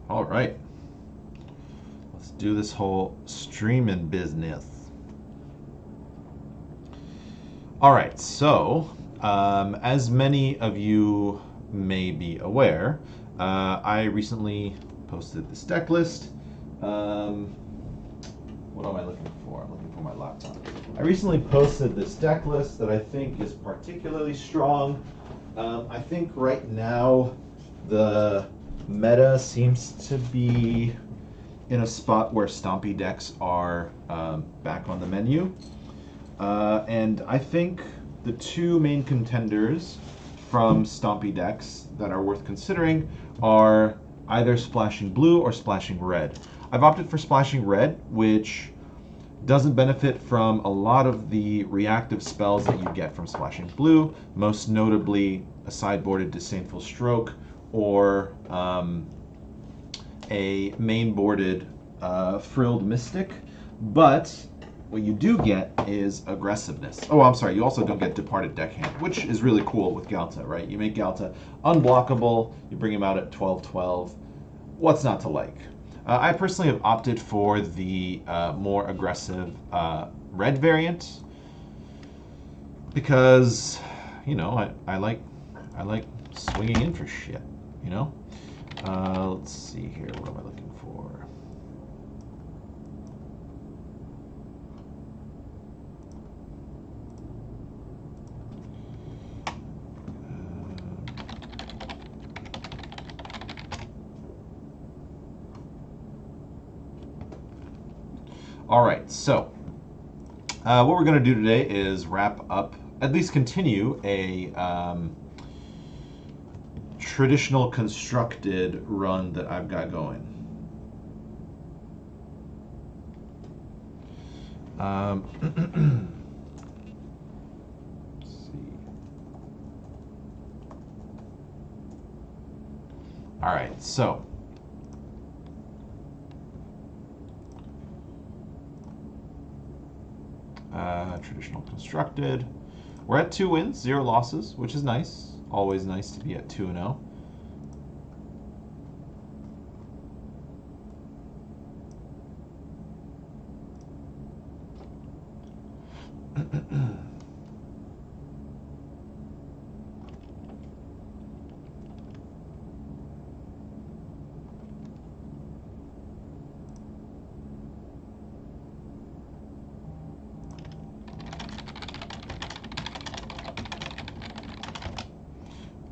All right, let's do this whole streaming business. All right, so as many of you may be aware, I recently posted this deck list. Um, what am I looking for? I'm looking for my laptop. I recently posted this deck list that I think is particularly strong. I think right now the meta seems to be in a spot where Stompy decks are back on the menu. And I think the two main contenders from Stompy decks that are worth considering are either Splashing Blue or Splashing Red. I've opted for Splashing Red, which doesn't benefit from a lot of the reactive spells that you get from Splashing Blue, most notably a sideboarded Disdainful Stroke or a main-boarded Frilled Mystic. But what you do get is aggressiveness. Oh, I'm sorry, you also don't get Departed Deckhand, which is really cool with Galta, right? You make Galta unblockable, you bring him out at 12-12. What's not to like? I personally have opted for the more aggressive red variant because, you know, I like swinging in for shit, you know? Let's see here, what am I looking for? All right, so what we're going to do today is wrap up, at least continue a traditional constructed run that I've got going. Let's see. All right, so traditional constructed. We're at 2 wins, 0 losses, which is nice. Always nice to be at 2-0.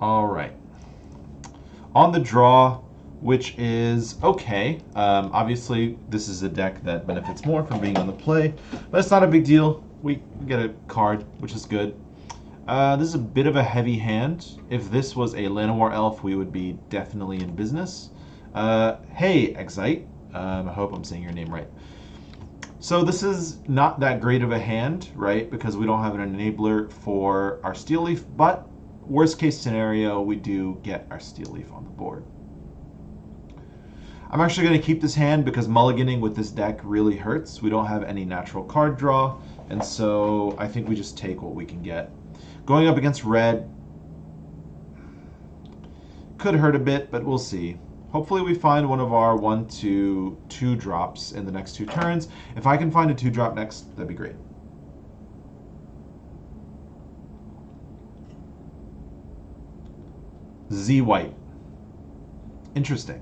All right. On the draw, which is okay. Obviously, this is a deck that benefits more from being on the play, but it's not a big deal. We get a card, which is good. This is a bit of a heavy hand. If this was a Llanowar elf, we would be definitely in business. Hey, Excite. I hope I'm saying your name right. So this is not that great of a hand, right? Because we don't have an enabler for our Steel Leaf, but worst case scenario, we do get our Steel Leaf on the board. I'm actually going to keep this hand because mulliganing with this deck really hurts. We don't have any natural card draw, and so I think we just take what we can get. Going up against red could hurt a bit, but we'll see. Hopefully we find one of our 1-2 drops in the next 2 turns. If I can find a 2-drop next, that'd be great. Z white. Interesting.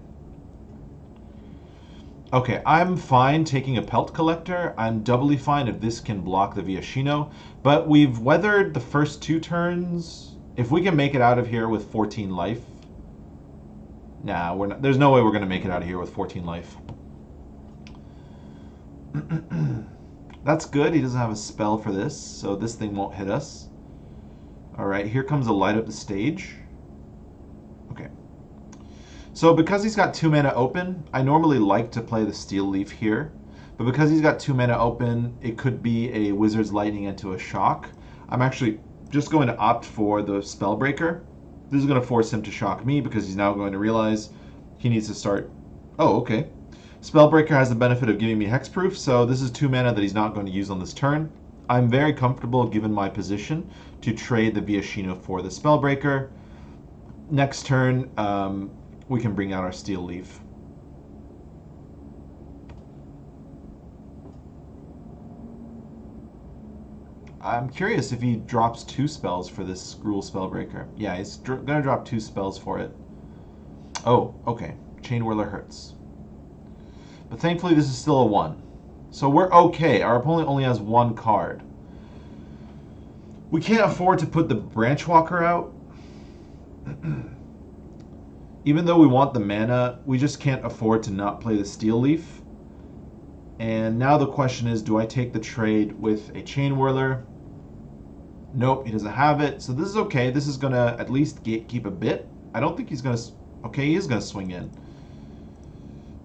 Okay, I'm fine taking a Pelt Collector. I'm doubly fine if this can block the Viashino. But we've weathered the first 2 turns. If we can make it out of here with 14 life. Nah, we're not, there's no way we're going to make it out of here with 14 life. That's good. He doesn't have a spell for this, so this thing won't hit us. All right, here comes a light up the stage. Okay. So because he's got 2 mana open, I normally like to play the Steel Leaf here. But because he's got 2 mana open, it could be a Wizard's Lightning into a Shock. I'm actually just going to opt for the Spellbreaker. This is going to force him to shock me because he's now going to realize he needs to start... Oh, okay. Spellbreaker has the benefit of giving me Hexproof, so this is 2 mana that he's not going to use on this turn. I'm very comfortable, given my position, to trade the Viashino for the Spellbreaker. Next turn, we can bring out our Steel Leaf. I'm curious if he drops 2 spells for this Rule Spellbreaker. Yeah, he's gonna drop 2 spells for it. Oh, okay. Chain Whirler hurts. But thankfully this is still a 1. So we're okay. Our opponent only has 1 card. We can't afford to put the Branch Walker out. Even though we want the mana, we just can't afford to not play the Steel Leaf. And now the question is, do I take the trade with a Chain Whirler? Nope, he doesn't have it. So this is okay. This is going to at least keep a bit. I don't think he's going to... Okay, he is going to swing in.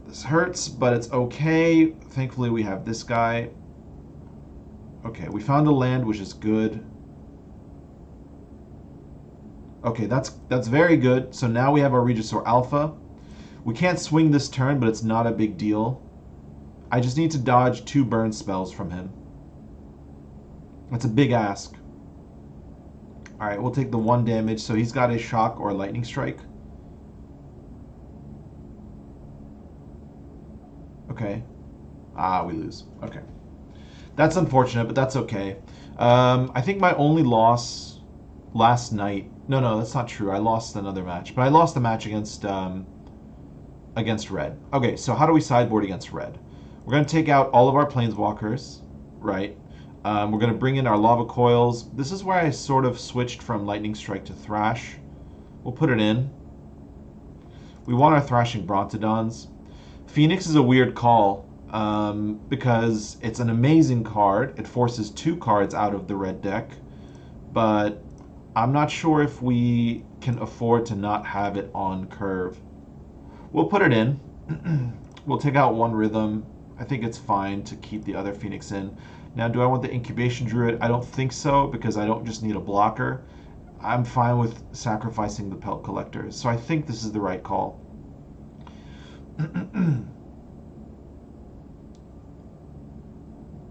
This hurts, but it's okay. Thankfully, we have this guy. Okay, we found a land, which is good. Okay, that's very good. So now we have our Regisaur Alpha. We can't swing this turn, but it's not a big deal. I just need to dodge 2 burn spells from him. That's a big ask. Alright, we'll take the 1 damage. So he's got a Shock or a Lightning Strike. Okay. Ah, we lose. Okay. That's unfortunate, but that's okay. I think my only loss last night... No, that's not true. I lost another match. But I lost the match against Red. Okay, so how do we sideboard against Red? We're going to take out all of our Planeswalkers, right? We're going to bring in our Lava Coils. This is where I sort of switched from Lightning Strike to Thrash. We'll put it in. We want our Thrashing Brontodons. Phoenix is a weird call because it's an amazing card. It forces 2 cards out of the red deck, but I'm not sure if we can afford to not have it on curve. We'll put it in. We'll take out 1 Rhythm. I think it's fine to keep the other Phoenix in. Now, do I want the Incubation Druid? I don't think so, because I don't just need a blocker. I'm fine with sacrificing the Pelt Collectors. So I think this is the right call.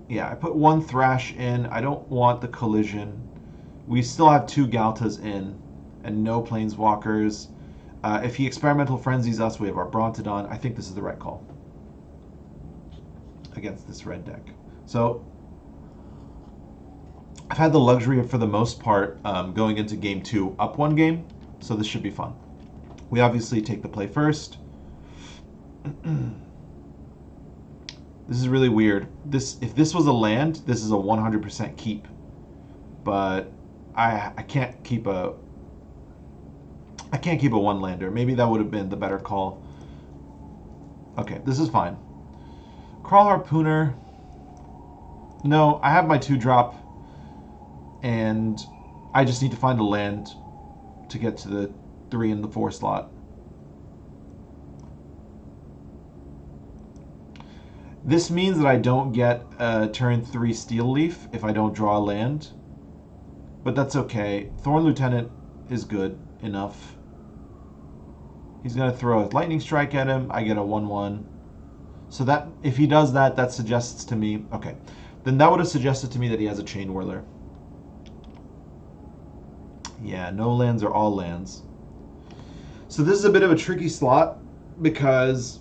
Yeah, I put 1 Thrash in. I don't want the collision. We still have 2 Galtas in and no Planeswalkers. If he Experimental Frenzies us, we have our Brontodon. I think this is the right call against this red deck. So I've had the luxury of, for the most part, going into game 2 up 1 game, so this should be fun. We obviously take the play first. This is really weird. If this was a land, this is a 100% keep. But I can't keep a 1-lander. Maybe that would have been the better call. Okay, this is fine. Crawl Harpooner. No, I have my 2-drop, and I just need to find a land to get to the 3 and the 4 slot. This means that I don't get a turn 3 Steel Leaf if I don't draw a land. But that's okay. Thorn Lieutenant is good enough. He's going to throw a Lightning Strike at him. I get a 1/1. So that if he does that, that suggests to me... Okay. Then that would have suggested to me that he has a Chain Whirler. Yeah, no lands are all lands. So this is a bit of a tricky slot because...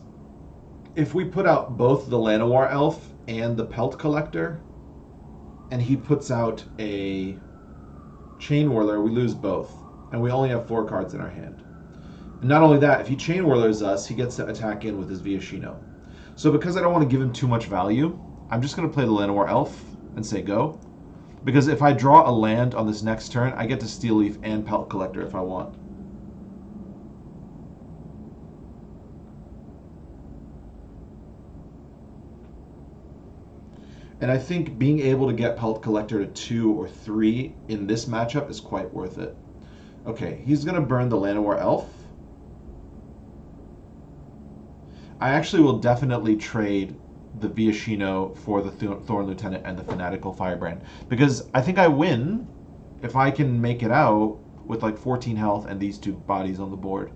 if we put out both the Llanowar Elf and the Pelt Collector, and he puts out a Chain Whirler, we lose both. And we only have 4 cards in our hand. And not only that, if he Chain Whirlers us, he gets to attack in with his Viashino. So because I don't want to give him too much value, I'm just going to play the Llanowar Elf and say go. Because if I draw a land on this next turn, I get to Steel Leaf and Pelt Collector if I want. And I think being able to get Pelt Collector to 2 or 3 in this matchup is quite worth it. Okay, he's going to burn the Llanowar Elf. I actually will definitely trade the Viashino for the Thorn Lieutenant and the Fanatical Firebrand. Because I think I win if I can make it out with like 14 health and these 2 bodies on the board.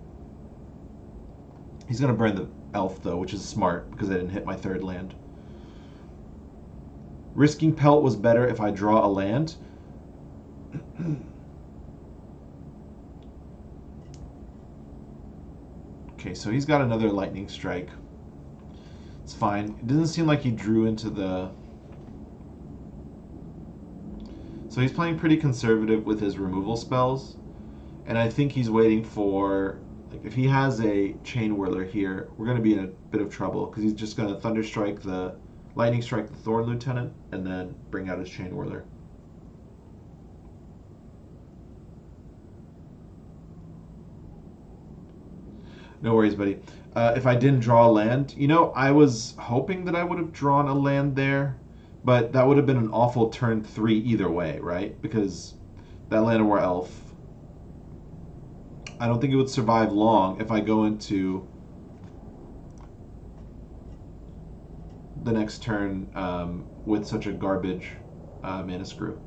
He's going to burn the Elf though, which is smart because I didn't hit my 3rd land. Risking Pelt was better if I draw a land. Okay, so he's got another Lightning Strike. It's fine. It doesn't seem like he drew into the So he's playing pretty conservative with his removal spells, and I think he's waiting for, like, if he has a Chain Whirler here, we're going to be in a bit of trouble because he's just going to Lightning Strike the Thorn Lieutenant, and then bring out his Chain Whirler. No worries, buddy. If I didn't draw a land, I was hoping that I would have drawn a land there, but that would have been an awful turn 3 either way, right? Because that Llanowar Elf, I don't think it would survive long if I go into the next turn with such a garbage mana screw.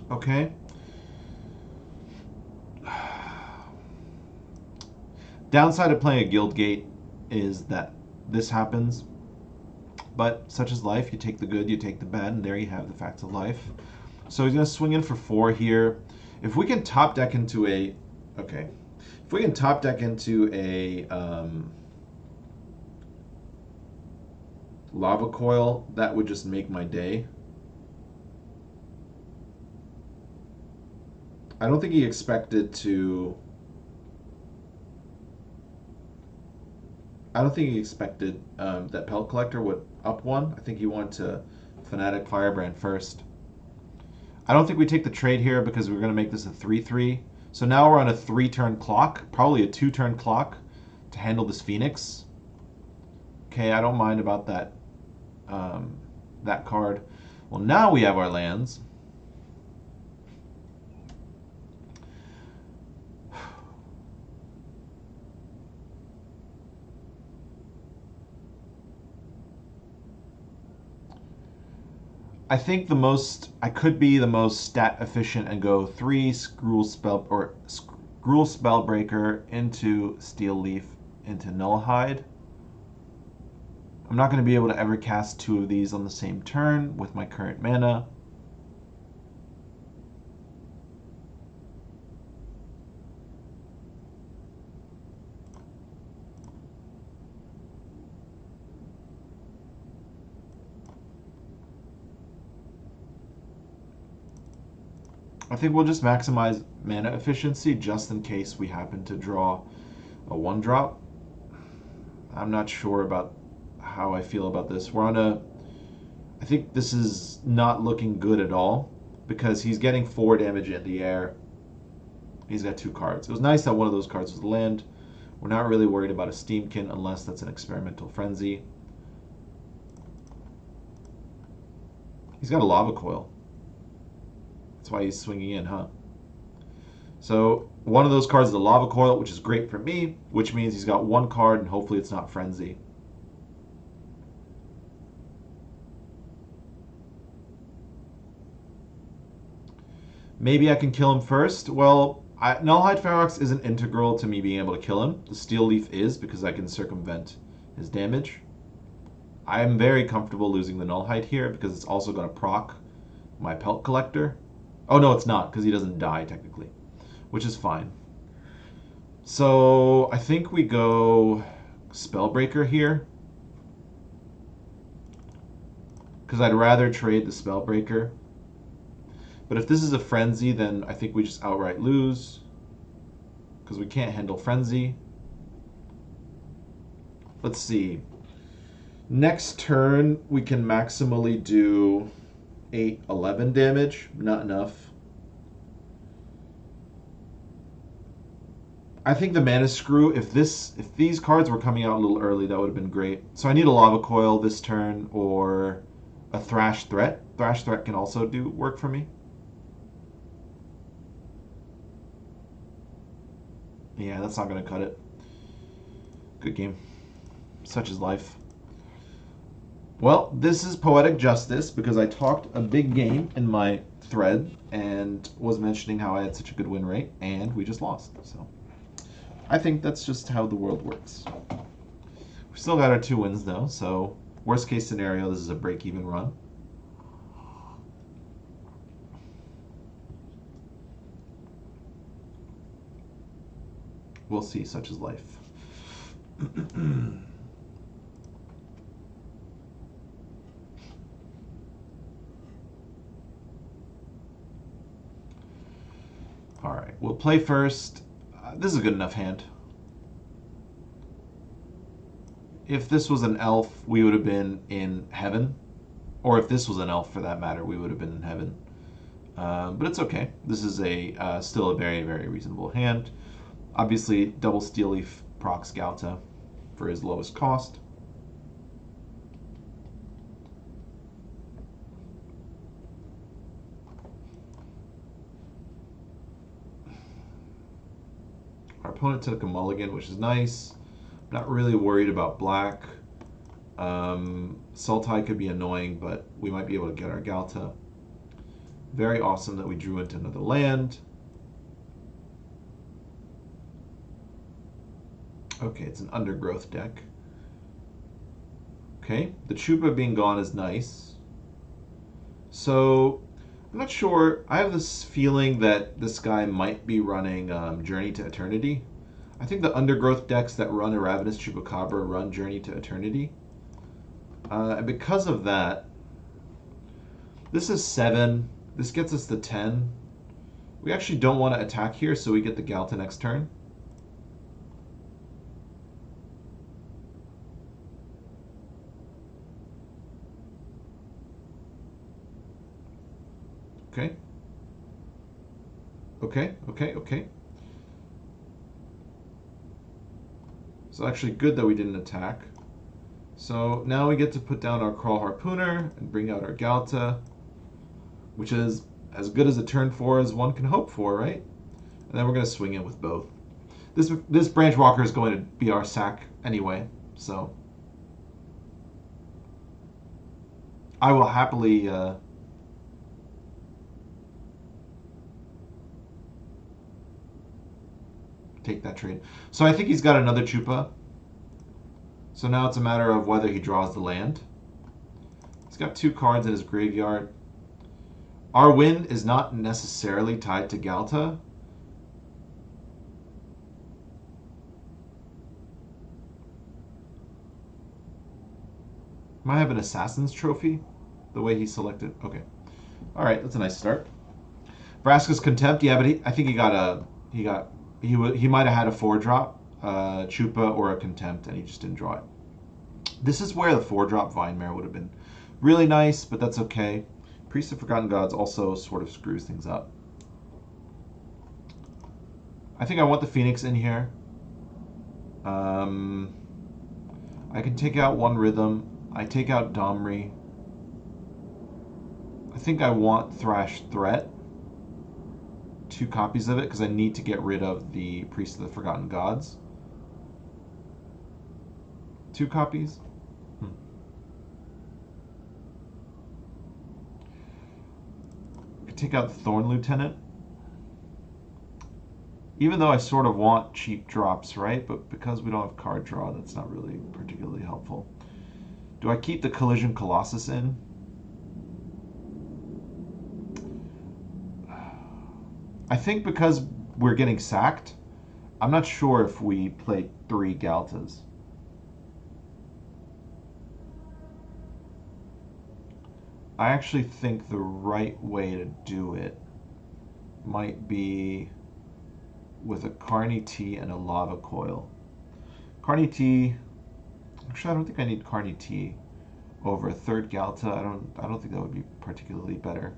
Okay. Downside of playing a Guildgate is that this happens, but such is life. You take the good, you take the bad, and there you have the facts of life. So he's going to swing in for 4 here. If we can top deck into a... Okay. If we can top deck into a Lava Coil, that would just make my day. I don't think he expected to... I don't think he expected that Pelt Collector would up 1. I think he wanted to Fanatic Firebrand first. I don't think we take the trade here because we're going to make this a 3-3. So now we're on a 3-turn clock, probably a 2-turn clock to handle this Phoenix. Okay, I don't mind about that, that card. Well, now we have our lands. I think I could be the most stat efficient and go 3 Gruul Spellbreaker into Steel Leaf into Nullhide. I'm not going to be able to ever cast 2 of these on the same turn with my current mana. I think we'll just maximize mana efficiency just in case we happen to draw a 1-drop. I'm not sure about how I feel about this. I think this is not looking good at all because he's getting 4 damage in the air. He's got 2 cards. It was nice that one of those cards was land. We're not really worried about a Steamkin unless that's an Experimental Frenzy. He's got a Lava Coil. That's why he's swinging in, huh? So one of those cards is a Lava Coil, which is great for me, which means he's got 1 card and hopefully it's not Frenzy. Maybe I can kill him first. Well, Nullhide Ferox isn't integral to me being able to kill him. The Steel Leaf is because I can circumvent his damage. I am very comfortable losing the Nullhide here because it's also going to proc my Pelt Collector. Oh, no, it's not because he doesn't die technically, which is fine. So I think we go Spellbreaker here because I'd rather trade the Spellbreaker. But if this is a Frenzy, then I think we just outright lose because we can't handle Frenzy. Let's see. Next turn, we can maximally do 8-11 damage. Not enough. I think the Mana Screw, if these cards were coming out a little early, that would have been great. So I need a Lava Coil this turn or a Thrash Threat. Thrash Threat can also do work for me. Yeah, that's not going to cut it. Good game. Such is life. Well, this is Poetic Justice because I talked a big game in my thread and was mentioning how I had such a good win rate, and we just lost. So I think that's just how the world works. We still got our 2 wins, though, so worst case scenario, this is a break-even run. We'll see, such is life. All right, we'll play first. This is a good enough hand. If this was an elf, we would have been in heaven. Or if this was an elf, for that matter, we would have been in heaven. But it's okay. This is still a very, very reasonable hand. Obviously, double Steel Leaf procs Galta for his lowest cost. Our opponent took a mulligan, which is nice. Not really worried about black. Sultai could be annoying, but we might be able to get our Galta. Very awesome that we drew into another land. Okay, it's an undergrowth deck. Okay, the Chupa being gone is nice. So, I'm not sure. I have this feeling that this guy might be running Journey to Eternity. I think the undergrowth decks that run a Ravenous Chupacabra run Journey to Eternity. And because of that, this is 7. This gets us to 10. We actually don't want to attack here, so we get the Galta next turn. Okay. Okay. So actually good that we didn't attack. So now we get to put down our Crawl Harpooner and bring out our Galta, which is as good as a turn 4 as one can hope for, right? And then we're going to swing it with both. This Branch Walker is going to be our sack anyway, so I will happily take that trade. So I think he's got another Chupa. So now it's a matter of whether he draws the land. He's got 2 cards in his graveyard. Our win is not necessarily tied to Galta. Might have an Assassin's Trophy, the way he selected. Okay. All right, that's a nice start. Vraska's Contempt. Yeah, but I think he might have had a 4-drop, Chupa or a Contempt, and he just didn't draw it. This is where the 4-drop Vinemare would have been really nice, but that's okay. Priest of Forgotten Gods also sort of screws things up. I think I want the Phoenix in here. I can take out 1 Rhythm. I take out Domri. I think I want Thrash Threat. 2 copies of it because I need to get rid of the Priest of the Forgotten Gods. 2 copies. I could take out the Thorn Lieutenant. Even though I sort of want cheap drops, right? But because we don't have card draw, that's not really particularly helpful. Do I keep the Collision Colossus in? I think because we're getting sacked, I'm not sure if we play 3 Galtas. I actually think the right way to do it might be with a Carney T and a Lava Coil. Carney T, actually I don't think I need Carney T over a 3rd Galta. I don't think that would be particularly better.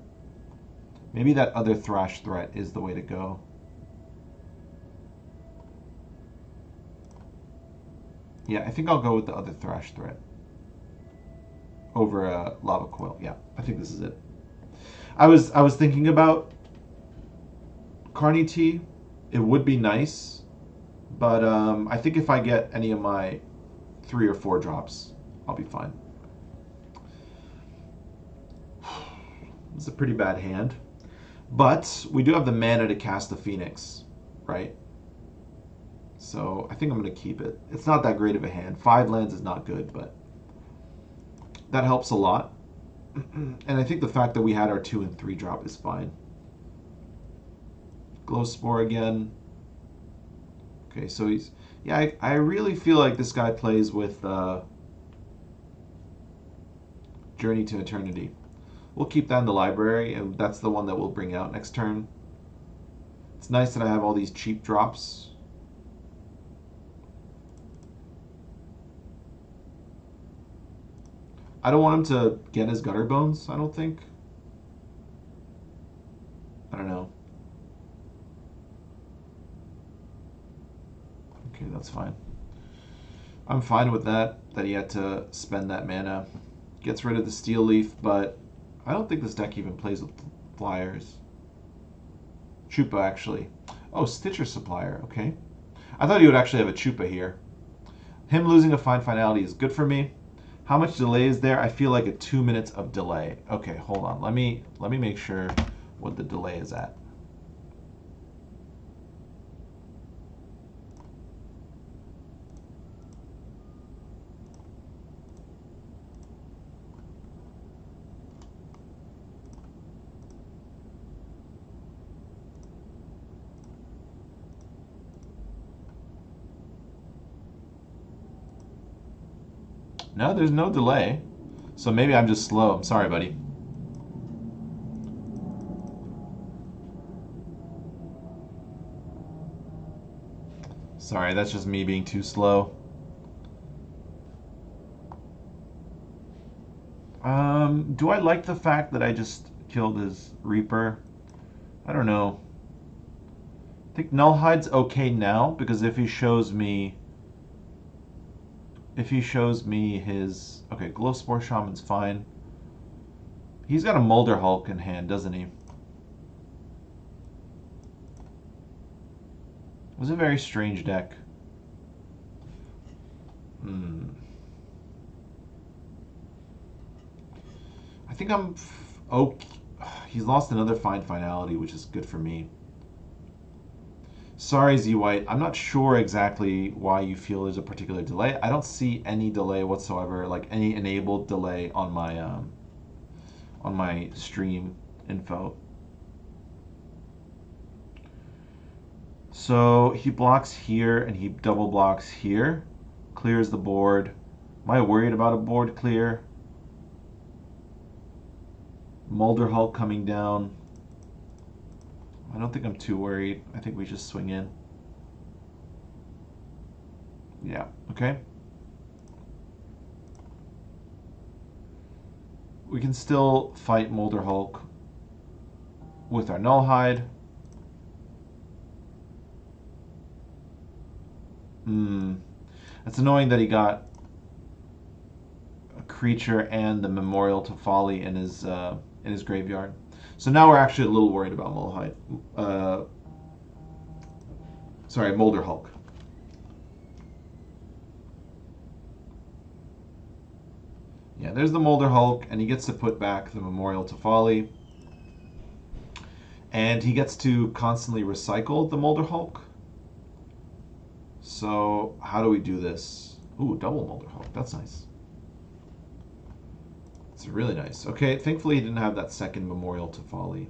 Maybe that other Thrash Threat is the way to go. Yeah, I think I'll go with the other Thrash Threat over a Lava Coil. Yeah, I think this is it. I was thinking about Carney T. It would be nice, but I think if I get any of my 3 or 4 drops, I'll be fine. It's a pretty bad hand. But we do have the mana to cast the Phoenix, right? So I think I'm going to keep it. It's not that great of a hand. 5 lands is not good, but that helps a lot. And I think the fact that we had our 2 and 3 drop is fine. Glow Spore again. Okay, so he's... Yeah, I really feel like this guy plays with Journey to Eternity. We'll keep that in the library, and that's the one that we'll bring out next turn. It's nice that I have all these cheap drops. I don't want him to get his Gutter Bones, I don't think. I don't know. Okay, that's fine. I'm fine with that he had to spend that mana. Gets rid of the Steel Leaf, but I don't think this deck even plays with flyers. Chupa, actually. Oh, Stitcher Supplier, okay. I thought he would actually have a Chupa here. Him losing a Fine Finality is good for me. How much delay is there? I feel like a 2 minutes of delay. Okay, hold on. Let me make sure what the delay is at. No, there's no delay. So maybe I'm just slow. I'm sorry, buddy. Sorry, that's just me being too slow. Do I like the fact that I just killed his Reaper? I don't know. I think Nullhide's okay now, because if he shows me his... Okay, Glowspore Shaman's fine. He's got a Molder Hulk in hand, doesn't he? It was a very strange deck. I think I'm... Okay. He's lost another Fine Finality, which is good for me. Sorry, Z-White. I'm not sure exactly why you feel there's a particular delay. I don't see any delay whatsoever, like any enabled delay on my stream info. So he blocks here and he double blocks here. Clears the board. Am I worried about a board clear? Molder Hulk coming down. I don't think I'm too worried. I think we just swing in. Yeah, okay. We can still fight Molder Hulk with our Nullhide. It's annoying that he got a creature and the Memorial to Folly in his graveyard. So now we're actually a little worried about Molder Hulk. Yeah, there's the Molder Hulk, and he gets to put back the Memorial to Folly. And he gets to constantly recycle the Molder Hulk. So how do we do this? Ooh, double Molder Hulk. That's nice. It's really nice. Okay, thankfully he didn't have that second Memorial to Folly.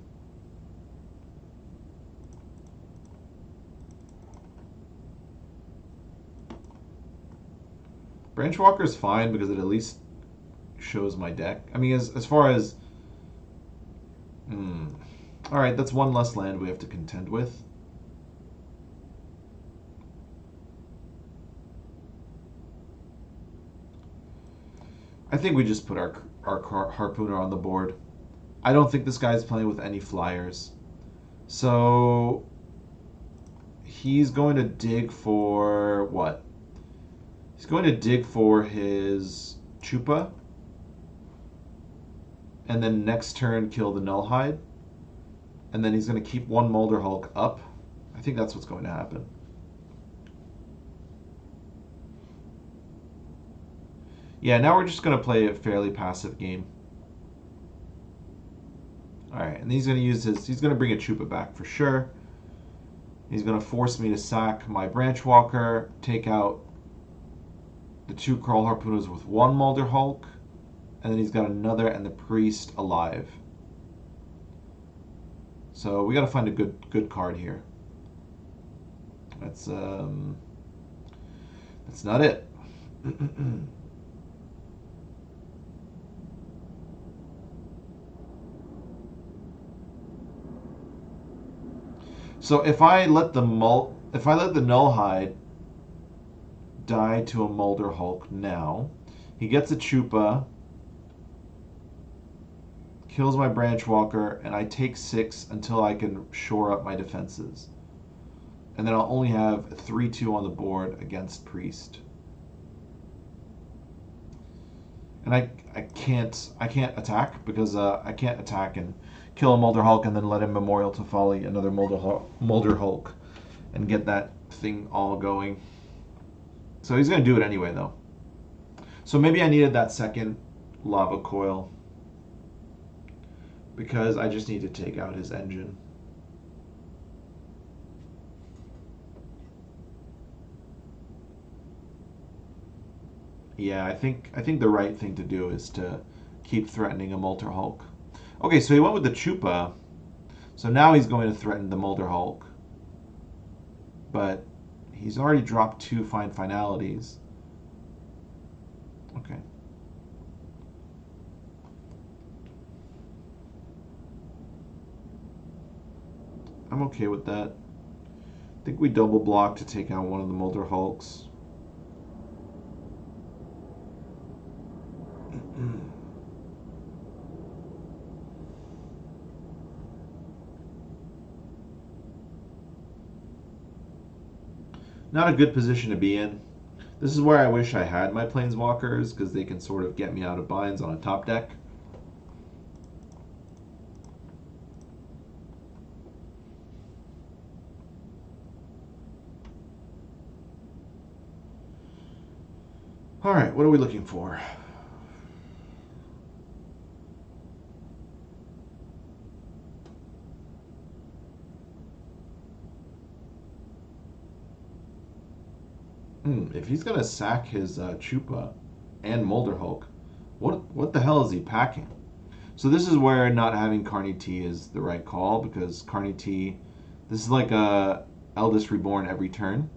Branchwalker is fine because it at least shows my deck. I mean, as far as... Alright, that's one less land we have to contend with. I think we just put our Harpooner on the board. I don't think this guy's playing with any flyers. So he's going to dig for what? He's going to dig for his Chupa. And then next turn kill the Nullhide. And then he's going to keep one Molder Hulk up. I think that's what's going to happen. Yeah, now we're just going to play a fairly passive game. Alright, and he's going to use he's going to bring a Chupa back for sure. He's going to force me to sack my Branchwalker, take out the 2 Crawl Harpooners with 1 Molder Hulk, and then he's got another and the Priest alive. So we got to find a good card here. That's not it. So if I let the Null Hide die to a Molder Hulk now, he gets a Chupa, kills my Branch Walker, and I take 6 until I can shore up my defenses. And then I'll only have 3/2 on the board against Priest. And I can't attack because I can't attack and kill a Molder Hulk and then let him Memorial to Folly another Molder Hulk and get that thing all going. So he's gonna do it anyway though. So maybe I needed that second Lava Coil because I just need to take out his engine. Yeah, I think the right thing to do is to keep threatening a Molder Hulk. Okay, so he went with the Chupa. So now he's going to threaten the Molder Hulk. But he's already dropped 2 Fine Finalities. Okay. I'm okay with that. I think we double block to take out one of the Molder Hulks. Not a good position to be in. This is where I wish I had my Planeswalkers, because they can sort of get me out of binds on a top deck. Alright, what are we looking for? If he's gonna sack his Chupa and Molder Hulk, what the hell is he packing? So this is where not having Carney T is the right call, because Carney T, this is like a Eldest Reborn every turn,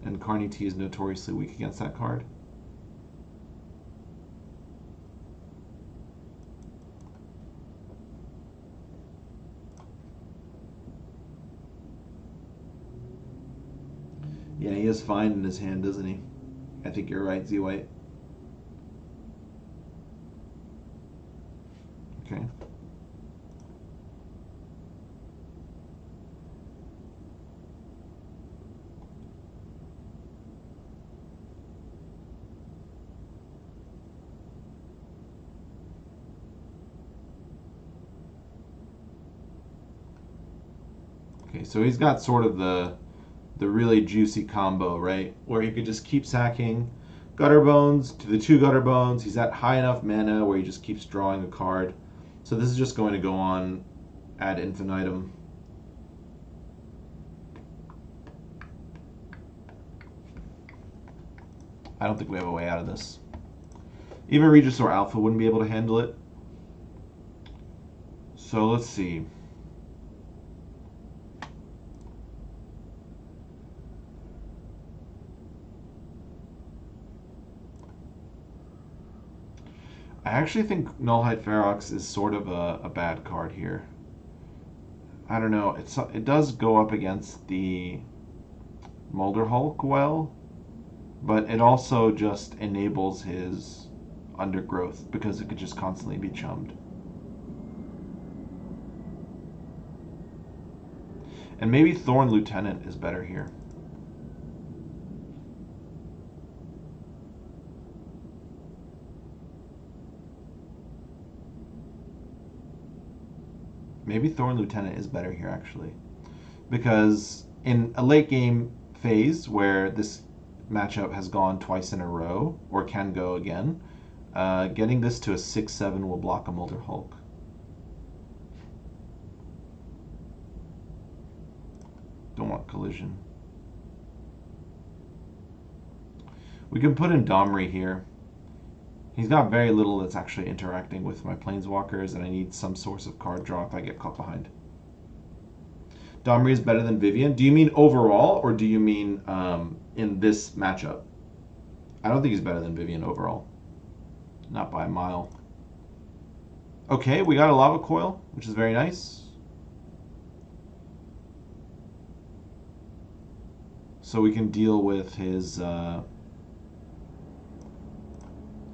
and Carney T is notoriously weak against that card. Yeah, he has Find in his hand, doesn't he? I think you're right, Z-White. Okay. Okay, so he's got sort of the really juicy combo, right? Where he could just keep sacking Gutter Bones to the 2 Gutter Bones. He's at high enough mana where he just keeps drawing a card. So this is just going to go on ad infinitum. I don't think we have a way out of this. Even Regis or Alpha wouldn't be able to handle it. So let's see. I actually think Nullhide Ferox is sort of a bad card here. I don't know. It does go up against the Molder Hulk well, but it also just enables his Undergrowth because it could just constantly be chummed. And maybe Thorn Lieutenant is better here. Maybe Thorn Lieutenant is better here, actually. Because in a late game phase where this matchup has gone twice in a row, or can go again, getting this to a 6/7 will block a Molder Hulk. Don't want collision. We can put in Domri here. He's got very little that's actually interacting with my Planeswalkers, and I need some source of card draw if I get caught behind. Domri is better than Vivian. Do you mean overall, or do you mean in this matchup? I don't think he's better than Vivian overall. Not by a mile. Okay, we got a lava coil, which is very nice. So we can deal with his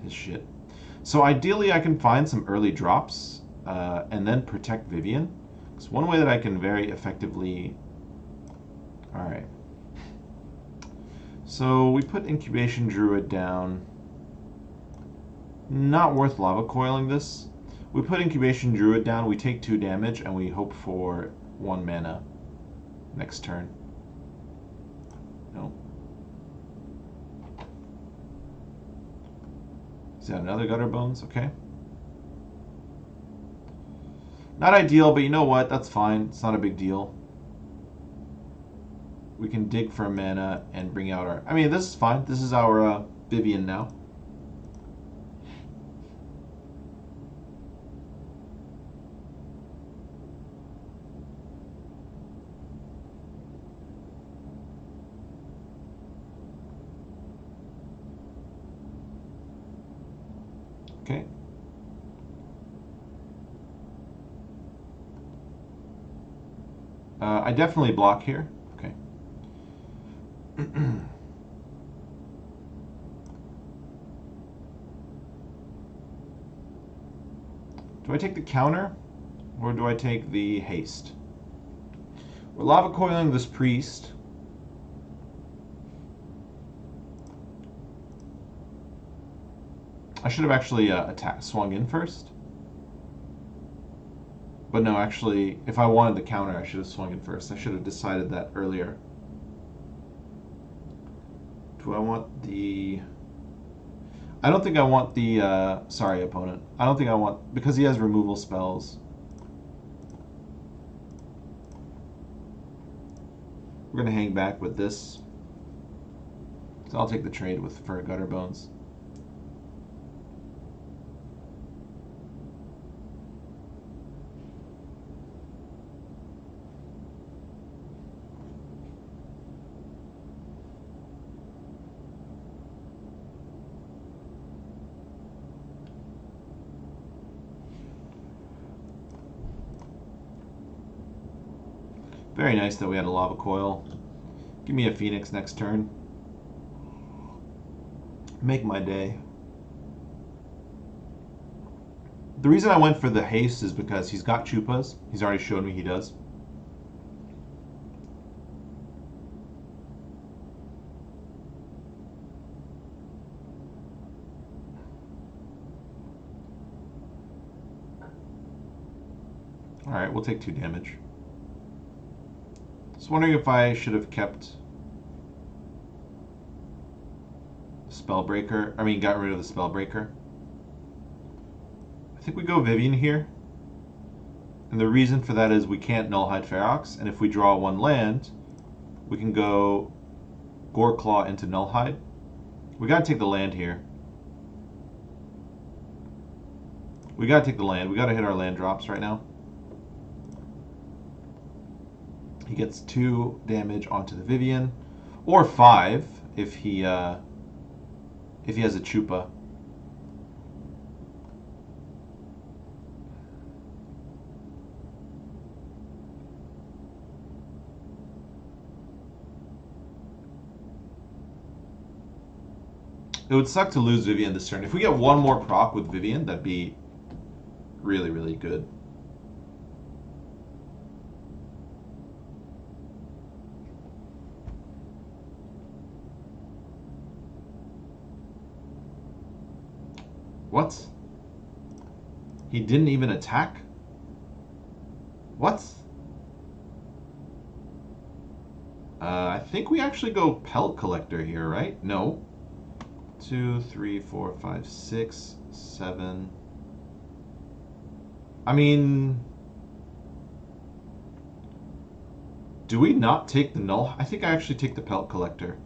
shit. So ideally I can find some early drops and then protect Vivian. It's one way that I can very effectively... Alright. So we put Incubation Druid down. Not worth lava coiling this. We put Incubation Druid down, we take 2 damage, and we hope for 1 mana next turn. No. Is that another Gutter Bones? Okay. Not ideal, but you know what? That's fine. It's not a big deal. We can dig for a mana and bring out our... I mean, this is fine. This is our Vivian now. Okay. I definitely block here. Okay. Do I take the counter, or do I take the haste? We're lava coiling this priest. I should have actually swung in first. But no, actually, if I wanted the counter, I should have swung in first. I should have decided that earlier. Do I want the... I don't think I want the... sorry, opponent. I don't think I want... Because he has removal spells. We're going to hang back with this. So I'll take the trade for Gutter Bones. Very nice that we had a lava coil. Give me a Phoenix next turn. Make my day. The reason I went for the haste is because he's got Chupas. He's already showed me he does. Alright, we'll take 2 damage. Just wondering if I should have kept Spellbreaker. I mean, got rid of the Spellbreaker. I think we go Vivian here. And the reason for that is we can't Nullhide Ferox. And if we draw 1 land, we can go Goreclaw into Nullhide. We gotta take the land here. We gotta take the land. We gotta hit our land drops right now. He gets 2 damage onto the Vivian, or 5 if he has a Chupa. It would suck to lose Vivian this turn. If we get 1 more proc with Vivian, that'd be really, really good. What? He didn't even attack? What? I think we actually go Pelt Collector here, right? No. 2, 3, 4, 5, 6, 7. I mean... Do we not take the Null? I think I actually take the Pelt Collector.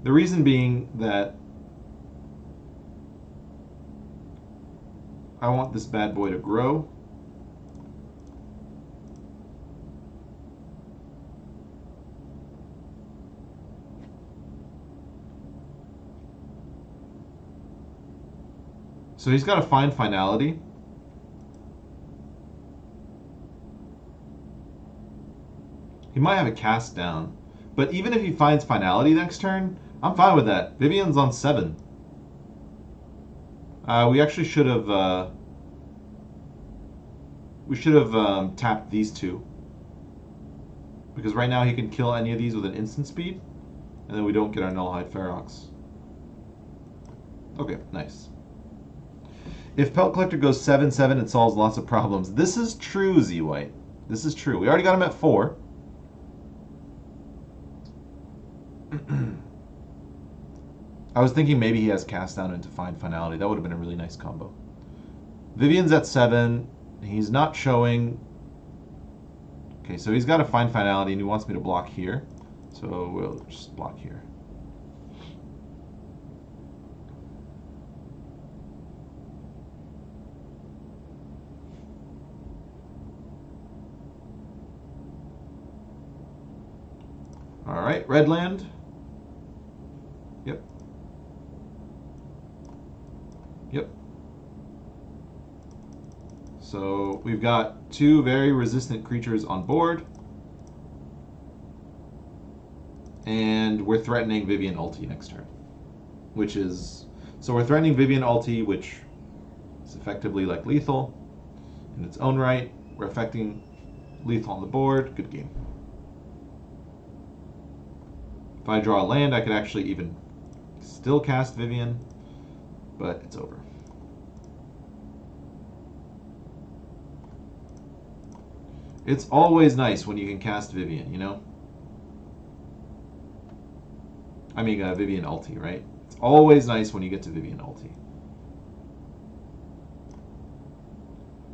The reason being that I want this bad boy to grow. So he's got to find finality. He might have a cast down. But even if he finds finality next turn, I'm fine with that. Vivian's on 7. We actually should have... tapped these two. Because right now he can kill any of these with an instant speed. And then we don't get our Nullhide Ferox. Okay, nice. If Pelt Collector goes 7/7, it solves lots of problems. This is true, Z-White. This is true. We already got him at 4. I was thinking maybe he has Cast Down into Find Finality. That would have been a really nice combo. Vivian's at 7. He's not showing. Okay, so he's got to Find Finality, and he wants me to block here. So we'll just block here. All right, red land. Yep. Yep. So we've got 2 very resistant creatures on board. And we're threatening Vivian ulti next turn. Which is... So we're threatening Vivian ulti, which is effectively like lethal in its own right. We're affecting lethal on the board. Good game. If I draw a land, I could actually even still cast Vivian, but it's over. It's always nice when you can cast Vivian, you know? I mean, Vivian ulti, right? It's always nice when you get to Vivian ulti.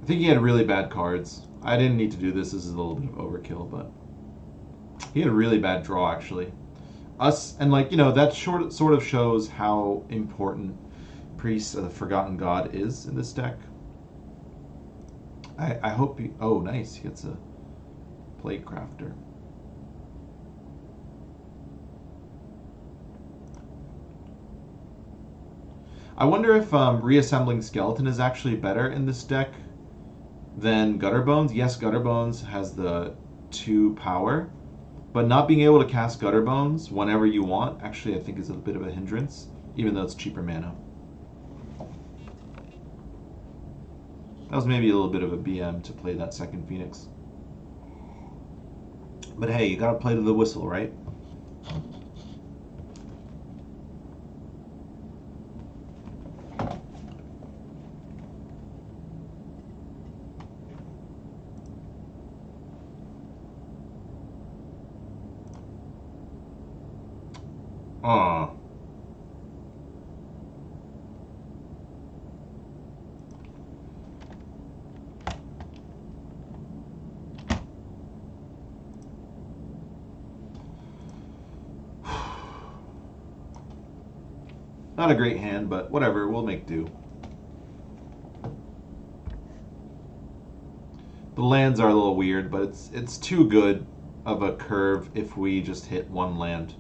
I think he had really bad cards. I didn't need to do this. This is a little bit of overkill, but he had a really bad draw, actually. And like, you know, that sort of shows how important Priest of the Forgotten God is in this deck. I hope he... Oh, nice. He gets a Plague Crafter. I wonder if Reassembling Skeleton is actually better in this deck than Gutterbones. Yes, Gutterbones has the 2 power, but not being able to cast Gutterbones whenever you want, actually I think is a bit of a hindrance, even though it's cheaper mana. That was maybe a little bit of a BM to play that second Phoenix. But hey, you gotta play to the whistle, right? Aw. Not a great hand, but whatever, we'll make do. The lands are a little weird, but it's too good of a curve if we just hit 1 land.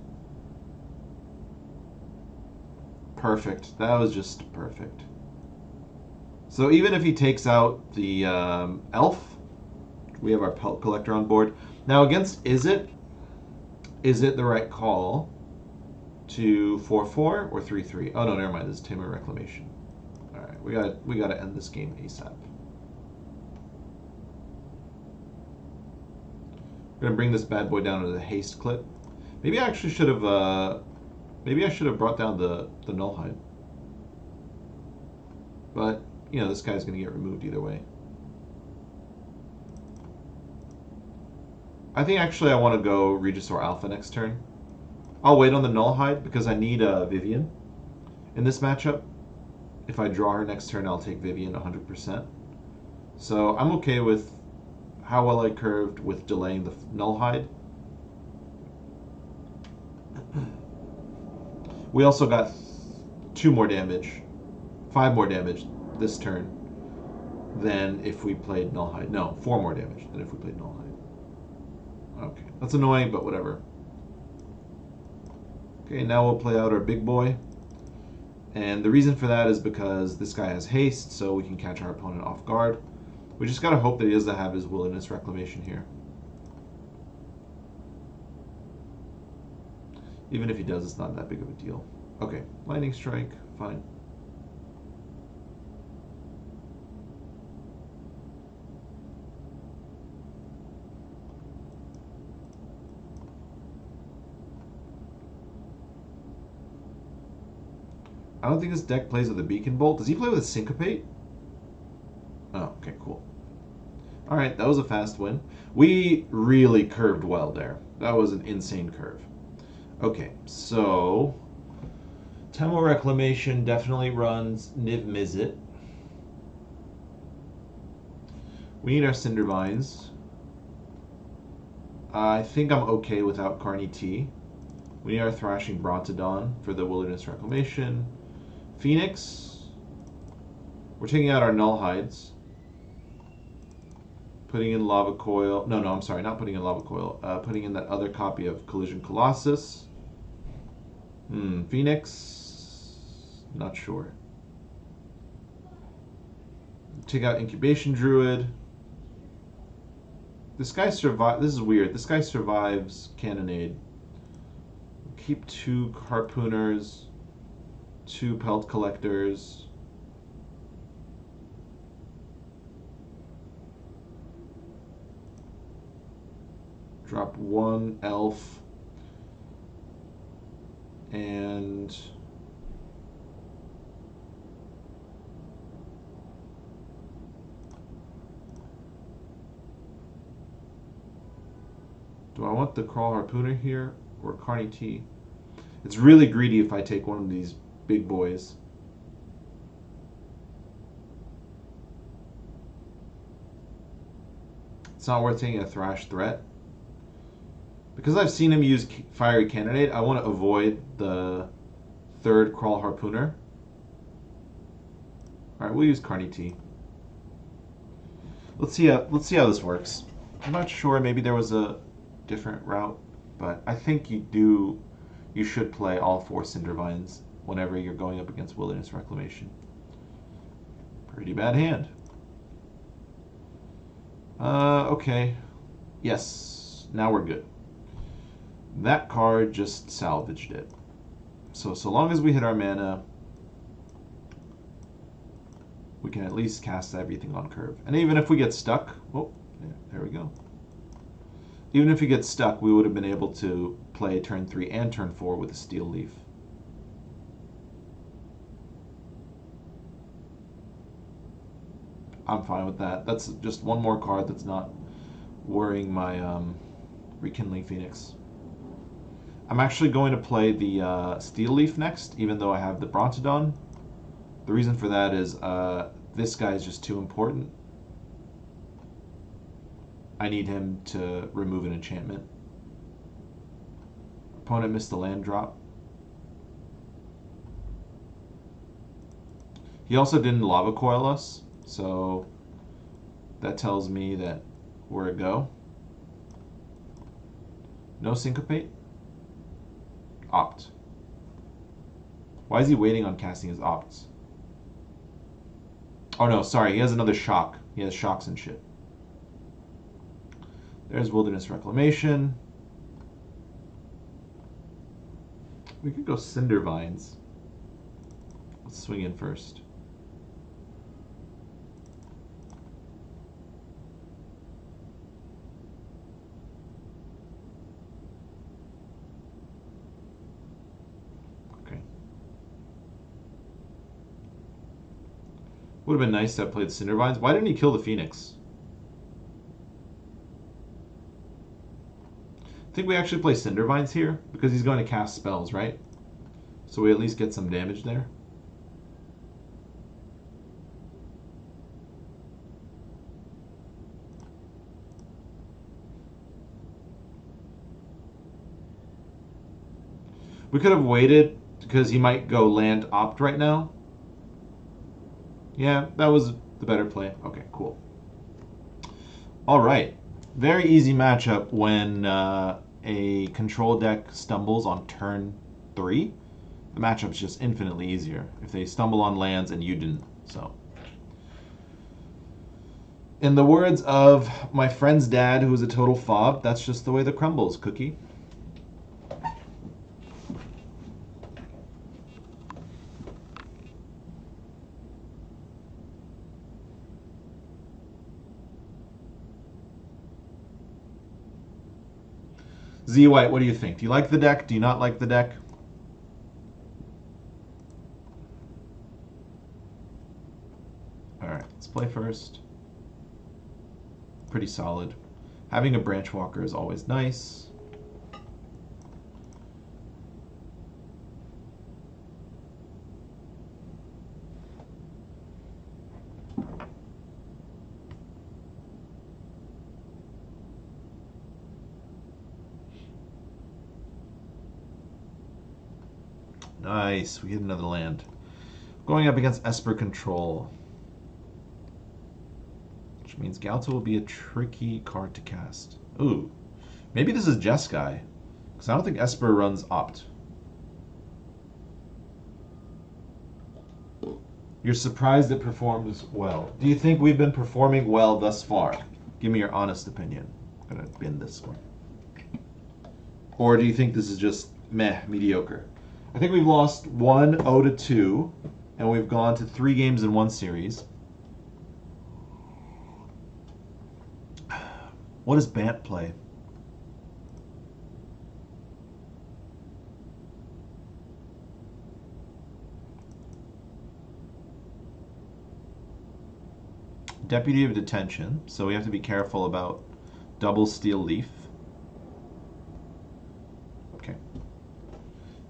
Perfect. That was just perfect. So even if he takes out the elf, we have our Pelt Collector on board. Now against is it the right call to 4/4 or 3/3? Oh no, never mind. This is Timber Reclamation. All right, we gotta end this game ASAP. We're gonna bring this bad boy down to the haste clip. Maybe I actually should have. Maybe I should have brought down the Nullhide. But you know, this guy's gonna get removed either way. I think actually I want to go Regisaur Alpha next turn. I'll wait on the Nullhide because I need Vivian in this matchup. If I draw her next turn, I'll take Vivian 100%. So I'm okay with how well I curved with delaying the Nullhide. We also got 2 more damage, 5 more damage this turn than if we played Nullhide. No, 4 more damage than if we played Nullhide. Okay, that's annoying, but whatever. Okay, now we'll play out our big boy. And the reason for that is because this guy has haste, so we can catch our opponent off guard. We just gotta hope that he doesn't have his Wilderness Reclamation here. Even if he does, it's not that big of a deal. Okay, Lightning Strike, fine. I don't think this deck plays with a Beacon Bolt. Does he play with a Syncopate? Oh, okay, cool. Alright, that was a fast win. We really curved well there. That was an insane curve. Okay, so Tempo Reclamation definitely runs Niv Mizzet. We need our Cindervines. I think I'm okay without Carney T. We need our Thrashing Brontodon for the Wilderness Reclamation. Phoenix. We're taking out our Null Hides. Putting in Lava Coil. No, I'm sorry, not putting in Lava Coil. Putting in that other copy of Collision Colossus. Phoenix. Not sure. Take out Incubation Druid. This guy survives. This is weird. This guy survives Cannonade. Keep 2 Harpooners, 2 Pelt Collectors. Drop 1 Elf. And do I want the Crawl Harpooner here or Carney T? It's really greedy if I take one of these big boys. It's not worth taking a Thrash Threat. Because I've seen him use Fiery Cannonade, I want to avoid the 3rd Crawl Harpooner. Alright, we'll use Carney T. Let's see how this works. I'm not sure, maybe there was a different route, but I think you should play all 4 Cindervines whenever you're going up against Wilderness Reclamation. Pretty bad hand. Okay. Yes, now we're good. That card just salvaged it. So long as we hit our mana, we can at least cast everything on curve. And even if we get stuck, oh, there we go. Even if we get stuck, we would have been able to play turn 3 and turn 4 with a Steel Leaf. I'm fine with that. That's just one more card that's not worrying my Rekindling Phoenix. I'm actually going to play the Steel Leaf next, even though I have the Brontodon. The reason for that is this guy is just too important. I need him to remove an enchantment. Opponent missed the land drop. He also didn't Lava Coil us, so that tells me that we're a go. No Syncopate? Opt. Why is he waiting on casting his opts? Oh no, sorry, he has another shock. He has shocks and shit. There's Wilderness Reclamation. We could go Cindervines. Let's swing in first. Okay. Would have been nice to have played Cindervines. Why didn't he kill the Phoenix? I think we actually play Cindervines here because he's going to cast spells, right? So we at least get some damage there. We could have waited because he might go land opt right now. Yeah, that was the better play. Okay, cool. All right. Very easy matchup when a control deck stumbles on turn 3. the matchup's just infinitely easier if they stumble on lands and you didn't. So, in the words of my friend's dad, who was a total fob, that's just the way the crumbles, Cookie. Z White, what do you think? Do you like the deck? Do you not like the deck? Alright, let's play first. Pretty solid. Having a branch walker is always nice. Nice, we get another land. Going up against Esper Control. Which means Galta will be a tricky card to cast. Ooh, maybe this is Jeskai. Because I don't think Esper runs Opt. You're surprised it performs well. Do you think we've been performing well thus far? Give me your honest opinion. I'm going to bin this one. Or do you think this is just meh, mediocre? I think we've lost 1-0-2, and we've gone to 3 games in 1 series. What does Bant play? Deputy of Detention, so we have to be careful about double Steel Leaf. Okay.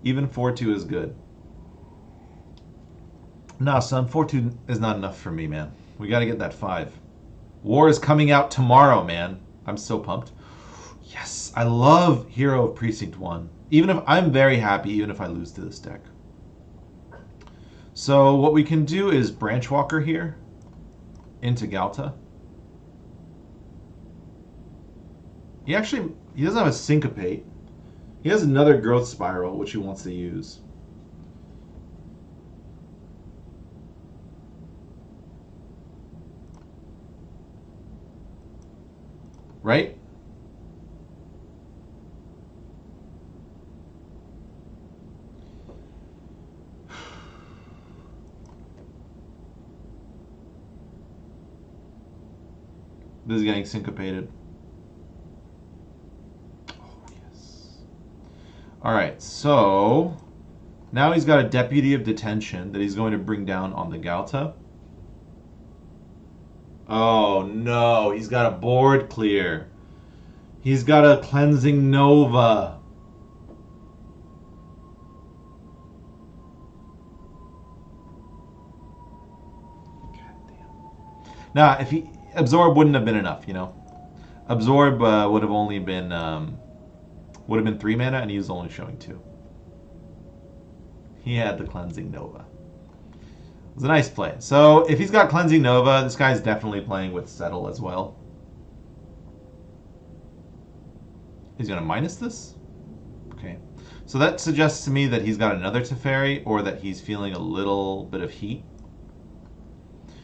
Even 4-2 is good. Nah, son, 4-2 is not enough for me, man. We got to get that 5. War is coming out tomorrow, man. I'm so pumped. Yes, I love Hero of Precinct 1. Even if I'm very happy, even if I lose to this deck. So what we can do is Branch Walker here into Galta. He doesn't have a Syncopate. He has another Growth Spiral, which he wants to use. Right? This is getting syncopated. Alright, so now he's got a Deputy of Detention that he's going to bring down on the Galta. Oh no, he's got a board clear. He's got a Cleansing Nova. God damn. Nah, if he Absorb wouldn't have been enough, you know. Absorb would have only been 3 mana, and he was only showing 2. He had the Cleansing Nova. It was a nice play. So if he's got Cleansing Nova, this guy's definitely playing with Settle as well. He's going to minus this? Okay. So that suggests to me that he's got another Teferi, or that he's feeling a little bit of heat.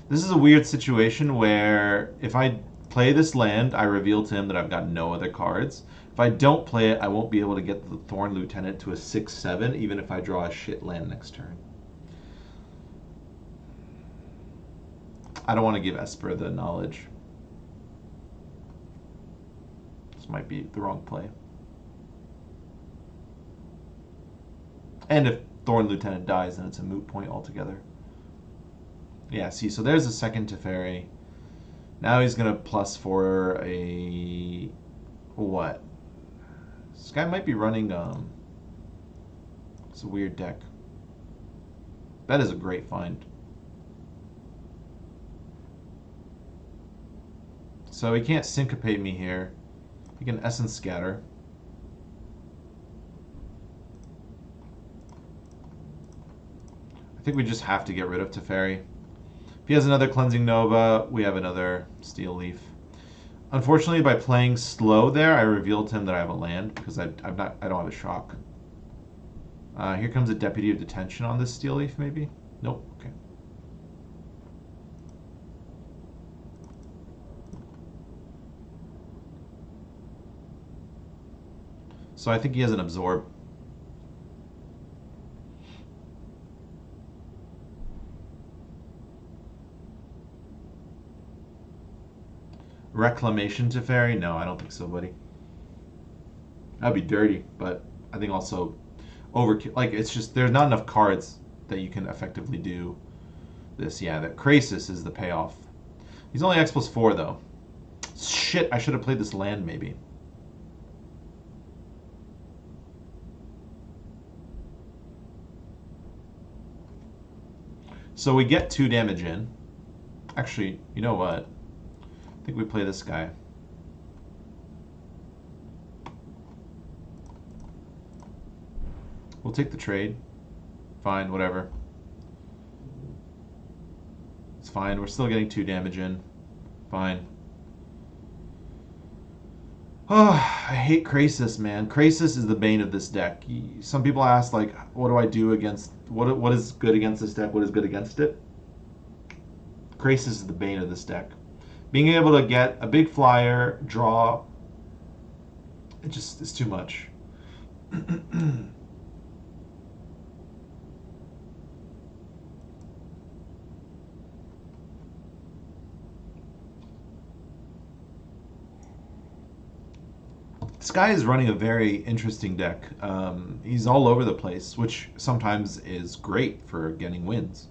This is a weird situation where if I play this land, I reveal to him that I've got no other cards. If I don't play it, I won't be able to get the Thorn Lieutenant to a 6/7, even if I draw a shit land next turn. I don't want to give Esper the knowledge. This might be the wrong play. And if Thorn Lieutenant dies, then it's a moot point altogether. Yeah, see, so there's a second Teferi. Now he's going to plus for a... what? This guy might be running... it's a weird deck. That is a great find. So he can't syncopate me here. He can Essence Scatter. I think we just have to get rid of Teferi. If he has another Cleansing Nova, we have another Steel Leaf. Unfortunately, by playing slow there, I revealed to him that I have a land because I don't have a shock. Here comes a Deputy of Detention on this Steel Leaf, maybe? Nope, okay. So I think he has an Absorb. Reclamation Teferi? No, I don't think so, buddy. That'd be dirty, but I think also overkill. Like, it's just, there's not enough cards that you can effectively do this. Yeah, that Krasis is the payoff. He's only X+4, though. Shit, I should have played this land, maybe. So we get 2 damage in. Actually, you know what? I think we play this guy. We'll take the trade. Fine, whatever. It's fine. We're still getting 2 damage in. Fine. Oh, I hate Krasis, man. Krasis is the bane of this deck. Some people ask, like, what do I do against... What is good against this deck? What is good against it? Krasis is the bane of this deck. Being able to get a big flyer, draw... It's too much. This guy is running a very interesting deck. He's all over the place, which sometimes is great for getting wins.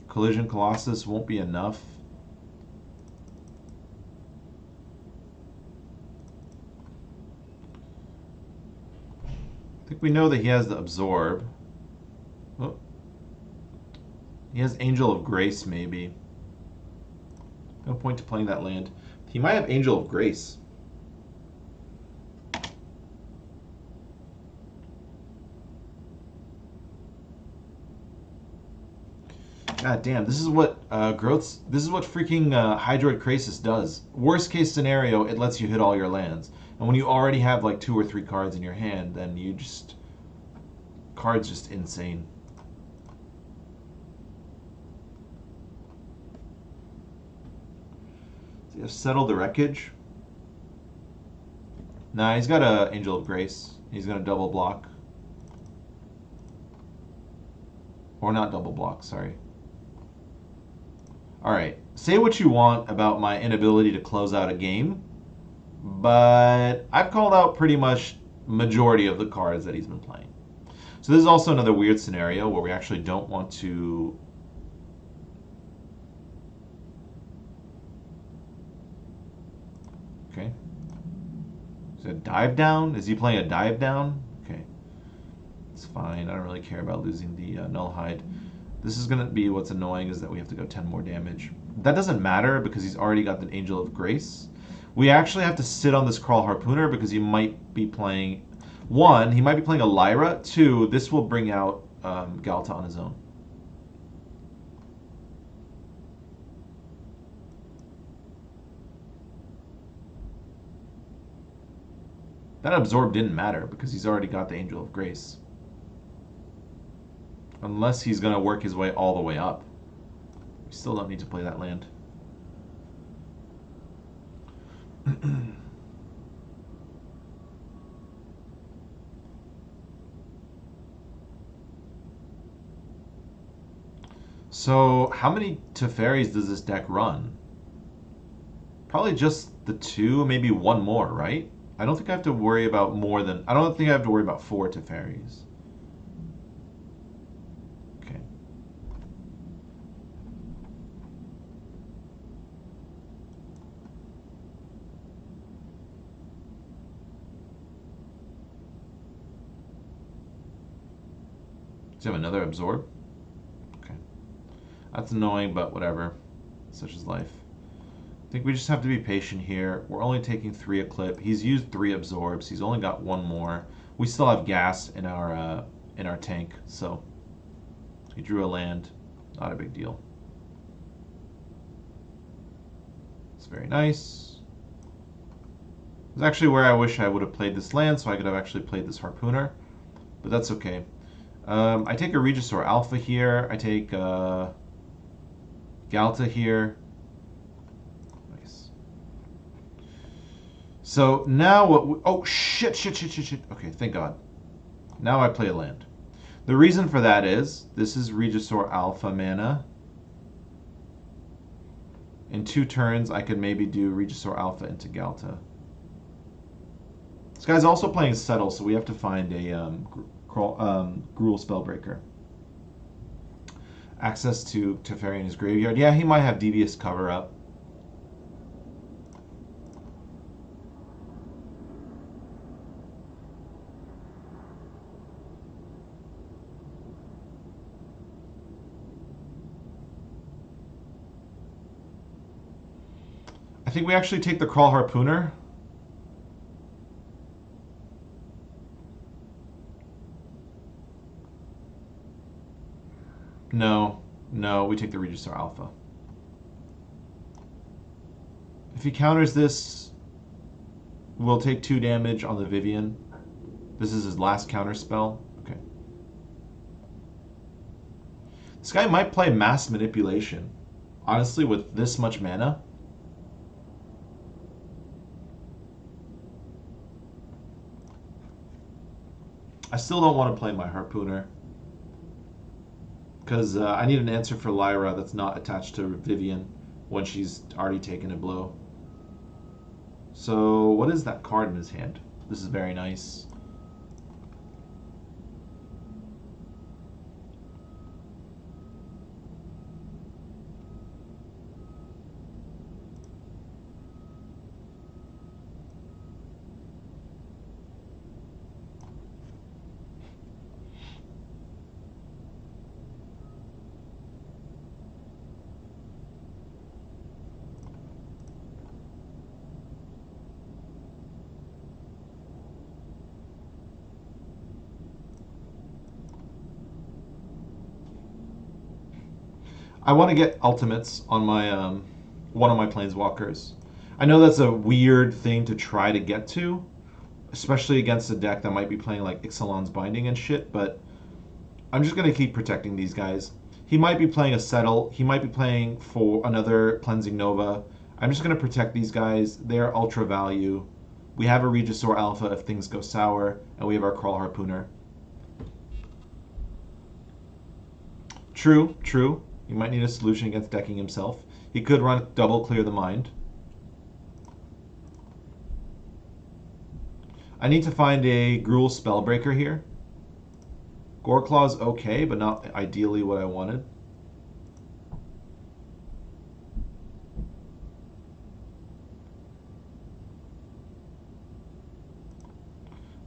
Collision Colossus won't be enough. I think we know that he has the Absorb. Oh. He has Angel of Grace, maybe. No point to playing that land. He might have Angel of Grace. God damn, this is what this is what freaking Hydroid Krasis does. Worst case scenario, it lets you hit all your lands. And when you already have like 2 or 3 cards in your hand, then you just... Card's just insane. Does he have Settle the Wreckage? Nah, he's got a Angel of Grace. He's gonna double block. Or not double block, sorry. Alright, say what you want about my inability to close out a game, but I've called out pretty much majority of the cards that he's been playing. So this is also another weird scenario where we actually don't want to... Okay. Is it a dive down? Is he playing a dive down? Okay. It's fine. I don't really care about losing the Null Hide. This is going to be what's annoying is that we have to go 10 more damage. That doesn't matter because he's already got the Angel of Grace. We actually have to sit on this Crawl Harpooner because he might be playing... 1, he might be playing a Lyra. 2, this will bring out Galta on his own. That Absorb didn't matter because he's already got the Angel of Grace. Unless he's going to work his way all the way up. We still don't need to play that land. So, how many Teferis does this deck run? Probably just the 2, maybe 1 more, right? I don't think I have to worry about more than... I don't think I have to worry about 4 Teferis. Okay. Does he have another Absorb? Okay. That's annoying, but whatever. Such is life. I think we just have to be patient here. We're only taking 3 a clip. He's used 3 Absorbs. He's only got 1 more. We still have gas in our tank, so he drew a land. Not a big deal. It's very nice. It's actually where I wish I would have played this land, so I could have actually played this Harpooner. But that's okay. I take a Regisaur Alpha here. I take Galta here. Nice. So now what... oh, shit. Okay, thank God. Now I play a land. The reason for that is, this is Regisaur Alpha mana. In 2 turns, I could maybe do Regisaur Alpha into Galta. This guy's also playing Settle, so we have to find a Gruul Spellbreaker. Access to Teferi in his graveyard. Yeah, he might have Devious Cover Up. I think we actually take the Crawl Harpooner. No, we take the Regisaur Alpha. If he counters this, we'll take 2 damage on the Vivian. This is his last counter spell. Okay. This guy might play Mass Manipulation. Honestly, with this much mana. I still don't want to play my Harpooner. Because I need an answer for Lyra that's not attached to Vivian when she's already taken a blow. So, what is that card in his hand? This is very nice. I want to get ultimates on my one of my planeswalkers. I know that's a weird thing to try to get to, especially against a deck that might be playing like Ixalan's Binding and shit, but I'm just going to keep protecting these guys. He might be playing a Settle. He might be playing for another Cleansing Nova. I'm just going to protect these guys. They're ultra value. We have a Regisaur Alpha if things go sour, and we have our Crawl Harpooner. True. He might need a solution against decking himself. He could run Double Clear the Mind. I need to find a Gruul Spellbreaker here. Goreclaw's okay, but not ideally what I wanted.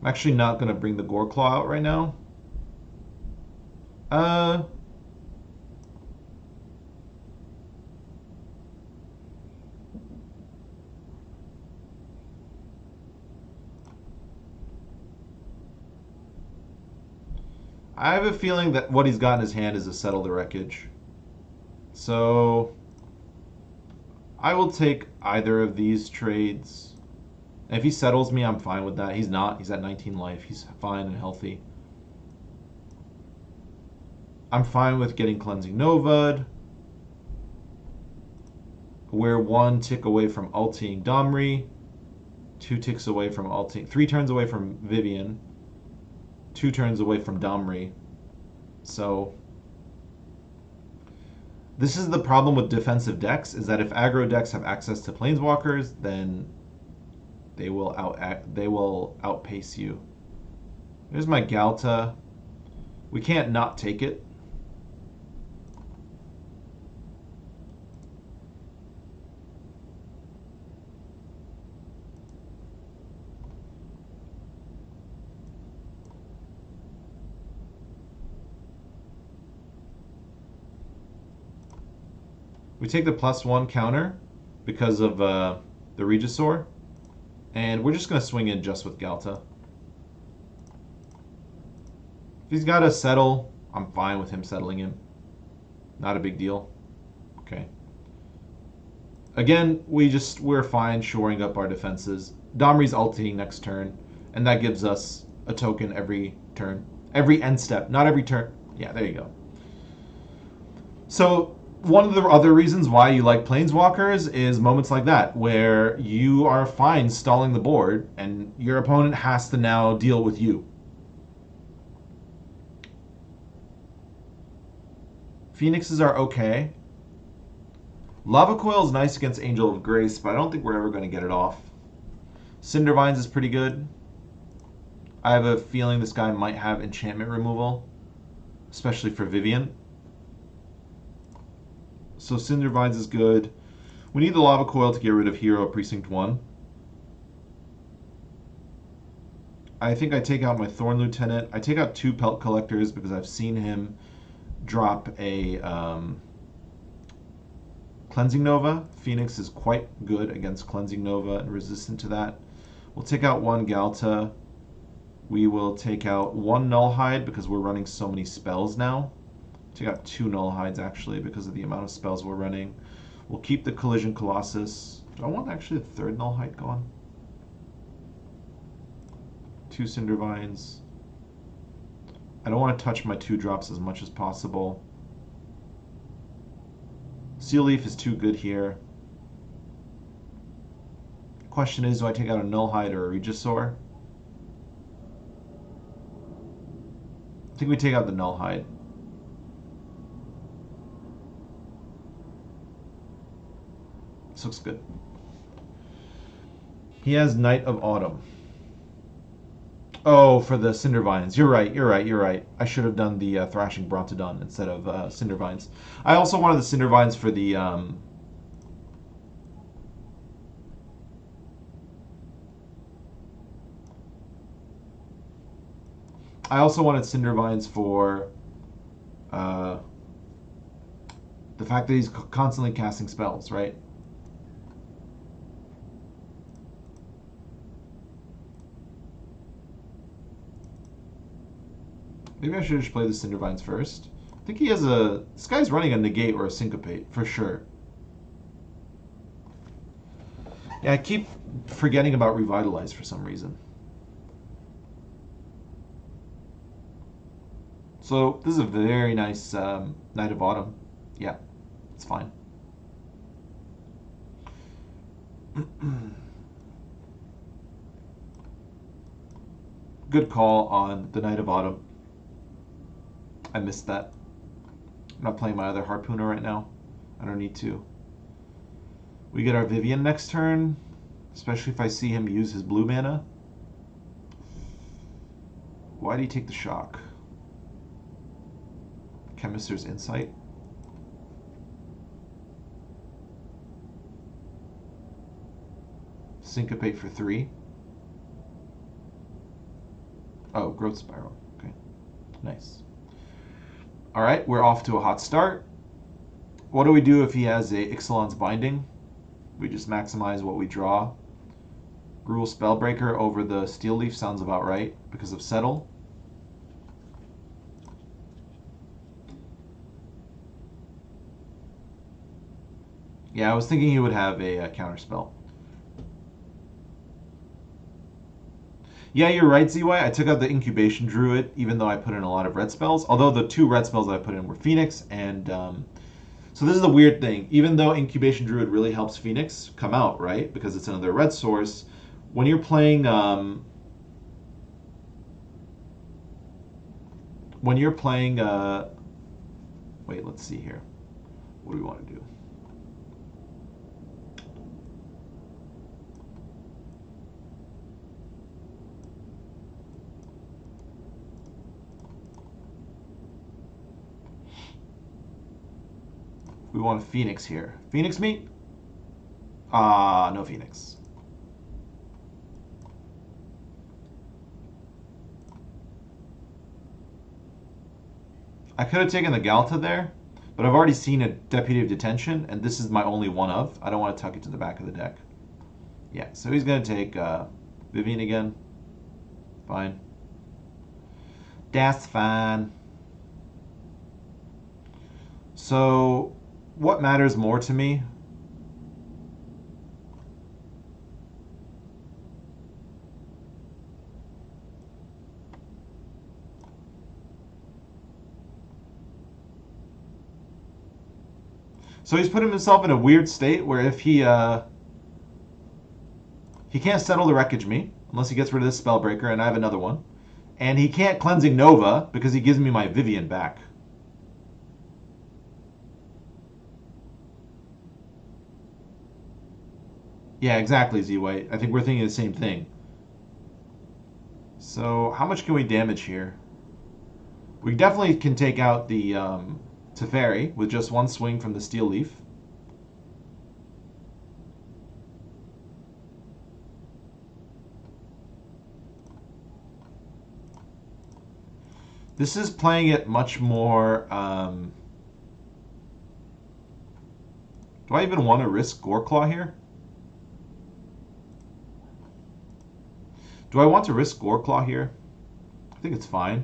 I'm actually not going to bring the Goreclaw out right now. I have a feeling that what he's got in his hand is a Settle the Wreckage. So I will take either of these trades. If he settles me, I'm fine with that. He's not. He's at 19 life. He's fine and healthy. I'm fine with getting Cleansing Nova'd. We're 1 tick away from ulting Domri. 2 ticks away from ulting. 3 turns away from Vivian. 2 turns away from Domri. So this is the problem with defensive decks, is that if aggro decks have access to planeswalkers, then they will outpace you. There's my Galta. We can't not take it. We take the +1 counter because of the Regisaur, and we're just going to swing in just with Galta. If he's got to settle, I'm fine with him settling him. Not a big deal. Okay. Again, we're fine shoring up our defenses. Domri's ulting next turn, and that gives us a token every turn. Every end step, not every turn. Yeah, there you go. So one of the other reasons why you like Planeswalkers is moments like that, where you are fine stalling the board, and your opponent has to now deal with you. Phoenixes are okay. Lava Coil is nice against Angel of Grace, but I don't think we're ever going to get it off. Cindervines is pretty good. I have a feeling this guy might have enchantment removal, especially for Vivian. So Cindervines is good. We need the Lava Coil to get rid of Hero Precinct 1. I think I take out my Thorn Lieutenant. I take out 2 Pelt Collectors because I've seen him drop a Cleansing Nova. Phoenix is quite good against Cleansing Nova and resistant to that. We'll take out 1 Galta. We will take out 1 Nullhide because we're running so many spells now. Take out 2 Nullhides actually because of the amount of spells we're running. We'll keep the Collision Colossus. Do I want actually the 3rd Nullhide gone? 2 Cindervines. I don't want to touch my 2 drops as much as possible. Seal Leaf is too good here. Question is, do I take out a Nullhide or a Regisaur? I think we take out the Nullhide. This looks good. He has Knight of Autumn. Oh, for the Cindervines. You're right. I should have done the Thrashing Brontodon instead of Cindervines. I also wanted the Cindervines for the... I also wanted Cindervines for the fact that he's constantly casting spells, right? Maybe I should just play the Cindervines first. I think he has a... This guy's running a Negate or a Syncopate, for sure. Yeah, I keep forgetting about Revitalize for some reason. So, this is a very nice Knight of Autumn. Yeah, it's fine. Good call on the Knight of Autumn. I missed that. I'm not playing my other Harpooner right now. I don't need to. We get our Vivian next turn, especially if I see him use his blue mana. Why do you take the shock? Chemister's Insight. Syncopate for 3. Oh, Growth Spiral. Okay, nice. All right, we're off to a hot start. What do we do if he has a Ixalan's Binding? We just maximize what we draw. Gruul Spellbreaker over the Steel Leaf sounds about right because of Settle. Yeah, I was thinking he would have a counterspell. Yeah, you're right, ZY. I took out the Incubation Druid, even though I put in a lot of red spells. Although the 2 red spells I put in were Phoenix and... so this is the weird thing. Even though Incubation Druid really helps Phoenix come out, right? Because it's another red source. When you're playing... when you're playing... wait, let's see here. What do we want to do? We want a Phoenix here. Phoenix me? No Phoenix. I could have taken the Galta there, but I've already seen a Deputy of Detention, and this is my only one of. I don't want to tuck it to the back of the deck. Yeah, so he's going to take Vivian again. Fine. That's fine. So... what matters more to me? So he's put himself in a weird state where if he can't settle the Wreckage Me unless he gets rid of this Spellbreaker, and I have another one. And he can't Cleansing Nova because he gives me my Vivian back. Yeah, exactly, Z-White. I think we're thinking the same thing. So how much can we damage here? We definitely can take out the Teferi with just one swing from the Steel Leaf. This is playing it much more... do I even want to risk Goreclaw here? Do I want to risk Goreclaw here? I think it's fine.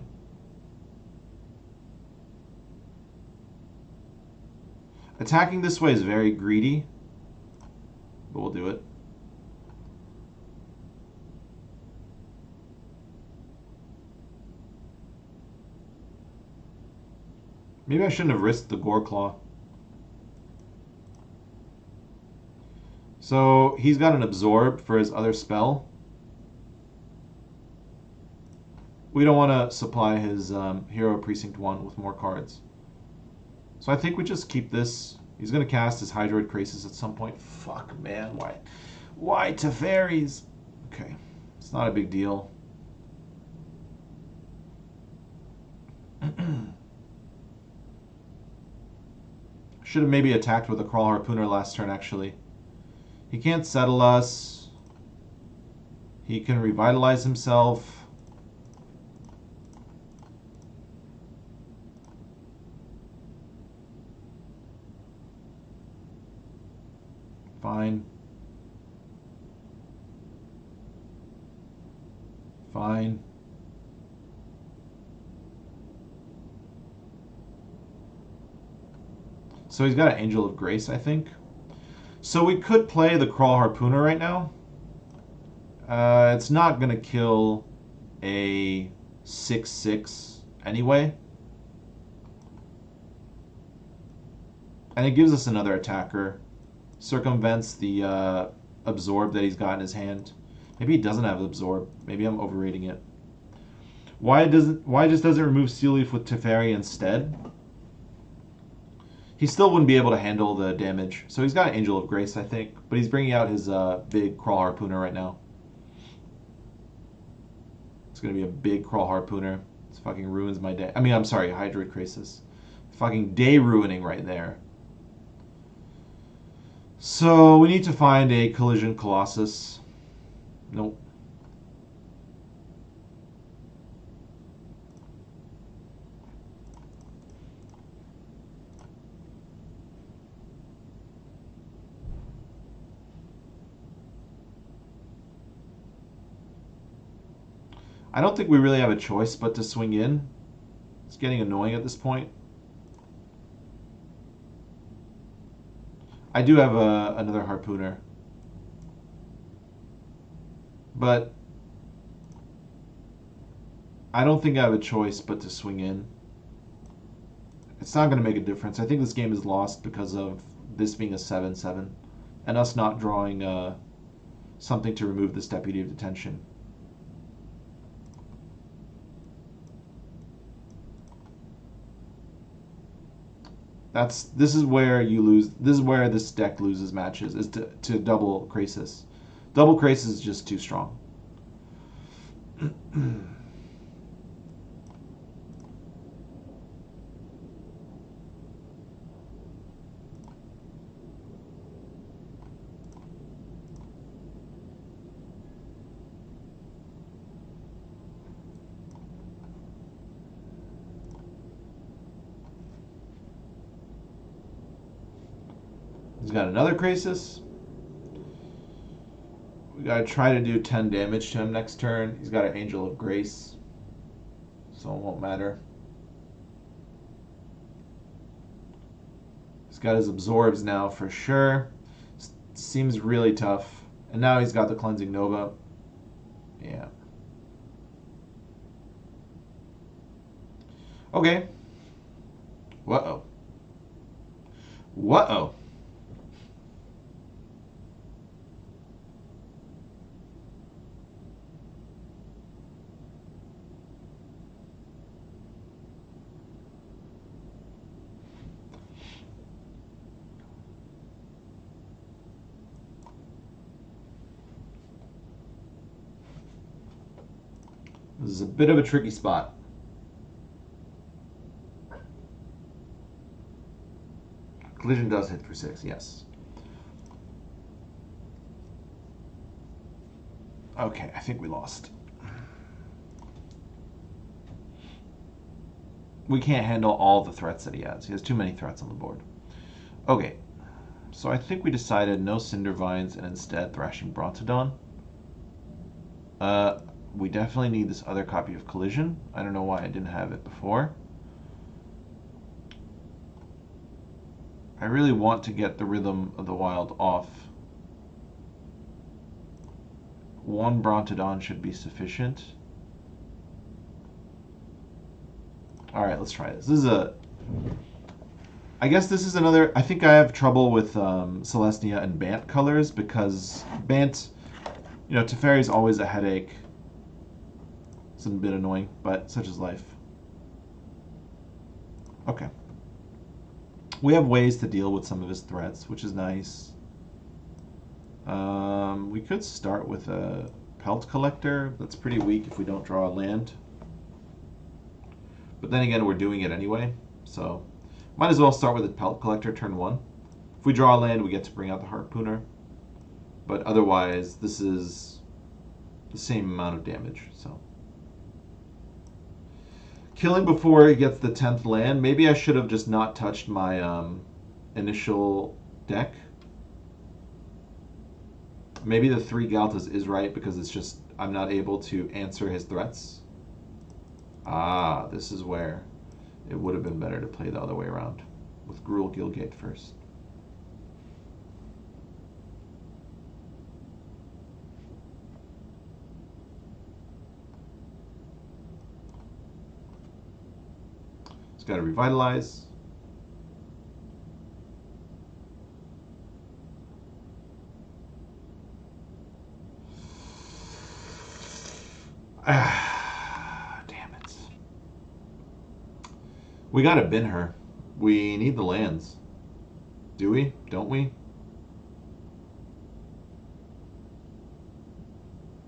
Attacking this way is very greedy, but we'll do it. Maybe I shouldn't have risked the Goreclaw. So he's got an Absorb for his other spell. We don't want to supply his Hero Precinct 1 with more cards. So I think we just keep this. He's going to cast his Hydroid Krasis at some point. Fuck, man. Why? Why Teferis? Okay. It's not a big deal. Should have maybe attacked with a Crawl Harpooner last turn, actually. He can't settle us. He can revitalize himself. Fine. Fine. So he's got an Angel of Grace, I think. So we could play the Crawl Harpooner right now. It's not going to kill a 6/6 anyway. And it gives us another attacker. Circumvents the Absorb that he's got in his hand. Maybe he doesn't have Absorb. Maybe I'm overrating it. Why just doesn't remove Steel Leaf with Teferi instead? He still wouldn't be able to handle the damage. So he's got an Angel of Grace, I think. But he's bringing out his big Crawl Harpooner right now. It's going to be a big Crawl Harpooner. This fucking ruins my day. I mean, I'm sorry, Hydroid Krasis. Fucking day ruining right there. So we need to find a Collision Colossus. Nope. I don't think we really have a choice but to swing in. It's getting annoying at this point. I do have another Harpooner. But I don't think I have a choice but to swing in. It's not going to make a difference. I think this game is lost because of this being a 7/7 and us not drawing something to remove this Deputy of Detention. This is where you lose. This is where this deck loses matches, is to double Krasis. Double Krasis is just too strong. He's got another Krasis. We gotta try to do 10 damage to him next turn. He's got an Angel of Grace, so it won't matter. He's got his Absorbs now for sure. Seems really tough. And now he's got the Cleansing Nova. Yeah. Okay. Whoa. Whoa. This is a bit of a tricky spot. Collision does hit for 6, yes. Okay, I think we lost. We can't handle all the threats that he has. He has too many threats on the board. Okay, so I think we decided no Cinder Vines and instead Thrashing Brontodon. We definitely need this other copy of Collision. I don't know why I didn't have it before. I really want to get the Rhythm of the Wild off. One Brontodon should be sufficient. Alright, let's try this. This is a... I guess this is another... I think I have trouble with Celestia and Bant colors because Bant, you know, Teferi is always a headache. It's a bit annoying, but such is life. Okay. We have ways to deal with some of his threats, which is nice. We could start with a Pelt Collector. That's pretty weak if we don't draw a land. But then again, we're doing it anyway, so might as well start with a Pelt Collector turn 1. If we draw a land, we get to bring out the Harpooner. But otherwise, this is the same amount of damage, so. Killing before he gets the 10th land. Maybe I should have just not touched my initial deck. Maybe the 3 Galtas is right because it's just I'm not able to answer his threats. Ah, this is where it would have been better to play the other way around with Gruul Gilgate first. It's got to revitalize. Damn it. We gotta bin her. We need the lands. Do we? Don't we?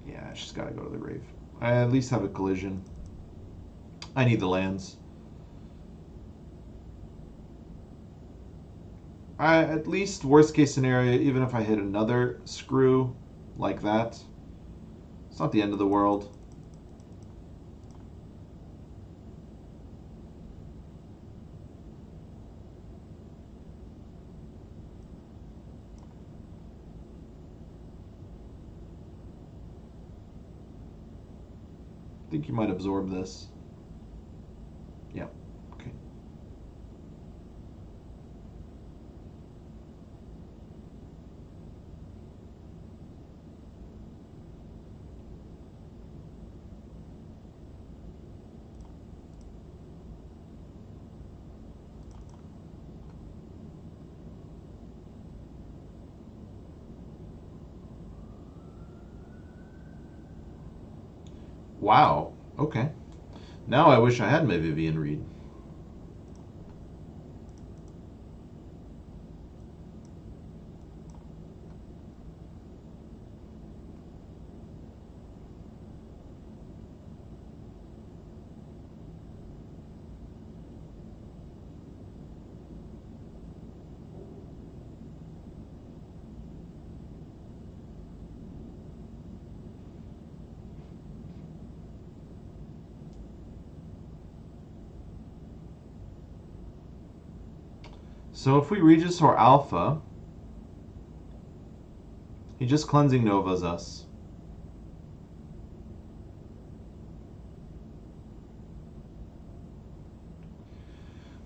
Yeah, she's gotta go to the grave. I at least have a collision. I need the lands. At least, worst case scenario, even if I hit another screw like that, it's not the end of the world. I think you might absorb this. Yeah, okay. Wow, okay. Now I wish I had my Vivian Reed. So if we Regisaur Alpha, he just Cleansing Novas us.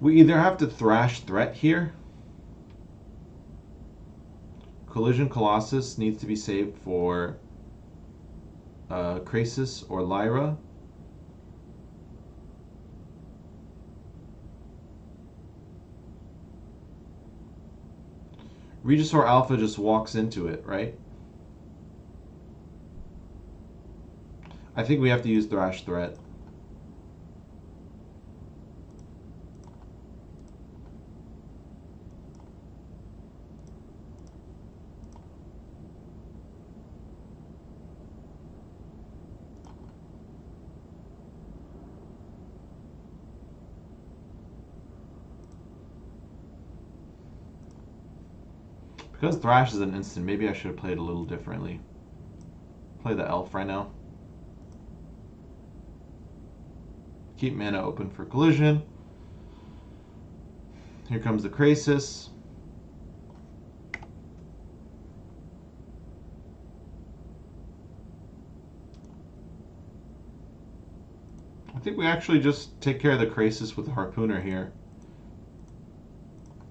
We either have to Thrash Threat here. Collision Colossus needs to be saved for Krasis or Lyra. Regisaur Alpha just walks into it, right? I think we have to use Thrash Threat. Because Thrash is an instant, maybe I should have played a little differently. Play the Elf right now. Keep mana open for collision. Here comes the Krasis. I think we actually just take care of the Krasis with the Harpooner here.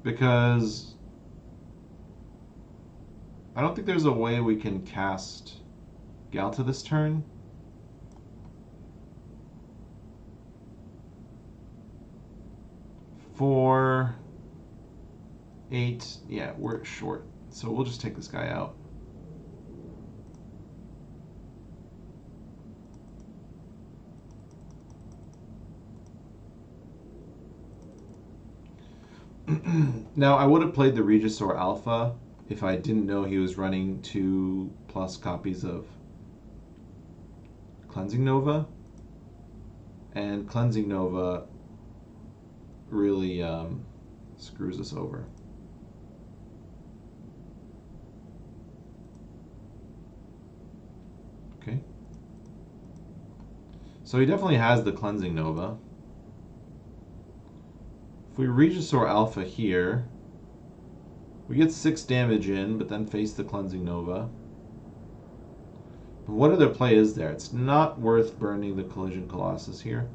Because I don't think there's a way we can cast Galta this turn. For 8, yeah, we're short. So we'll just take this guy out. Now, I would have played the Regisaur Alpha if I didn't know he was running 2+ copies of Cleansing Nova. And Cleansing Nova really screws us over. Okay. So he definitely has the Cleansing Nova. If we Regisaur Alpha here, we get 6 damage in, but then face the Cleansing Nova. But what other play is there? It's not worth burning the Collision Colossus here.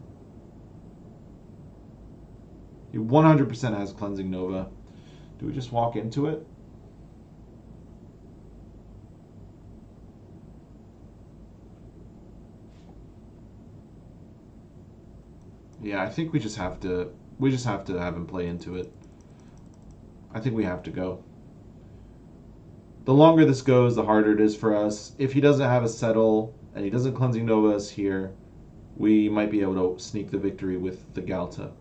He 100% has Cleansing Nova. Do we just walk into it? Yeah, I think we just have to have him play into it. I think we have to go. The longer this goes, the harder it is for us. If he doesn't have a settle and he doesn't Cleansing Nova us here, we might be able to sneak the victory with the Galta.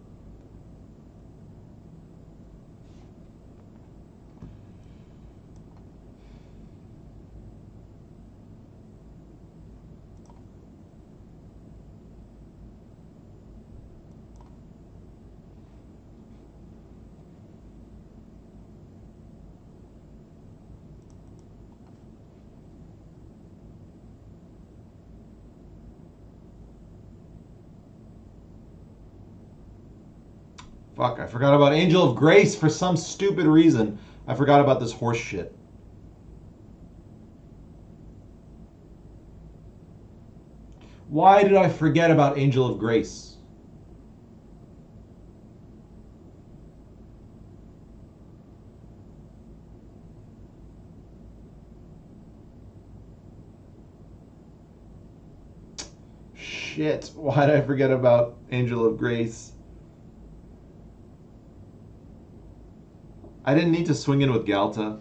Fuck, I forgot about Angel of Grace for some stupid reason. I forgot about this horse shit. Why did I forget about Angel of Grace? Shit, why did I forget about Angel of Grace? I didn't need to swing in with Galta.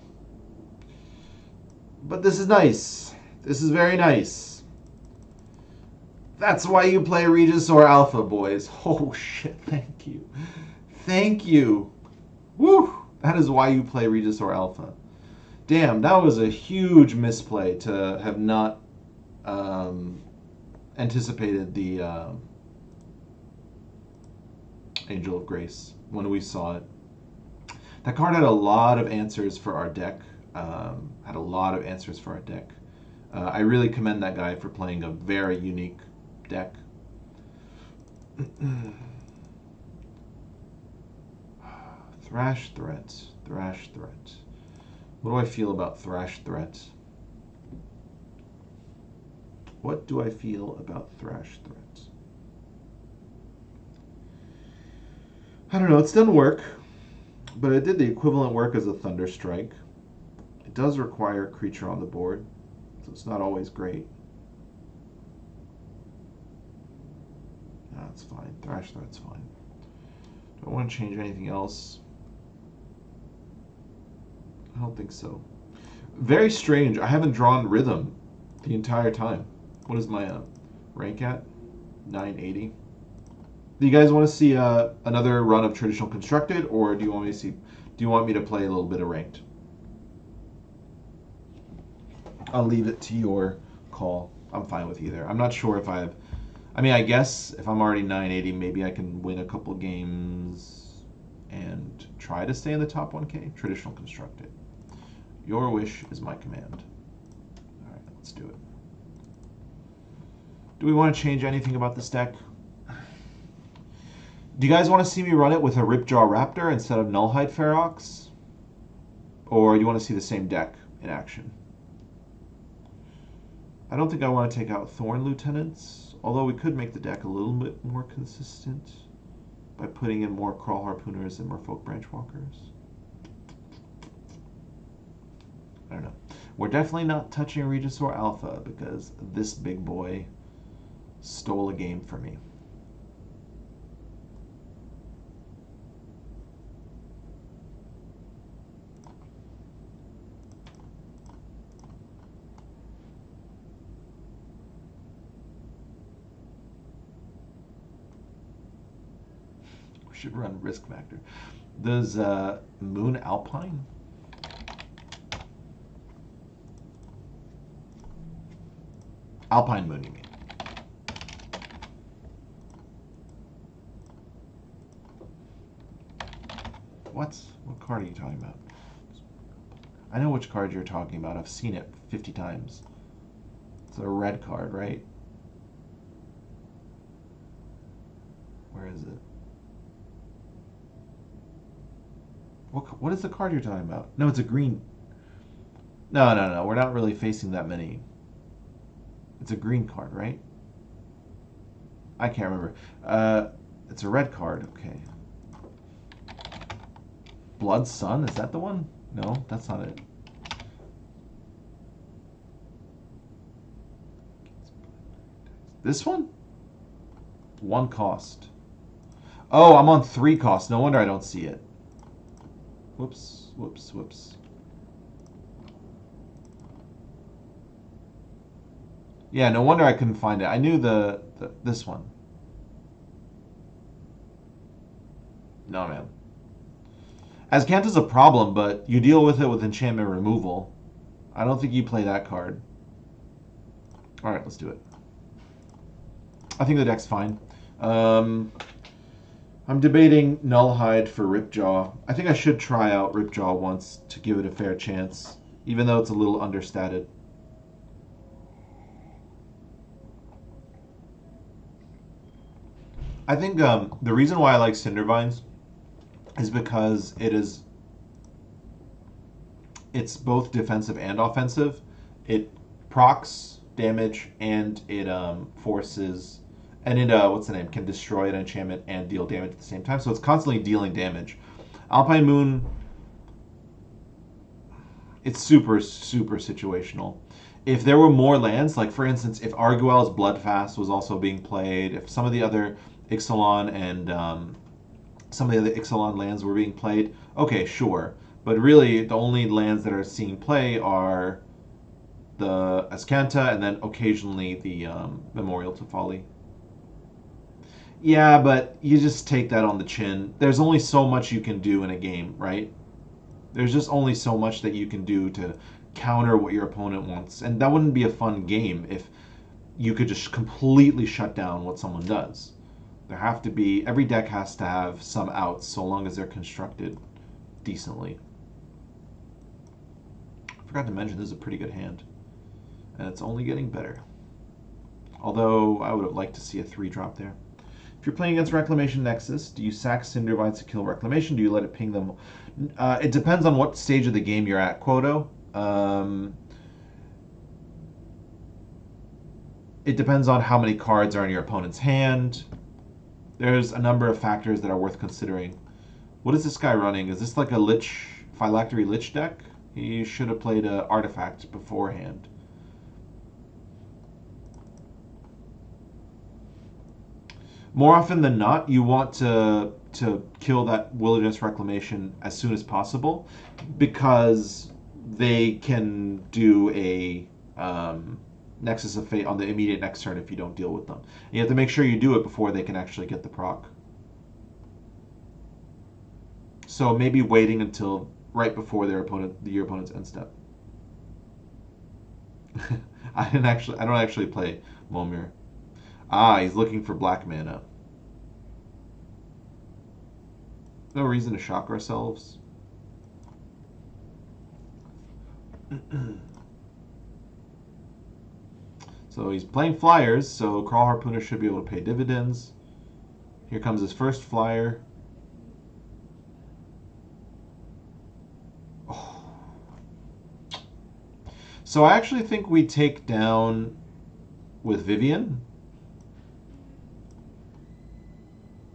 But this is nice. This is very nice. That's why you play Regisaur Alpha, boys. Oh, shit. Thank you. Thank you. Woo! That is why you play Regisaur Alpha. Damn, that was a huge misplay to have not anticipated the Angel of Grace when we saw it. That card had a lot of answers for our deck. I really commend that guy for playing a very unique deck. Thrash Threat. Thrash Threat. What do I feel about Thrash Threat? What do I feel about Thrash Threat? I don't know. It's done work. But it did the equivalent work as a Thunder Strike. It does require a creature on the board, so it's not always great. That's fine. Thrash Threat's fine. Do I want to change anything else? I don't think so. Very strange. I haven't drawn Rhythm the entire time. What is my rank at? 980. Do you guys want to see another run of Traditional Constructed, or do you want me to see? Do you want me to play a little bit of Ranked? I'll leave it to your call. I'm fine with either. I'm not sure if I've. I mean, I guess if I'm already 980, maybe I can win a couple games and try to stay in the top 1K. Traditional Constructed. Your wish is my command. All right, let's do it. Do we want to change anything about this deck? Do you guys want to see me run it with a Ripjaw Raptor instead of Nullhide Ferox? Or do you want to see the same deck in action? I don't think I want to take out Thorn Lieutenants, although we could make the deck a little bit more consistent by putting in more Crawl Harpooners and Merfolk Branchwalkers. I don't know. We're definitely not touching Regisaur Alpha because this big boy stole a game for me. We should run Risk Factor. Does Moon Alpine? Alpine Moon, you mean? What card are you talking about? I know which card you're talking about. I've seen it 50 times. It's a red card, right? Where is it? What is the card you're talking about? No, it's a green. No. We're not really facing that many. It's a green card, right? I can't remember. It's a red card. Okay. Blood Sun, is that the one? No, that's not it. This one? 1 cost. Oh, I'm on 3 costs. No wonder I don't see it. Whoops. Yeah, no wonder I couldn't find it. I knew this one. No, man. Azcanta's a problem, but you deal with it with enchantment removal. I don't think you play that card. Alright, let's do it. I think the deck's fine. I'm debating Nullhide for Ripjaw. I think I should try out Ripjaw once to give it a fair chance, even though it's a little understated. I think the reason why I like Cindervines is because it's both defensive and offensive. It procs damage and it forces, and it what's the name, can destroy an enchantment and deal damage at the same time. So it's constantly dealing damage. Alpine Moon, it's super situational. If there were more lands, like for instance, if Arguel's Bloodfast was also being played, if some of the other Ixalan and some of the other Ixalan lands were being played, okay, sure. But really, the only lands that are seeing play are the Azcanta and then occasionally the Memorial to Folly. Yeah, but you just take that on the chin. There's only so much you can do in a game, right? There's just only so much that you can do to counter what your opponent wants. And that wouldn't be a fun game if you could just completely shut down what someone does. There have to be, every deck has to have some outs so long as they're constructed decently. I forgot to mention this is a pretty good hand. And it's only getting better. Although I would have liked to see a 3-drop there. If you're playing against Reclamation Nexus, do you sack Cindervines to kill Reclamation? Do you let it ping them? It depends on what stage of the game you're at, Quoto. It depends on how many cards are in your opponent's hand. There's a number of factors that are worth considering. What is this guy running? Is this like a Lich, Phylactery Lich deck? He should have played an Artifact beforehand. More often than not, you want to kill that Wilderness Reclamation as soon as possible because they can do a Nexus of Fate on the immediate next turn if you don't deal with them. And you have to make sure you do it before they can actually get the proc. So maybe waiting until right before your opponent's end step. I don't actually play Momir. Ah, he's looking for black mana. No reason to shock ourselves. So he's playing flyers, so Crawl Harpooner should be able to pay dividends. Here comes his first flyer. Oh. So I actually think we take down with Vivian.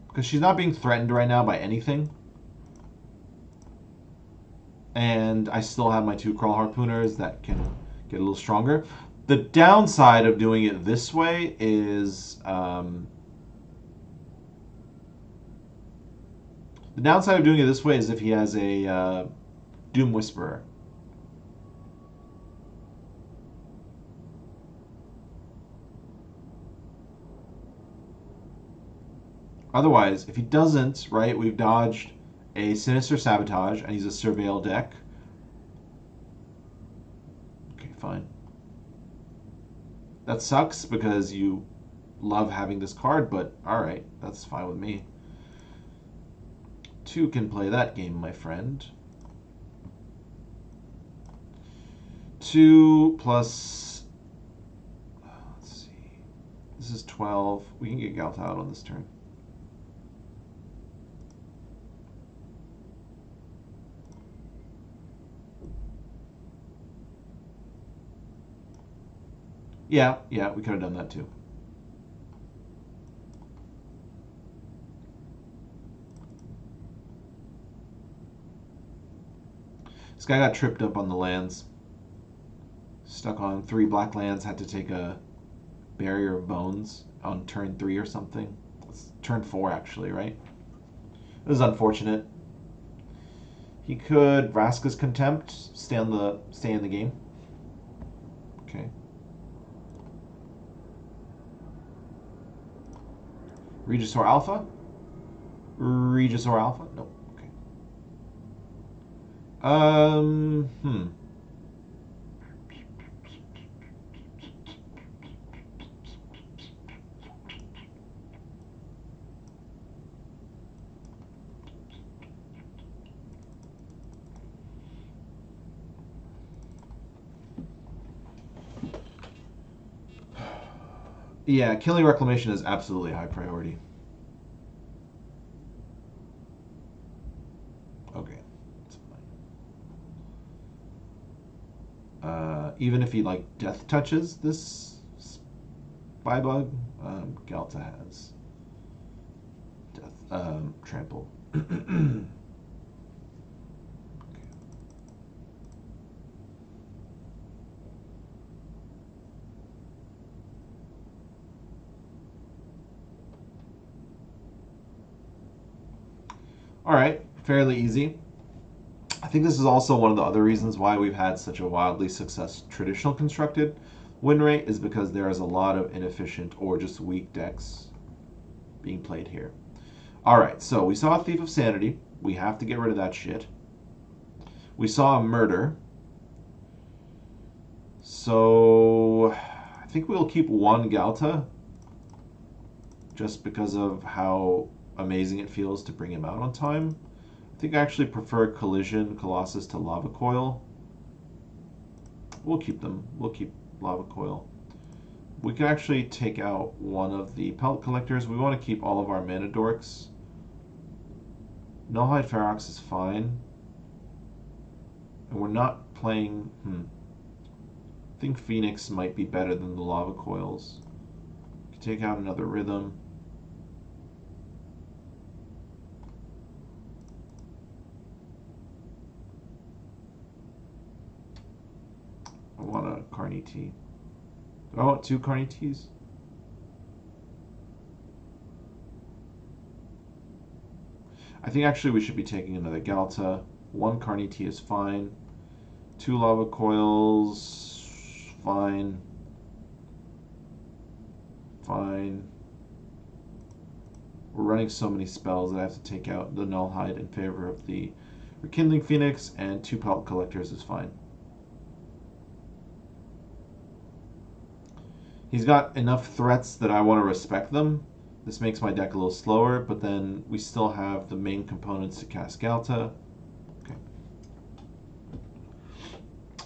Because she's not being threatened right now by anything. And I still have my 2 Crawl Harpooners that can get a little stronger. The downside of doing it this way is... the downside of doing it this way is if he has a Doom Whisperer. Otherwise, if he doesn't, right, we've dodged a Sinister Sabotage, and he's a Surveil deck. Okay, fine. That sucks because you love having this card, but alright, that's fine with me. 2 can play that game, my friend. 2 plus... Let's see. This is 12. We can get Galta out on this turn. Yeah, we could have done that too. This guy got tripped up on the lands. Stuck on 3 black lands, had to take a Barrier of Bones on turn 3 or something. It's turn 4 actually, right? This is unfortunate. He could Vraska's Contempt, stay in the game. Okay. Regisaur Alpha? Regisaur Alpha? Nope. Okay. Yeah, killing Reclamation is absolutely high priority. Okay, that's fine. Even if he like death touches this Spybug, Galta has death trample. All right, fairly easy. I think this is also one of the other reasons why we've had such a wildly successful traditional constructed win rate is because there is a lot of inefficient or just weak decks being played here. All right, so we saw a Thief of Sanity. We have to get rid of that shit. We saw a Murder. So I think we'll keep 1 Galta just because of how amazing it feels to bring him out on time. I think I actually prefer Collision Colossus to Lava Coil. We'll keep them. We'll keep Lava Coil. We can actually take out one of the Pellet Collectors. We want to keep all of our Mana Dorks. Nullhide Ferox is fine. And we're not playing... I think Phoenix might be better than the Lava Coils. We can take out another Rhythm. I want a Carnity. Do I want 2 Carnities? I think actually we should be taking another Galta. 1 Carnity is fine. 2 Lava Coils, fine. Fine. We're running so many spells that I have to take out the Nullhide in favor of the Rekindling Phoenix, and 2 Pellet Collectors is fine. He's got enough threats that I want to respect them. This makes my deck a little slower, but then we still have the main components to cast Galta. Okay.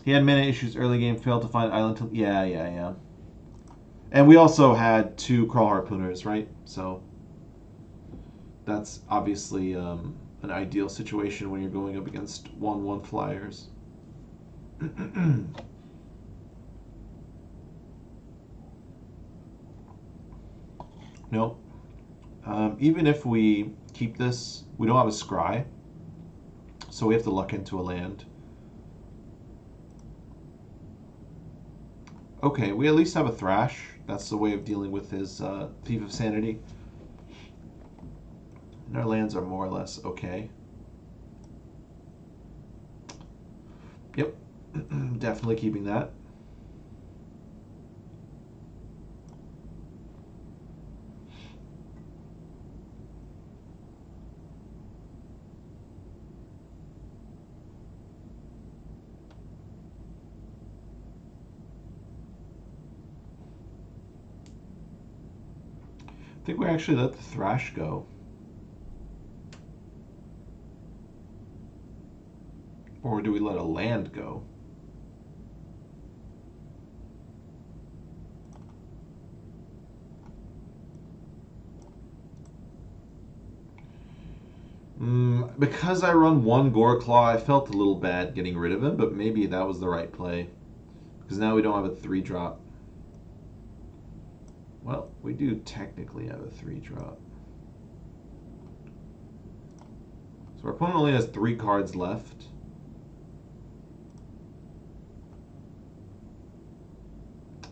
He had mana issues early game, failed to find island till... Yeah. And we also had 2 Crawl Harpooners, right? So that's obviously an ideal situation when you're going up against 1/1 flyers. Nope. Even if we keep this, we don't have a scry, so we have to luck into a land. Okay, we at least have a Thrash. That's the way of dealing with his Thief of Sanity. And our lands are more or less okay. Yep, definitely keeping that. I think we actually let the Thrash go. Or do we let a land go? Because I run 1 Goreclaw, I felt a little bad getting rid of him, but maybe that was the right play. Because now we don't have a 3-drop. Well, we do technically have a 3-drop. So our opponent only has 3 cards left.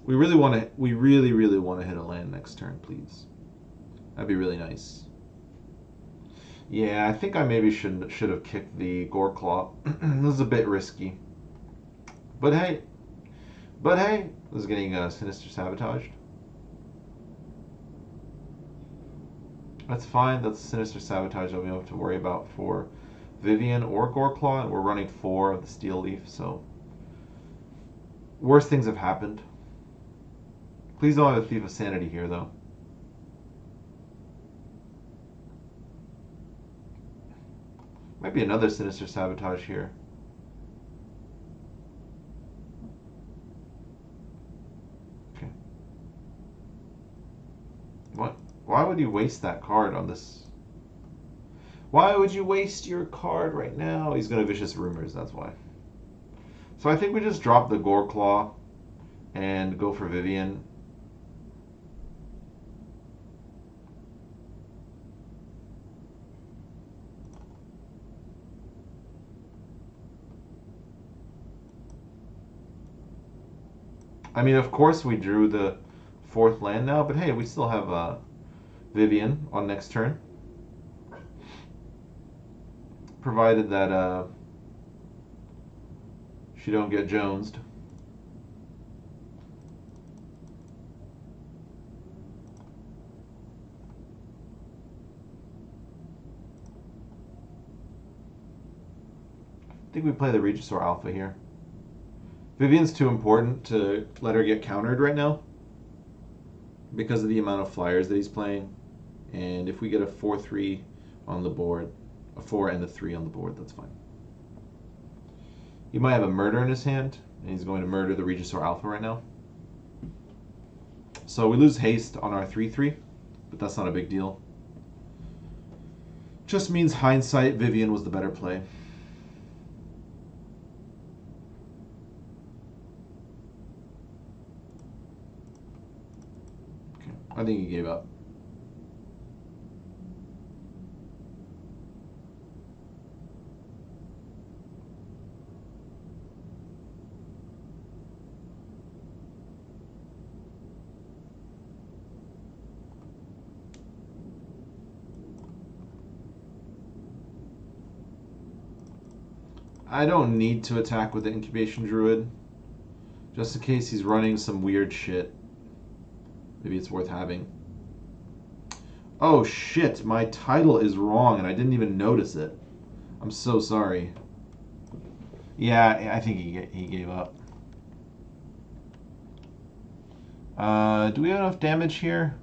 We really want to hit a land next turn, please. That'd be really nice. Yeah, I think I maybe should have kicked the Goreclaw. This is a bit risky. But hey, this is getting Sinister Sabotaged. That's fine. That's Sinister Sabotage that we don't have to worry about for Vivian or Goreclaw, and we're running 4 of the Steel Leaf, so worse things have happened. Please don't have a Thief of Sanity here, though. Might be another Sinister Sabotage here. Okay. What? Why would you waste that card on this? Why would you waste your card right now? He's going to Vicious Rumors, that's why. So I think we just drop the Goreclaw and go for Vivian. I mean, of course we drew the 4th land now, but hey, we still have Vivian on next turn. Provided that she don't get jonesed. I think we play the Regisaur Alpha here. Vivian's too important to let her get countered right now because of the amount of flyers that he's playing. And if we get a 4-3 on the board, a 4 and a 3 on the board, that's fine. He might have a murder in his hand, and he's going to murder the Regisaur Alpha right now. So we lose haste on our 3-3, but that's not a big deal. Just means hindsight, Vivian was the better play. Okay, I think he gave up. I don't need to attack with the Incubation Druid. Just in case he's running some weird shit. Maybe it's worth having. Oh shit, my title is wrong and I didn't even notice it. I'm so sorry. Yeah, I think he gave up. Do we have enough damage here?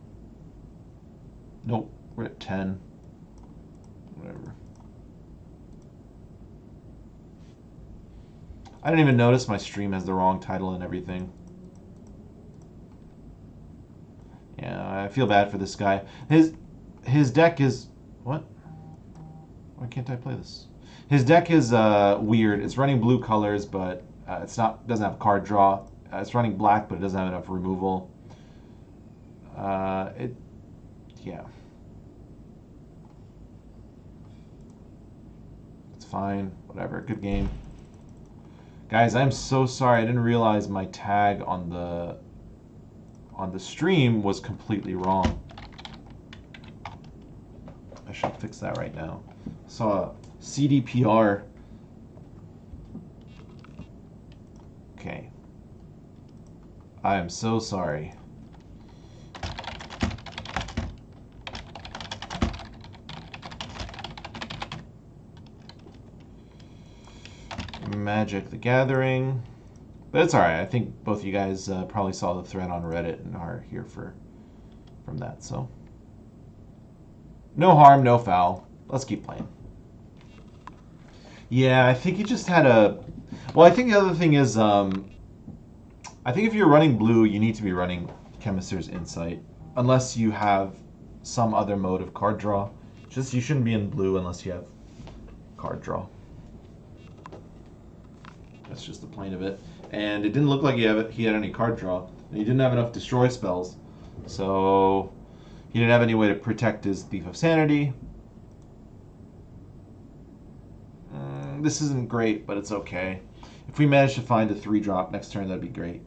Nope, we're at 10. Whatever. I didn't even notice my stream has the wrong title and everything. Yeah, I feel bad for this guy. His deck is what? Why can't I play this? His deck is weird. It's running blue colors, but it's not doesn't have card draw. It's running black, but it doesn't have enough removal. Yeah. It's fine. Whatever. Good game. Guys, I'm so sorry. I didn't realize my tag on the stream was completely wrong. I should fix that right now. Saw CDPR. Okay. I am so sorry. Magic the Gathering. But it's alright. I think both of you guys probably saw the thread on Reddit and are here from that. So no harm, no foul. Let's keep playing. Yeah, I think he just had a... Well, I think the other thing is, I think if you're running blue, you need to be running Chemist's Insight. Unless you have some other mode of card draw. Just, you shouldn't be in blue unless you have card draw. That's just the point of it. And it didn't look like he had any card draw. And he didn't have enough destroy spells. So he didn't have any way to protect his Thief of Sanity. This isn't great, but it's okay. If we manage to find a 3-drop next turn, that'd be great.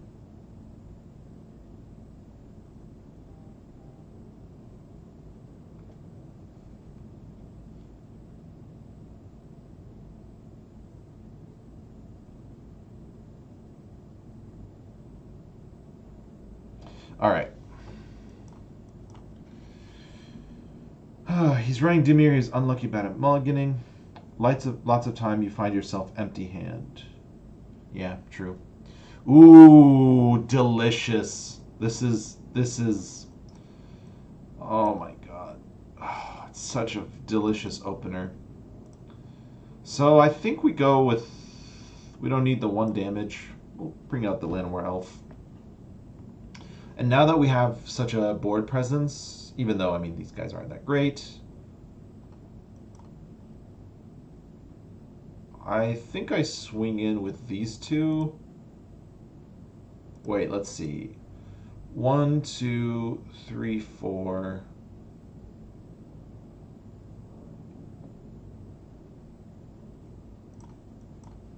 All right. He's running Dimir. He's unlucky bad at mulliganing. Lots of time you find yourself empty hand. Yeah, true. Ooh, delicious. This is oh my god. Oh, it's such a delicious opener. So I think we go with, we don't need the 1 damage. We'll bring out the Llanowar Elf. And now that we have such a board presence, even though, I mean, these guys aren't that great, I think I swing in with these two. Wait, let's see. 1, 2, 3, 4.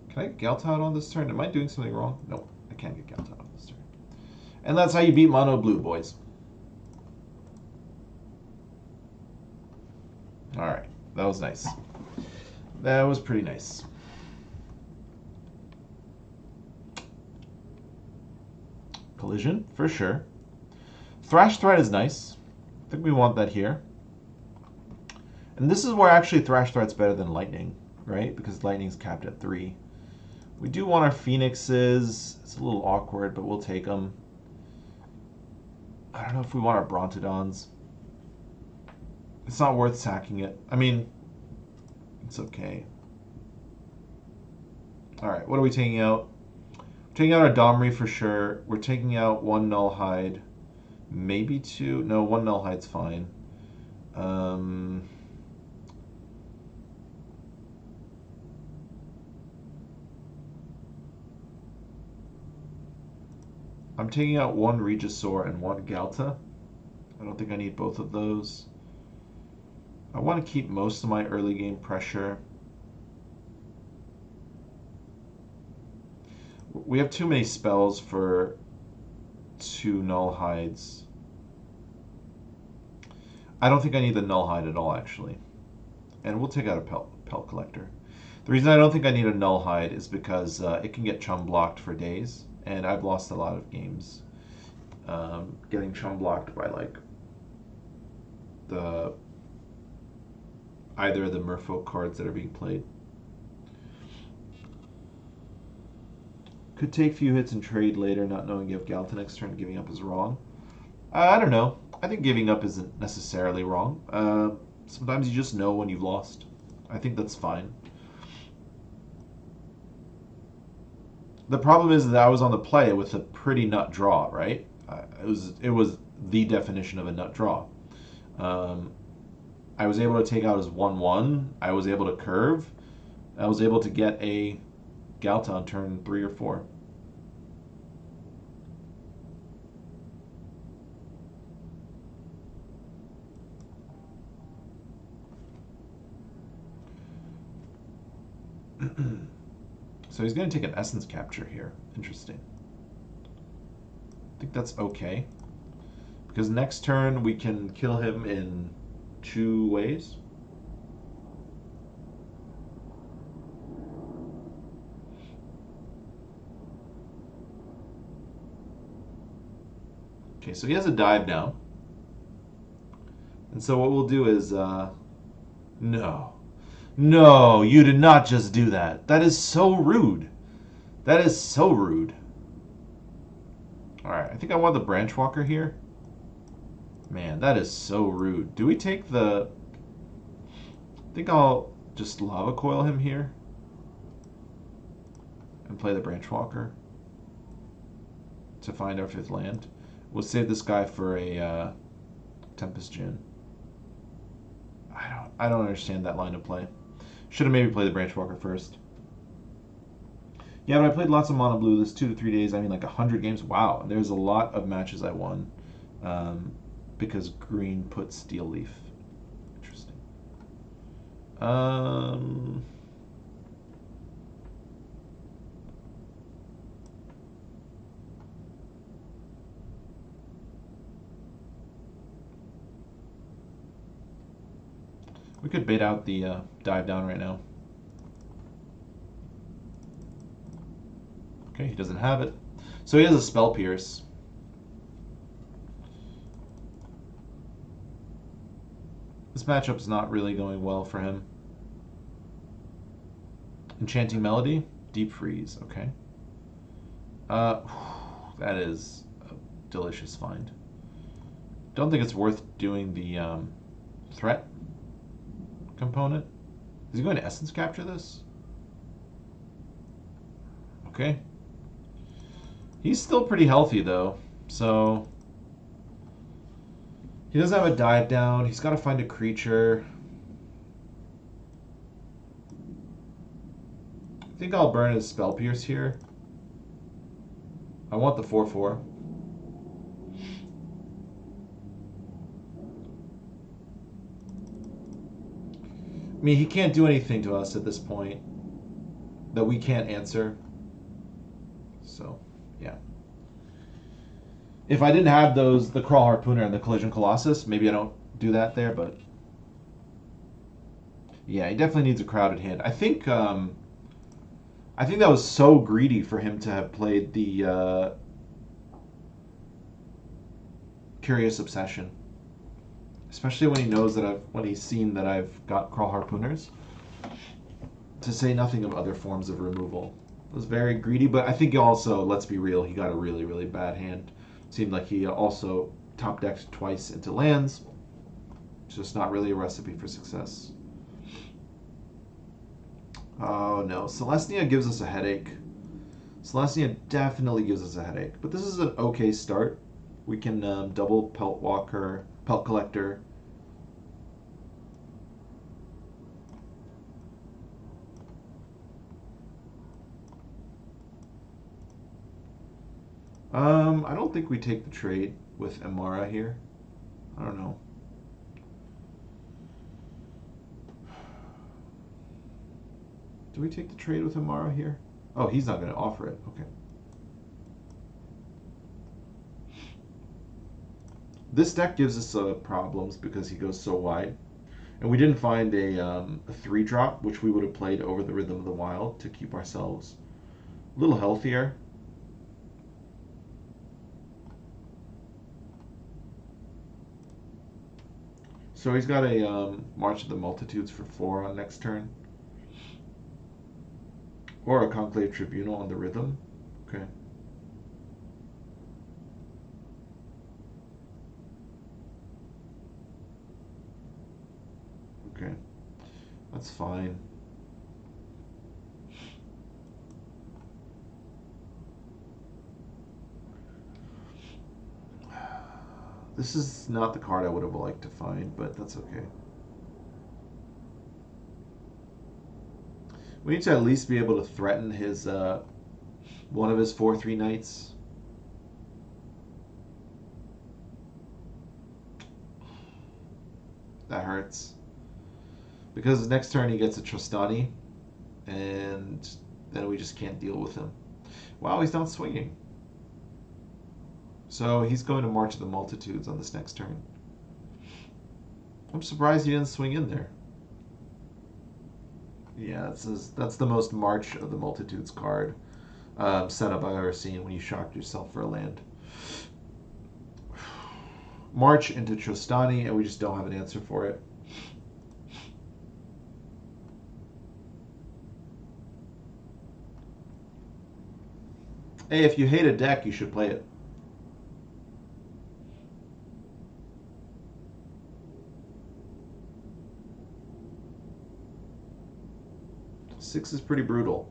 Can I get Galt out on this turn? Am I doing something wrong? No, I can't get Galt out on this turn. And that's how you beat mono blue, boys. Alright, that was nice. That was pretty nice. Collision, for sure. Thrash Threat is nice. I think we want that here. And this is where actually Thrash Threat's better than Lightning, right? Because Lightning's capped at 3. We do want our Phoenixes. It's a little awkward, but we'll take them. I don't know if we want our Brontodons. It's not worth sacking it. I mean, it's okay. Alright, what are we taking out? We're taking out our Domri for sure. We're taking out 1 Nullhide. Maybe 2. No, 1 Nullhide's fine. I'm taking out 1 Regisaur and 1 Galta. I don't think I need both of those. I want to keep most of my early game pressure. We have too many spells for 2 Nullhides. I don't think I need the Nullhide at all, actually. And we'll take out a Pelt Collector. The reason I don't think I need a Nullhide is because it can get chum blocked for days. And I've lost a lot of games getting chum blocked by like either of the Merfolk cards that are being played. Could take few hits and trade later, not knowing you have Galta next turn. Giving up is wrong. I don't know. I think giving up isn't necessarily wrong. Sometimes you just know when you've lost. I think that's fine. The problem is that I was on the play with a pretty nut draw, right? It was the definition of a nut draw. Um, I was able to take out his 1/1. I was able to curve. I was able to get a Galta on turn 3 or 4. So he's going to take an essence capture here. Interesting. I think that's okay. Because next turn we can kill him in 2 ways. Okay, so he has a dive now. And so what we'll do is, no. No, you did not just do that. That is so rude. That is so rude. Alright, I think I want the branch walker here. Man, that is so rude. Do we take the... I think I'll just lava coil him here. And play the branch walker. To find our 5th land. We'll save this guy for a Tempest Djinn. I don't understand that line of play. Should have maybe played the branch walker first. Yeah, but I played lots of mono blue this 2 to 3 days. I mean, like 100 games. Wow, there's a lot of matches I won because green put Steel Leaf. Interesting. We could bait out the dive down right now. Okay, he doesn't have it. So he has a Spell Pierce. This matchup's not really going well for him. Enchanting Melody, Deep Freeze, okay. That is a delicious find. Don't think it's worth doing the threat component. Is he going to Essence Capture this? Okay. He's still pretty healthy though, so he doesn't have a dive down. He's got to find a creature. I think I'll burn his Spell Pierce here. I want the 4/4. I mean, he can't do anything to us at this point that we can't answer. So, yeah. If I didn't have those, the Crawl Harpooner and the Collision Colossus, maybe I don't do that there, but yeah, he definitely needs a crowded hand. I think that was so greedy for him to have played the Curious Obsession, especially when he knows that when he's seen that I've got Crawl Harpooners. To say nothing of other forms of removal. It was very greedy, but I think also, let's be real, he got a really, really bad hand. Seemed like he also top decked twice into lands. It's just not really a recipe for success. Oh no, Celestia gives us a headache. Celestia definitely gives us a headache, but this is an okay start. We can double Pelt Walker, Pelt Collector. I don't think we take the trade with Amara here. I don't know. Do we take the trade with Amara here? Oh, he's not going to offer it. Okay. This deck gives us problems because he goes so wide. And we didn't find a 3-drop, which we would have played over the Rhythm of the Wild to keep ourselves a little healthier. So he's got a March of the Multitudes for 4 on next turn. Or a Conclave Tribunal on the Rhythm. Okay. Okay. That's fine. This is not the card I would have liked to find, but that's okay. We need to at least be able to threaten his one of his 4/3 knights. That hurts. Because next turn he gets a Trostani, and then we just can't deal with him. Wow, he's not swinging. So he's going to March of the Multitudes on this next turn. I'm surprised he didn't swing in there. Yeah, that's the most March of the Multitudes card setup I've ever seen when you shocked yourself for a land. March into Trostani, and we just don't have an answer for it. Hey, if you hate a deck, you should play it. Six is pretty brutal.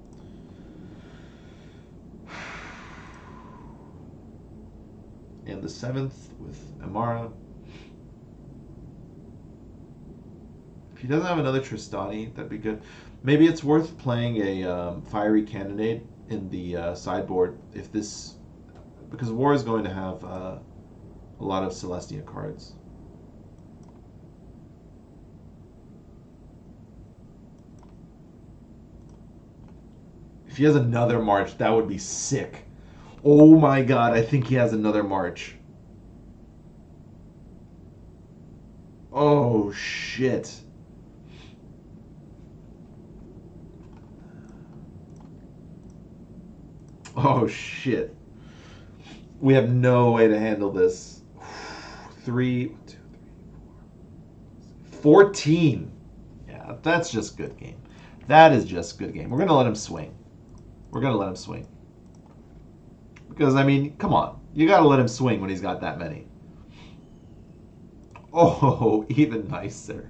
And the 7th with Amara. If he doesn't have another Tristani, that'd be good. Maybe it's worth playing a Fiery Cannonade in the sideboard if this, because War is going to have a lot of Celestia cards. If he has another March, that would be sick. Oh my god, I think he has another March. Oh shit. Oh shit. We have no way to handle this. 3, 2, 3, 4, 14. Yeah, that's just good game. That is just good game. We're going to let him swing. We're going to let him swing. Because, I mean, come on. You got to let him swing when he's got that many. Oh, even nicer.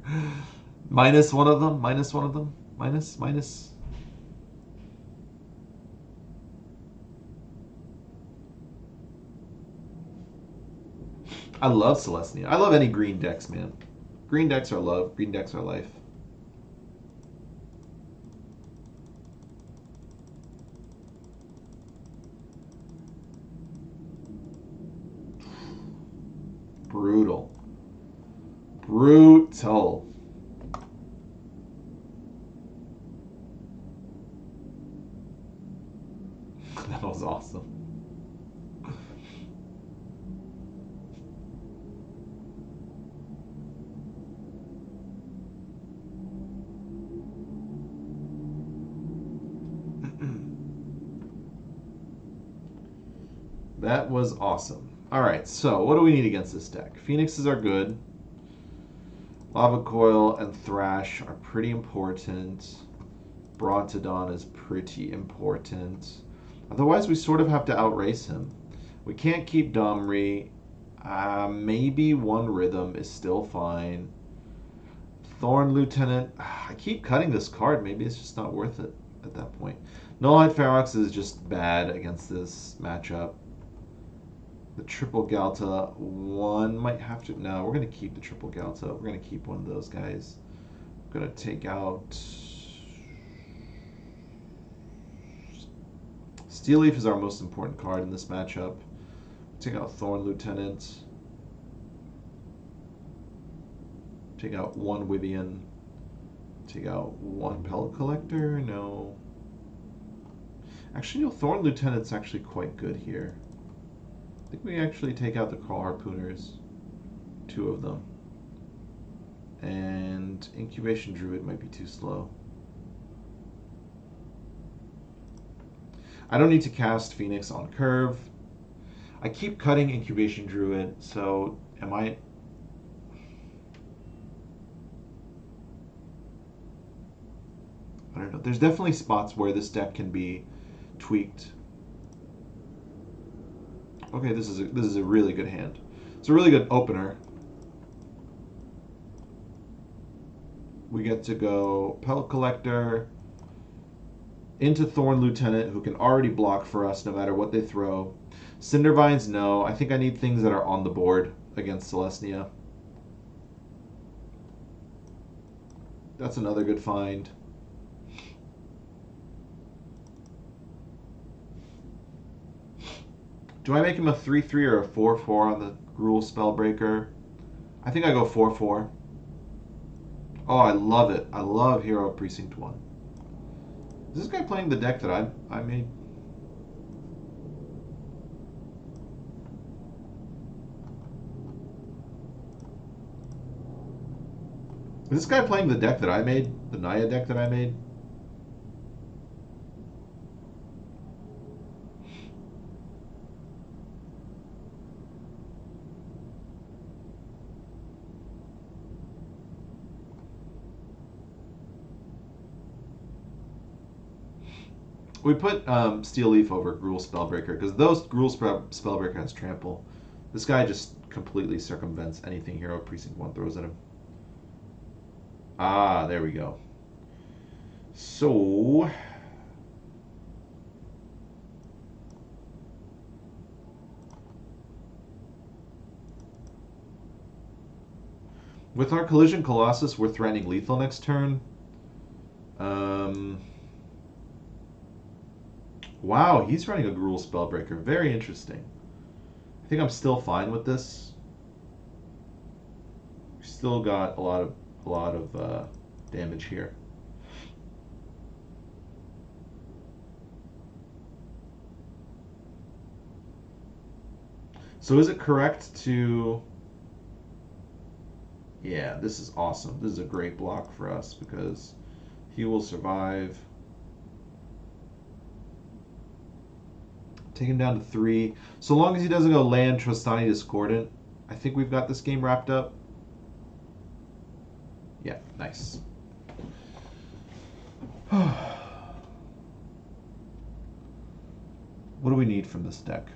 Minus one of them. Minus one of them. Minus. I love Celestia. I love any green decks, man. Green decks are love. Green decks are life. Brutal. Brutal. That was awesome. That was awesome. Alright, so what do we need against this deck? Phoenixes are good. Lava Coil and Thrash are pretty important. Brontodon is pretty important. Otherwise, we sort of have to outrace him. We can't keep Domri. Maybe one Rhythm is still fine. Thorn Lieutenant. I keep cutting this card. Maybe it's just not worth it at that point. Nullhide Ferox is just bad against this matchup. The triple Galta, one might have to. No, we're going to keep the triple Galta. We're going to keep one of those guys. I'm going to take out. Steel Leaf is our most important card in this matchup. Take out Thorn Lieutenant. Take out one Wyvian. Take out one Pellet Collector. No. Actually, no, Thorn Lieutenant's actually quite good here. I think we actually take out the Crawl Harpooners. 2 of them. And Incubation Druid might be too slow. I don't need to cast Phoenix on curve. I keep cutting Incubation Druid, so am I... I don't know. There's definitely spots where this deck can be tweaked. Okay, this is a really good hand. It's a really good opener. We get to go Pellet Collector into Thorn Lieutenant, who can already block for us no matter what they throw. Cindervines, no. I think I need things that are on the board against Celestia. That's another good find. Do I make him a 3/3 or a 4/4 on the Gruul Spellbreaker? I think I go 4/4. Oh, I love it. I love Hero Precinct 1. Is this guy playing the deck that I made? Is this guy playing the deck that I made? The Naya deck that I made? We put Steel Leaf over Gruul Spellbreaker because those Gruul Spellbreaker has trample. This guy just completely circumvents anything Hero Precinct 1 throws at him. Ah, there we go. So... with our Collision Colossus, we're threatening lethal next turn. Wow, he's running a Gruul Spellbreaker. Very interesting. I think I'm still fine with this. We still got a lot of damage here. So is it correct to... yeah, this is awesome. This is a great block for us because he will survive. Take him down to 3. So long as he doesn't go land Trostani Discordant, I think we've got this game wrapped up. Yeah, nice. What do we need from this deck?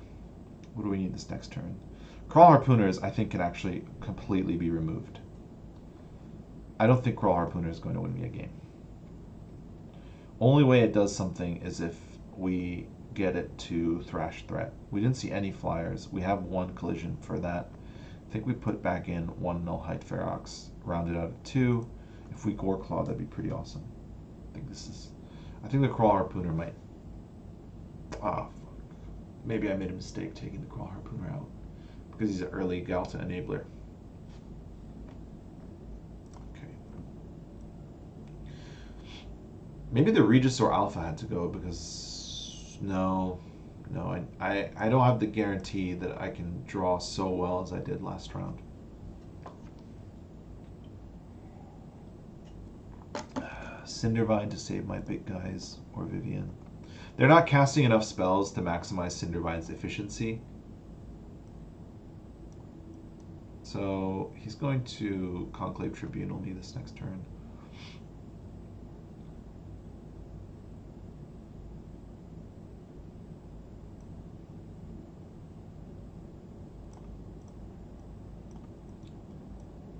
What do we need this next turn? Crawl Harpooners, I think, can actually completely be removed. I don't think Crawl Harpooner is going to win me a game. Only way it does something is if we get it to Thrash Threat. We didn't see any flyers. We have one collision for that. I think we put back in one Nullhide Ferox, rounded out at 2. If we Gore Claw, that'd be pretty awesome. I think the Crawl Harpooner might... ah, fuck. Maybe I made a mistake taking the Crawl Harpooner out because he's an early Galta enabler. Okay. Maybe the Regis or Alpha had to go because... No, I don't have the guarantee that I can draw so well as I did last round. Cindervine to save my big guys, or Vivian. They're not casting enough spells to maximize Cindervine's efficiency. So he's going to Conclave Tribunal me this next turn.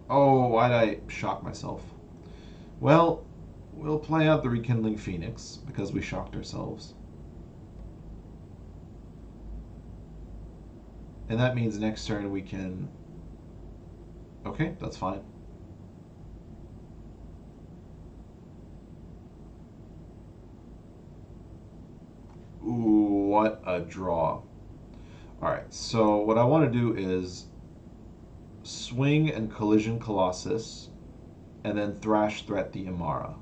Oh, why'd I shock myself? Well, we'll play out the Rekindling Phoenix because we shocked ourselves. And that means next turn we can... okay, that's fine. Ooh, what a draw. Alright, so what I want to do is swing and Collision Colossus, and then Thrash Threat the Imara.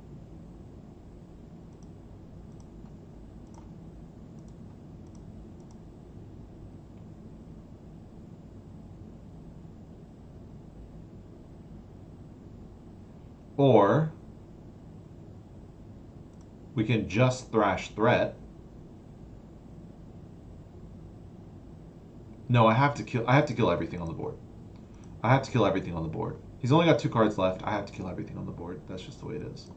Or we can just Thrash Threat. No, I have to kill everything on the board. I have to kill everything on the board. He's only got 2 cards left. I have to kill everything on the board. That's just the way it is.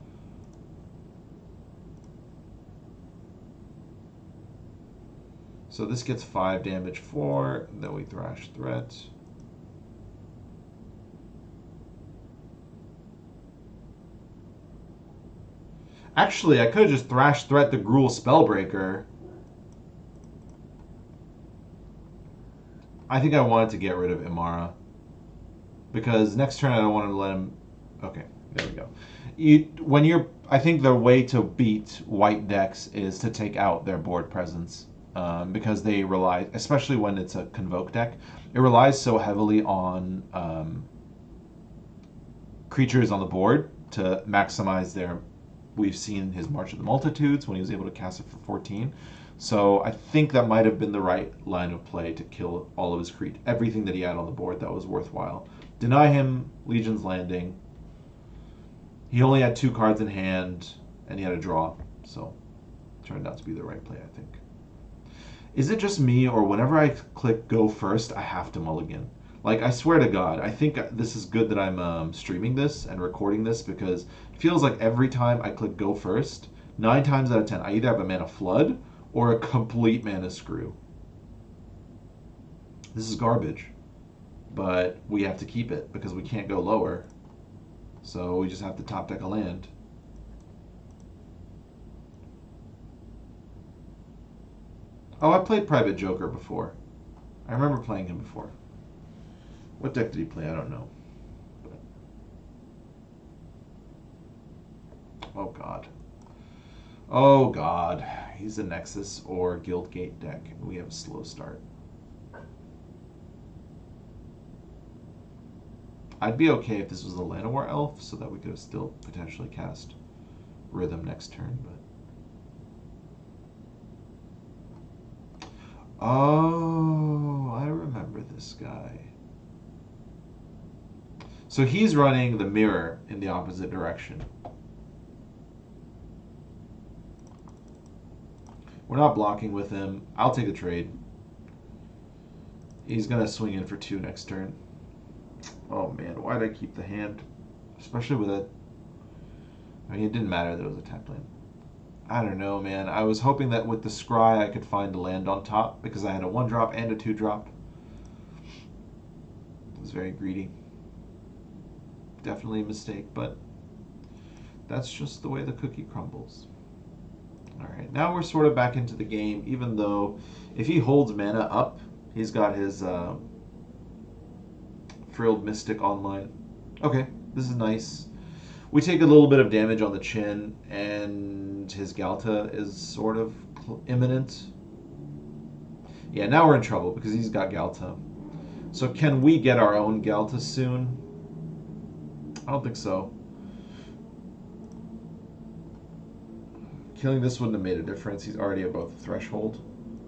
So this gets 5 damage, 4. Then we Thrash Threat. Actually, I could have just Thrash Threat the Gruul Spellbreaker. I think I wanted to get rid of Imara. because next turn I don't want to let him. Okay, there we go. I think the way to beat white decks is to take out their board presence, because they rely, especially when it's a convoke deck, it relies so heavily on creatures on the board to maximize their. We've seen his March of the Multitudes when he was able to cast it for 14. So I think that might have been the right line of play to kill all of his everything that he had on the board that was worthwhile. Deny him Legion's Landing. He only had 2 cards in hand, and he had a draw, so it turned out to be the right play, I think. Is it just me, or whenever I click go first, I have to mulligan? Like, I swear to God, I think this is good that I'm streaming this and recording this, because it feels like every time I click go first, 9 times out of 10, I either have a mana flood or a complete mana screw. This is garbage, but we have to keep it because we can't go lower. So we just have to top deck a land. Oh, I played Private Joker before. I remember playing him before. What deck did he play? I don't know. Oh, God. Oh, God. He's a Nexus or Guildgate deck. We have a slow start. I'd be okay if this was a Llanowar Elf, so that we could have still potentially cast Rhythm next turn, but... Oh, I remember this guy. So he's running the mirror in the opposite direction. We're not blocking with him. I'll take the trade. He's going to swing in for 2 next turn. Oh man, why did I keep the hand? Especially with a... I mean, it didn't matter that it was a tap land. I don't know, man. I was hoping that with the Scry I could find a land on top, because I had a 1-drop and a 2-drop. It was very greedy. Definitely a mistake, but that's just the way the cookie crumbles. Alright, now we're sort of back into the game, even though if he holds mana up, he's got his Frilled Mystic online. Okay, this is nice. We take a little bit of damage on the chin, and his Galta is sort of imminent. Yeah, now we're in trouble because he's got Galta. So can we get our own Galta soon? I don't think so. Killing this wouldn't have made a difference. He's already above the threshold.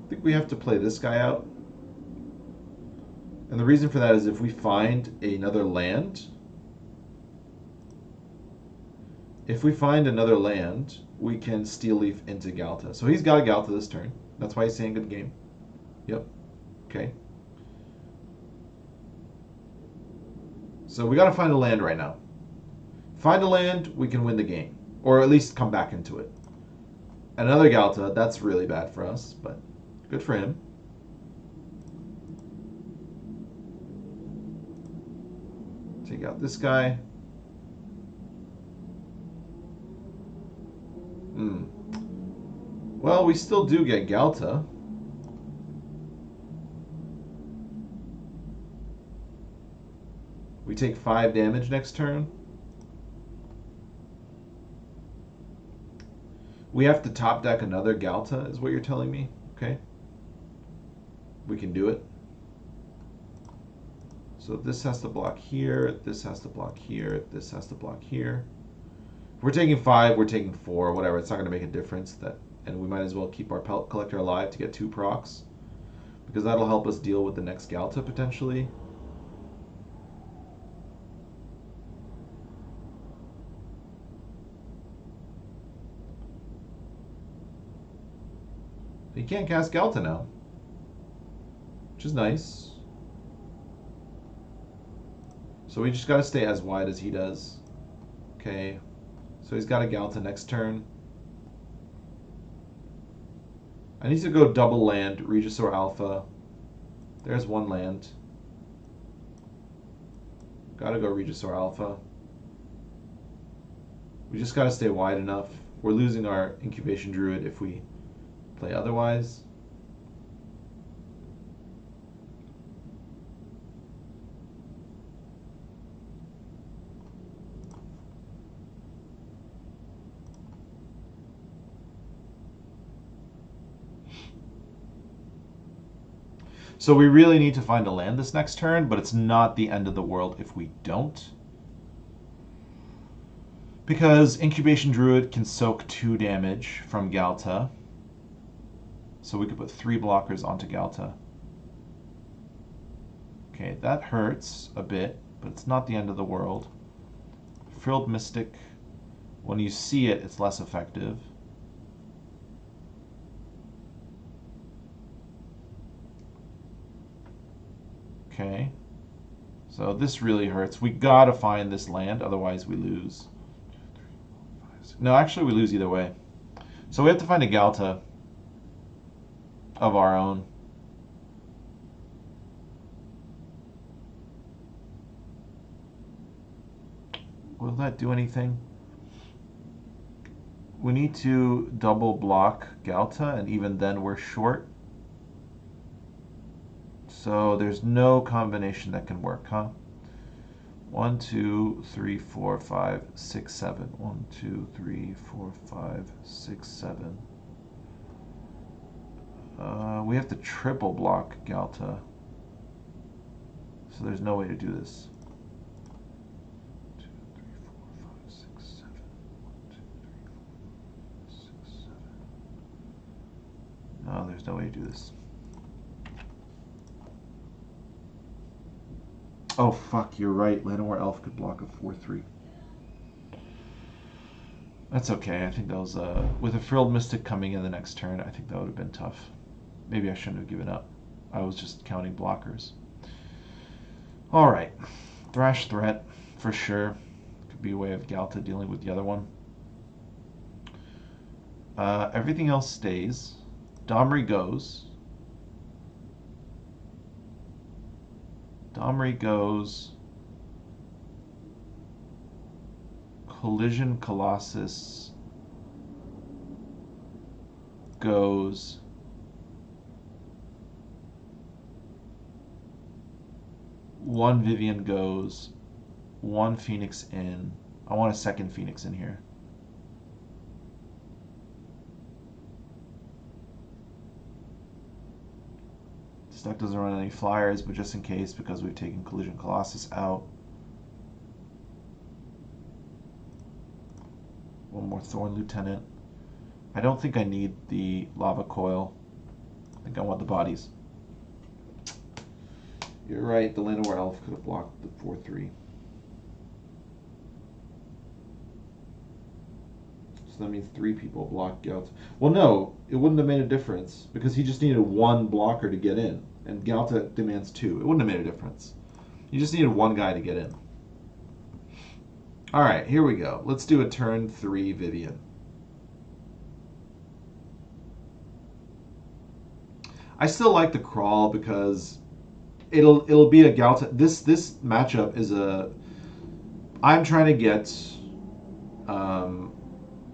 I think we have to play this guy out. And the reason for that is if we find another land... If we find another land, we can Steel Leaf into Galta. So he's got a Galta this turn. That's why he's saying good game. Yep. Okay. So we got to find a land right now. Find a land, we can win the game. Or at least come back into it. Another Galta, that's really bad for us, but good for him. Take out this guy. Well, we still do get Galta. We take 5 damage next turn. We have to top deck another Galta, is what you're telling me? Okay. We can do it. So this has to block here, this has to block here, this has to block here. If we're taking 5, we're taking 4, whatever. It's not going to make a difference. And we might as well keep our Pellet Collector alive to get 2 procs, because that'll help us deal with the next Galta potentially. He can't cast Galta now, which is nice. So we just got to stay as wide as he does. Okay, so he's got a Galta next turn. I need to go double land, Regisaur Alpha. There's 1 land. Gotta go Regisaur Alpha. We just gotta stay wide enough. We're losing our Incubation Druid if we play otherwise. So we really need to find a land this next turn, but it's not the end of the world if we don't. Because Incubation Druid can soak 2 damage from Galta. So we could put 3 blockers onto Galta. Okay, that hurts a bit, but it's not the end of the world. Frilled Mystic, when you see it, it's less effective. Okay, so this really hurts. We gotta find this land, otherwise we lose. No, actually we lose either way. So we have to find a Galta of our own. Will that do anything? We need to double block Galta, and even then we're short. So there's no combination that can work, huh? 1, 2, 3, 4, 5, 6, 7. 1, 2, 3, 4, 5, 6, 7. We have to triple block Galta. So there's no way to do this. 2, 3, 4, 5, 6, 7. 1, 2, 3, 4, 5, 6, 7. No, there's no way to do this. Oh, fuck, you're right. Llanowar Elf could block a 4-3. That's okay. I think that was, with a Frilled Mystic coming in the next turn, I think that would have been tough. Maybe I shouldn't have given up. I was just counting blockers. Alright. Thrash Threat, for sure. Could be a way of Galta dealing with the other one. Everything else stays. Domri goes. Domri goes. Collision Colossus goes. One Vivian goes. One Phoenix in. I want a second Phoenix in here. This deck doesn't run any flyers, but just in case, because we've taken Collision Colossus out. One more Thorn Lieutenant. I don't think I need the Lava Coil. I think I want the bodies. You're right, the Llanowar Elf could have blocked the 4-3. So that means 3 people blocked Galta. Well, no, it wouldn't have made a difference because he just needed 1 blocker to get in, and Galta demands 2. It wouldn't have made a difference. You just needed 1 guy to get in. All right, here we go. Let's do a turn 3 Vivian. I still like the crawl because it'll be a Galta. This matchup is a. I'm trying to get.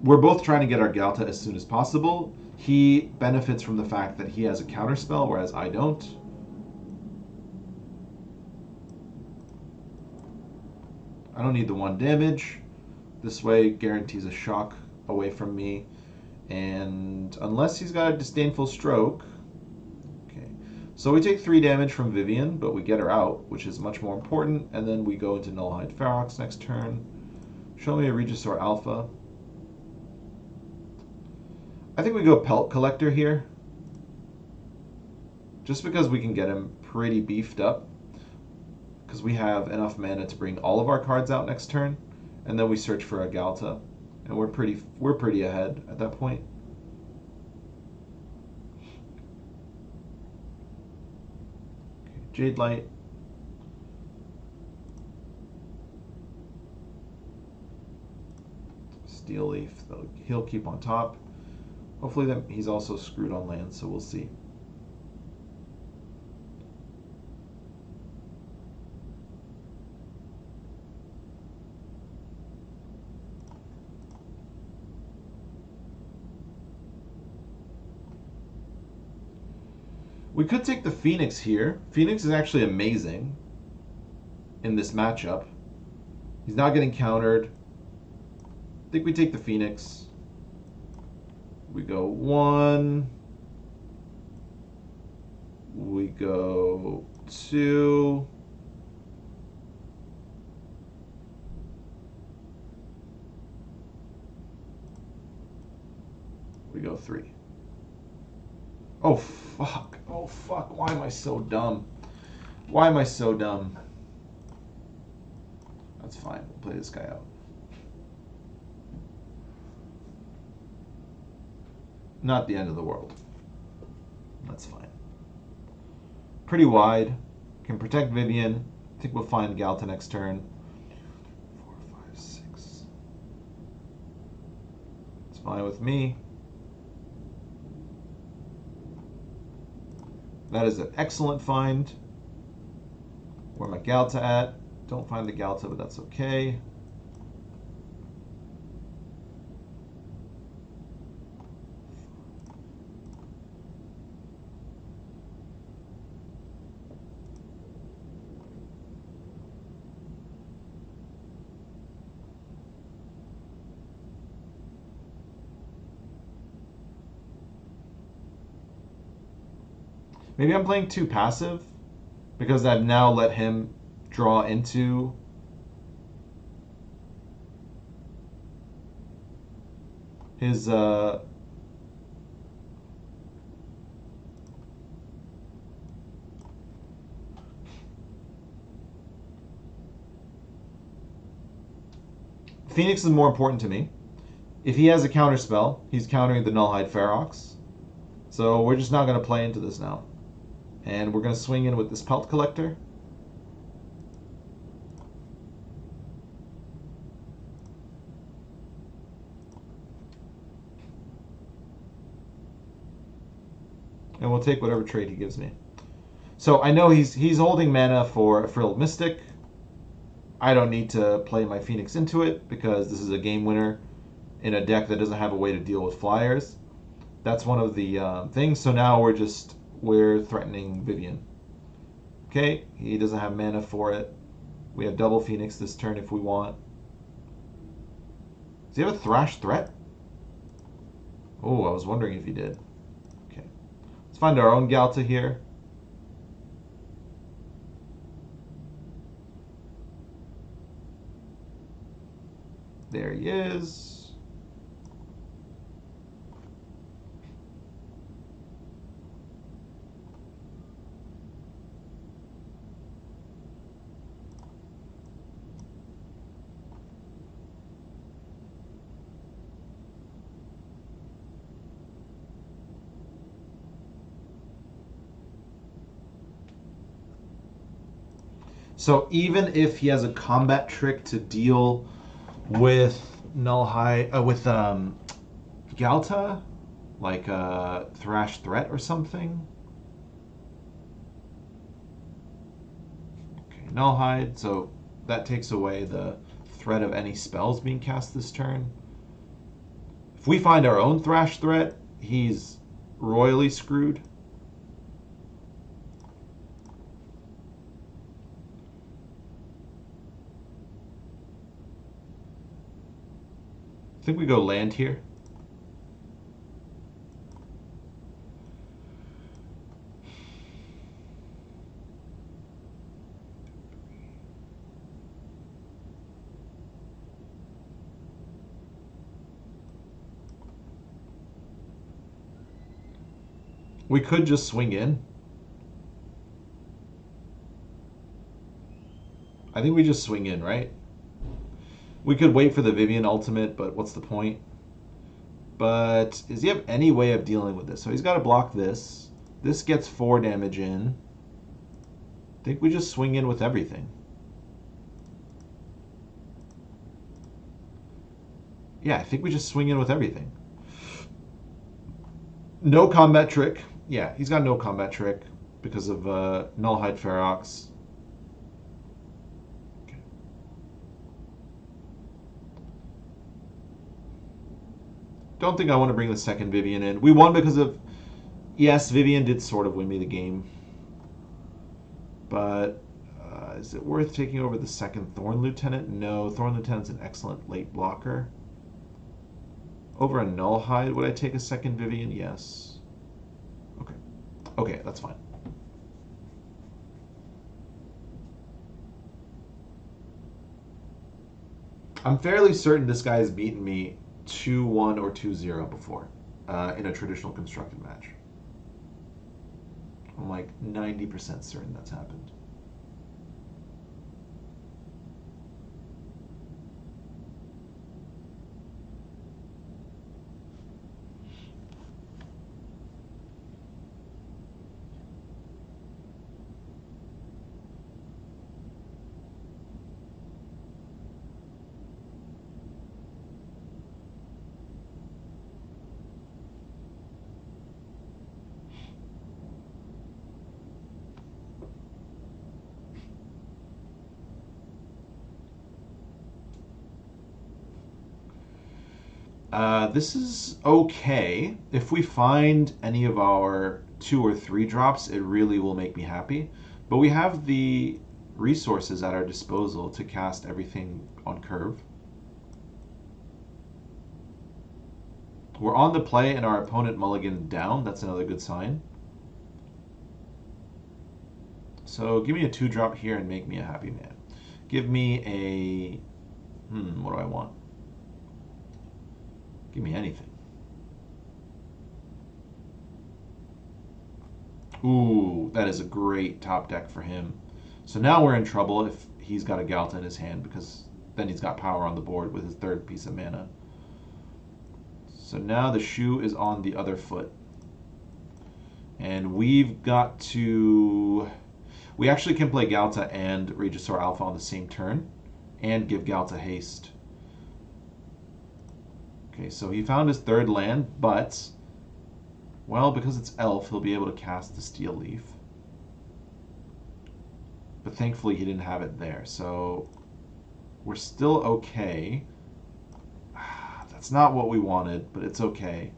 We're both trying to get our Galta as soon as possible. He benefits from the fact that he has a counterspell, whereas I don't. I don't need the 1 damage. This way guarantees a shock away from me. And unless he's got a disdainful stroke. Okay. So we take 3 damage from Vivian, but we get her out, which is much more important. And then we go into Nullhide Ferox next turn. Show me a Regisaur Alpha. I think we go Pelt Collector here. Just because we can get him pretty beefed up. Because we have enough mana to bring all of our cards out next turn. And then we search for a Galta. And we're pretty ahead at that point. Okay, Jade Light. Steel Leaf. He'll keep on top. Hopefully that he's also screwed on land, so we'll see. We could take the Phoenix here. Phoenix is actually amazing in this matchup. He's not getting countered. I think we take the Phoenix. We go 1. We go 2. We go 3. Oh, fuck. Oh, fuck. Why am I so dumb? Why am I so dumb? That's fine. We'll play this guy out. Not the end of the world. That's fine. Pretty wide. Can protect Vivian. I think we'll find Galta next turn. 4, 5, 6. It's fine with me. That is an excellent find. Where my Galta at? Don't find the Galta, but that's okay. Maybe I'm playing too passive because I've now let him draw into his Phoenix is more important to me. If he has a counter spell, he's countering the Nullhide Ferox. So we're just not going to play into this now. And we're going to swing in with this Pelt Collector. And we'll take whatever trade he gives me. So I know he's holding mana for a Frilled Mystic. I don't need to play my Phoenix into it because this is a game winner in a deck that doesn't have a way to deal with flyers. That's one of the things. So now we're threatening Vivian. Okay, he doesn't have mana for it. We have double Phoenix this turn if we want. Does he have a Thrash threat? Oh, I was wondering if he did. Okay, let's find our own Galta here. There he is. So even if he has a combat trick to deal with Galta, like a Thrash Threat or something. Okay, Nullhide, so that takes away the threat of any spells being cast this turn. If we find our own Thrash Threat, he's royally screwed. I think we go land here. We could just swing in. I think we just swing in, right? We could wait for the Vivian ultimate, but what's the point? But does he have any way of dealing with this? So he's got to block this. This gets 4 damage in. I think we just swing in with everything. Yeah, I think we just swing in with everything. No combat trick. Yeah, he's got no combat trick because of Nullhide Ferox. Don't think I want to bring the second Vivian in. We won because of... Yes, Vivian did sort of win me the game. But is it worth taking over the second Thorn Lieutenant? No, Thorn Lieutenant's an excellent late blocker. Over a Nullhide, would I take a second Vivian? Yes. Okay. Okay, that's fine. I'm fairly certain this guy has beaten me 2-1 or 2-0 before in a traditional constructed match. I'm like 90% certain that's happened. This is okay. If we find any of our 2 or 3 drops, it really will make me happy. But we have the resources at our disposal to cast everything on curve. We're on the play and our opponent mulliganed down. That's another good sign. So give me a 2-drop here and make me a happy man. Give me a... what do I want? Give me anything. Ooh, that is a great top deck for him. So now we're in trouble if he's got a Galta in his hand, because then he's got power on the board with his 3rd piece of mana. So now the shoe is on the other foot. And we've got to... We actually can play Galta and Regisaur Alpha on the same turn and give Galta haste. Okay, so he found his 3rd land, but, well, because it's Elf, he'll be able to cast the Steel Leaf. But thankfully he didn't have it there, so we're still okay. That's not what we wanted, but it's okay.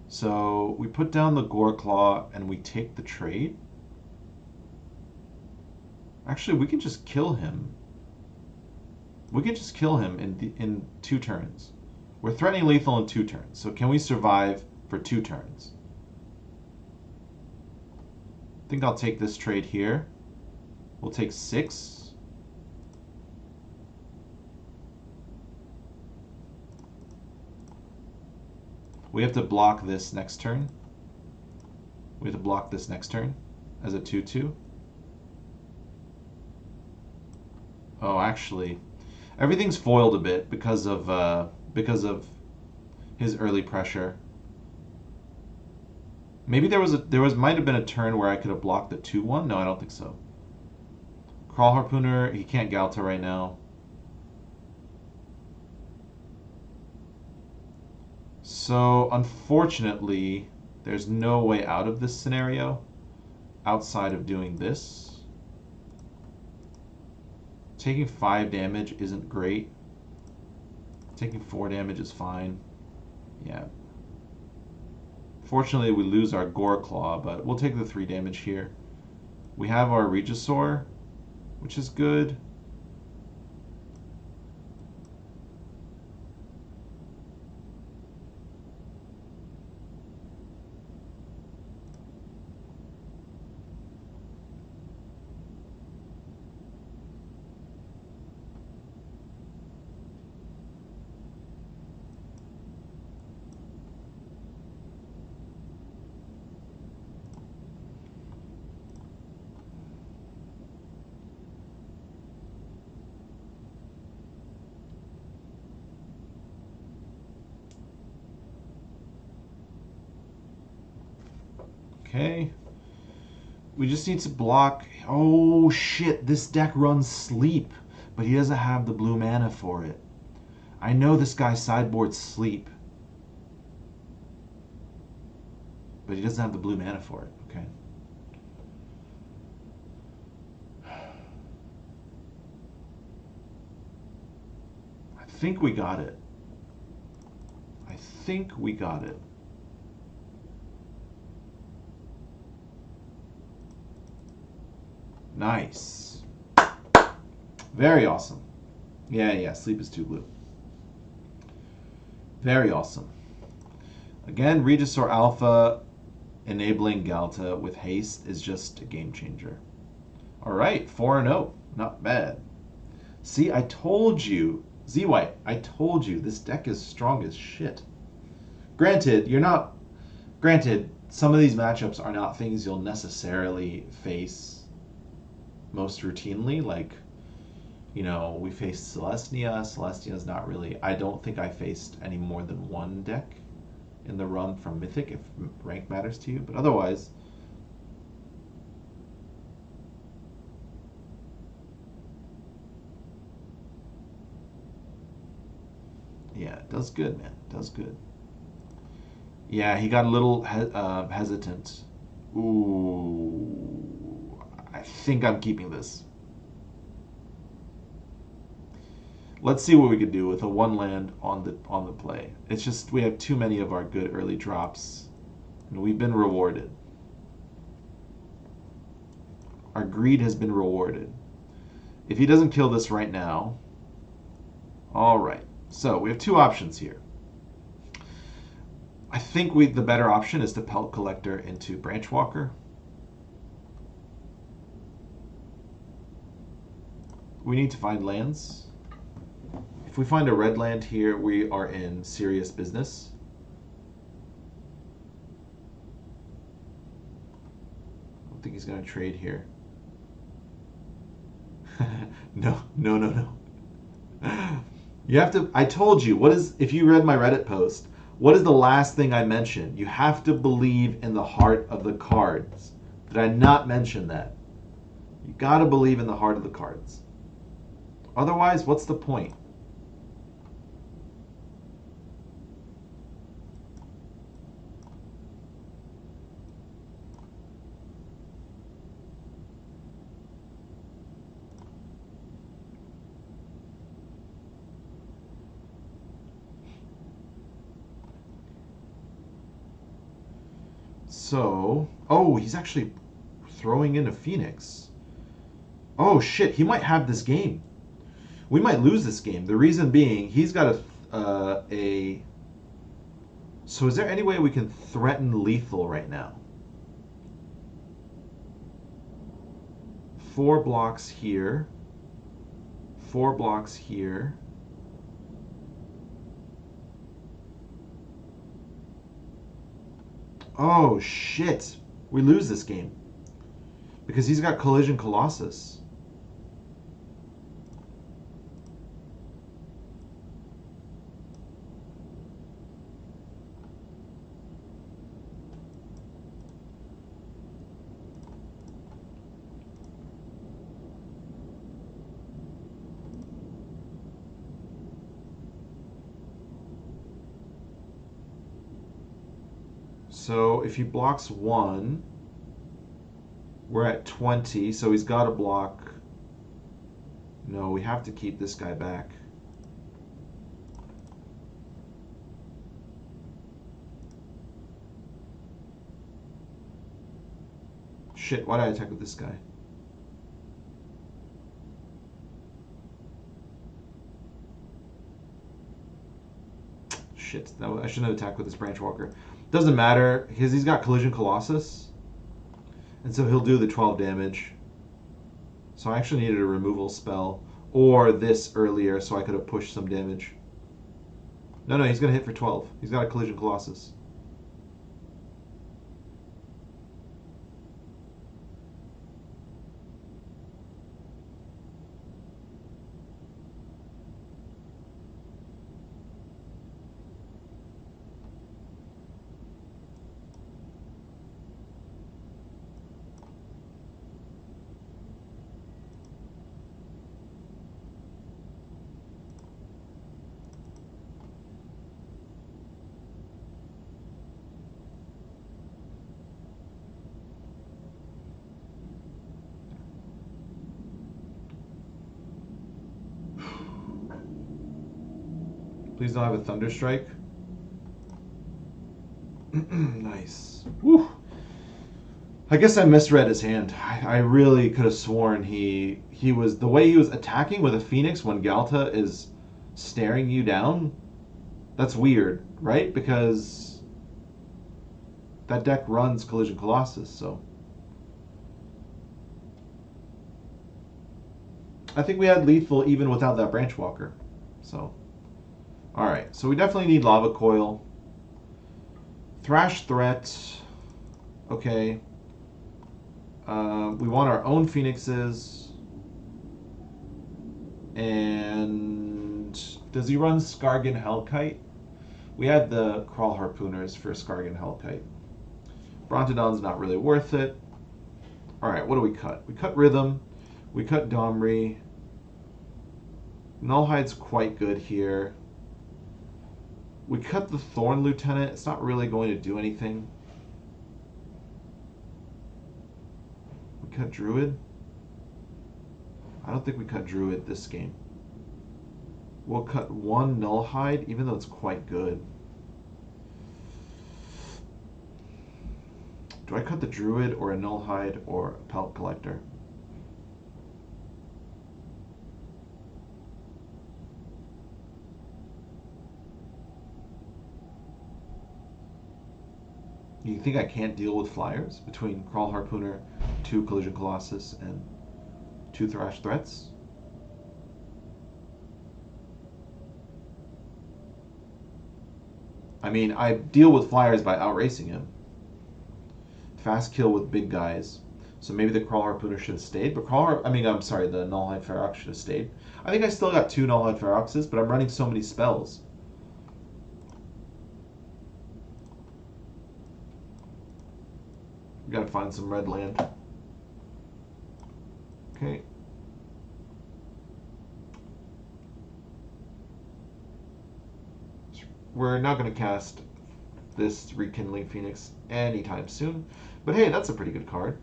So we put down the Goreclaw and we take the trade. Actually, we can just kill him. We can just kill him in 2 turns. We're threatening lethal in 2 turns. So can we survive for 2 turns? I think I'll take this trade here. We'll take 6. We have to block this next turn. We have to block this next turn as a 2/2. Oh, actually, everything's foiled a bit because of his early pressure. Maybe might have been a turn where I could have blocked the 2/1. No, I don't think so. Crawl Harpooner, he can't Galta right now. So unfortunately, there's no way out of this scenario outside of doing this. Taking 5 damage isn't great. Taking 4 damage is fine. Yeah. Fortunately, we lose our Goreclaw, but we'll take the 3 damage here. We have our Regisaur, which is good. Okay. We just need to block. Oh shit, this deck runs Sleep, but he doesn't have the blue mana for it. I know this guy sideboards Sleep, but he doesn't have the blue mana for it. Okay. I think we got it. I think we got it. Nice. Very awesome. Yeah, Sleep is 2 blue. Very awesome. Again, Regisaur Alpha enabling Galta with haste is just a game changer. All right, 4-0. Not bad. See, I told you, Z White, I told you this deck is strong as shit. Granted, you're not. Granted, some of these matchups are not things you'll necessarily face most routinely. Like, we faced Celestia. Celestia's not really. I don't think I faced any more than one deck in the run from Mythic, if rank matters to you. But otherwise, yeah, it does good, man. It does good. Yeah, he got a little hesitant. Ooh, I think I'm keeping this. Let's see what we could do with a one land on the play. It's just we have too many of our good early drops, and we've been rewarded. Our greed has been rewarded. If he doesn't kill this right now, all right. So we have two options here. I think the better option is to Pelt Collector into Branch Walker. We need to find lands. If we find a red land here, we are in serious business. I don't think he's going to trade here. No. You have to, I told you, if you read my Reddit post, what is the last thing I mentioned? You have to believe in the heart of the cards. Did I not mention that? You got to believe in the heart of the cards. Otherwise, what's the point? So, oh, he's actually throwing in a Phoenix. Oh shit, he might have this game. We might lose this game. The reason being, he's got a. So is there any way we can threaten lethal right now? 4 blocks here. 4 blocks here. Oh shit, we lose this game because he's got Collision Colossus. So if he blocks 1, we're at 20, so he's got to block. No, we have to keep this guy back. Shit, why did I attack with this guy? Shit, I shouldn't have attacked with this Branch Walker. Doesn't matter, because he's got Collision Colossus. And so he'll do the 12 damage. So I actually needed a removal spell. Or this earlier, so I could have pushed some damage. No, he's going to hit for 12. He's got a Collision Colossus. Please don't have a Thunder Strike. Nice. Woo. I guess I misread his hand. I really could have sworn he was, the way he was attacking with a Phoenix when Galta is staring you down. That's weird, right? Because that deck runs Collision Colossus, so. I think we had lethal even without that branch walker. So, all right. So we definitely need lava coil. Thrash threat. Okay. We want our own phoenixes. And does he run Skargan Hellkite? We had the Crawl Harpooners for Skargan Hellkite. Brontodon's not really worth it. Alright, what do we cut? We cut Rhythm. We cut Domri. Nullhide's quite good here. We cut the Thorn Lieutenant. It's not really going to do anything. We cut Druid. I don't think we cut Druid this game. We'll cut one Nullhide, even though it's quite good. Do I cut the Druid or a Nullhide or a Pelt Collector? You think I can't deal with flyers between Crawl Harpooner, 2 Collision Colossus, and 2 Thrash Threats? I mean, I deal with flyers by outracing him. Fast kill with big guys. So maybe the Crawl Harpooner should have stayed. But I'm sorry, the Nullhide Ferox should have stayed. I think I still got 2 Nullhide Feroxes, but I'm running so many spells. We gotta find some red land. Okay. We're not going to cast this Rekindling Phoenix anytime soon. But hey, that's a pretty good card.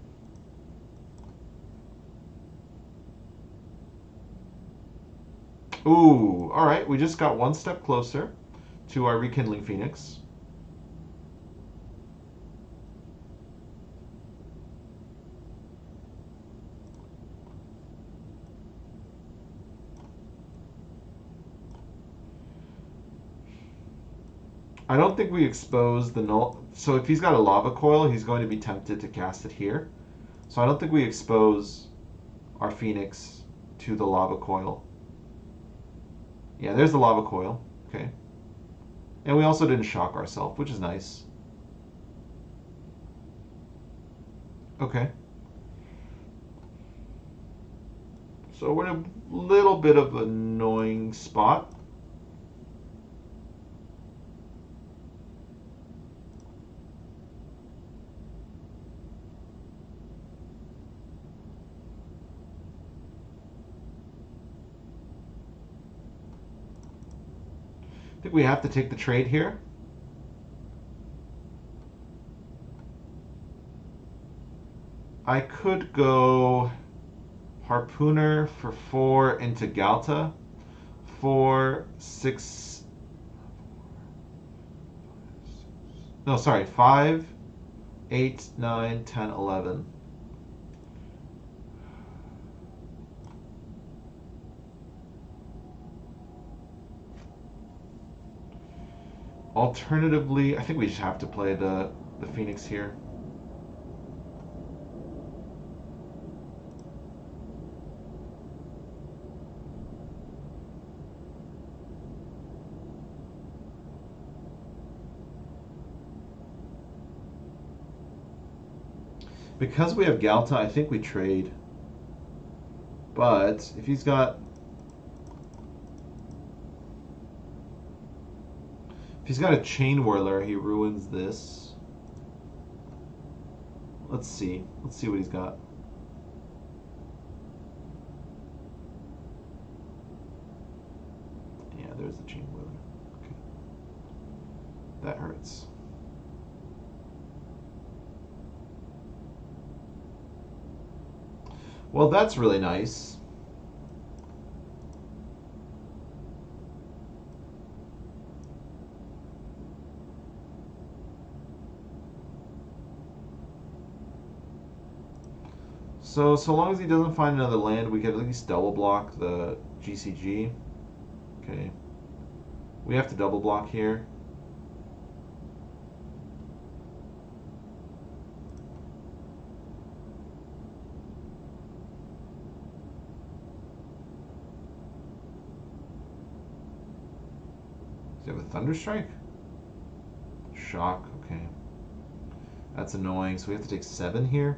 Ooh, alright. We just got one step closer to our Rekindling Phoenix. I don't think we expose the null. So if he's got a lava coil, he's going to be tempted to cast it here. So I don't think we expose our Phoenix to the lava coil. Yeah, there's the lava coil. Okay. And we also didn't shock ourselves, which is nice. Okay. So we're in a little bit of an annoying spot. I think we have to take the trade here. I could go Harpooner for 4 into Galta. 4, 6... No, sorry. 5, 8, 9, 10, 11. Alternatively, I think we just have to play the Phoenix here. Because we have Galta, I think we trade. But if he's got... If he's got a Chain Whirler, he ruins this. Let's see. Let's see what he's got. Yeah, there's the Chain Whirler. Okay. That hurts. Well, that's really nice. So long as he doesn't find another land, we can at least double block the GCG. Okay. We have to double block here. Does he have a Thunder Strike? Shock, okay. That's annoying, so we have to take 7 here.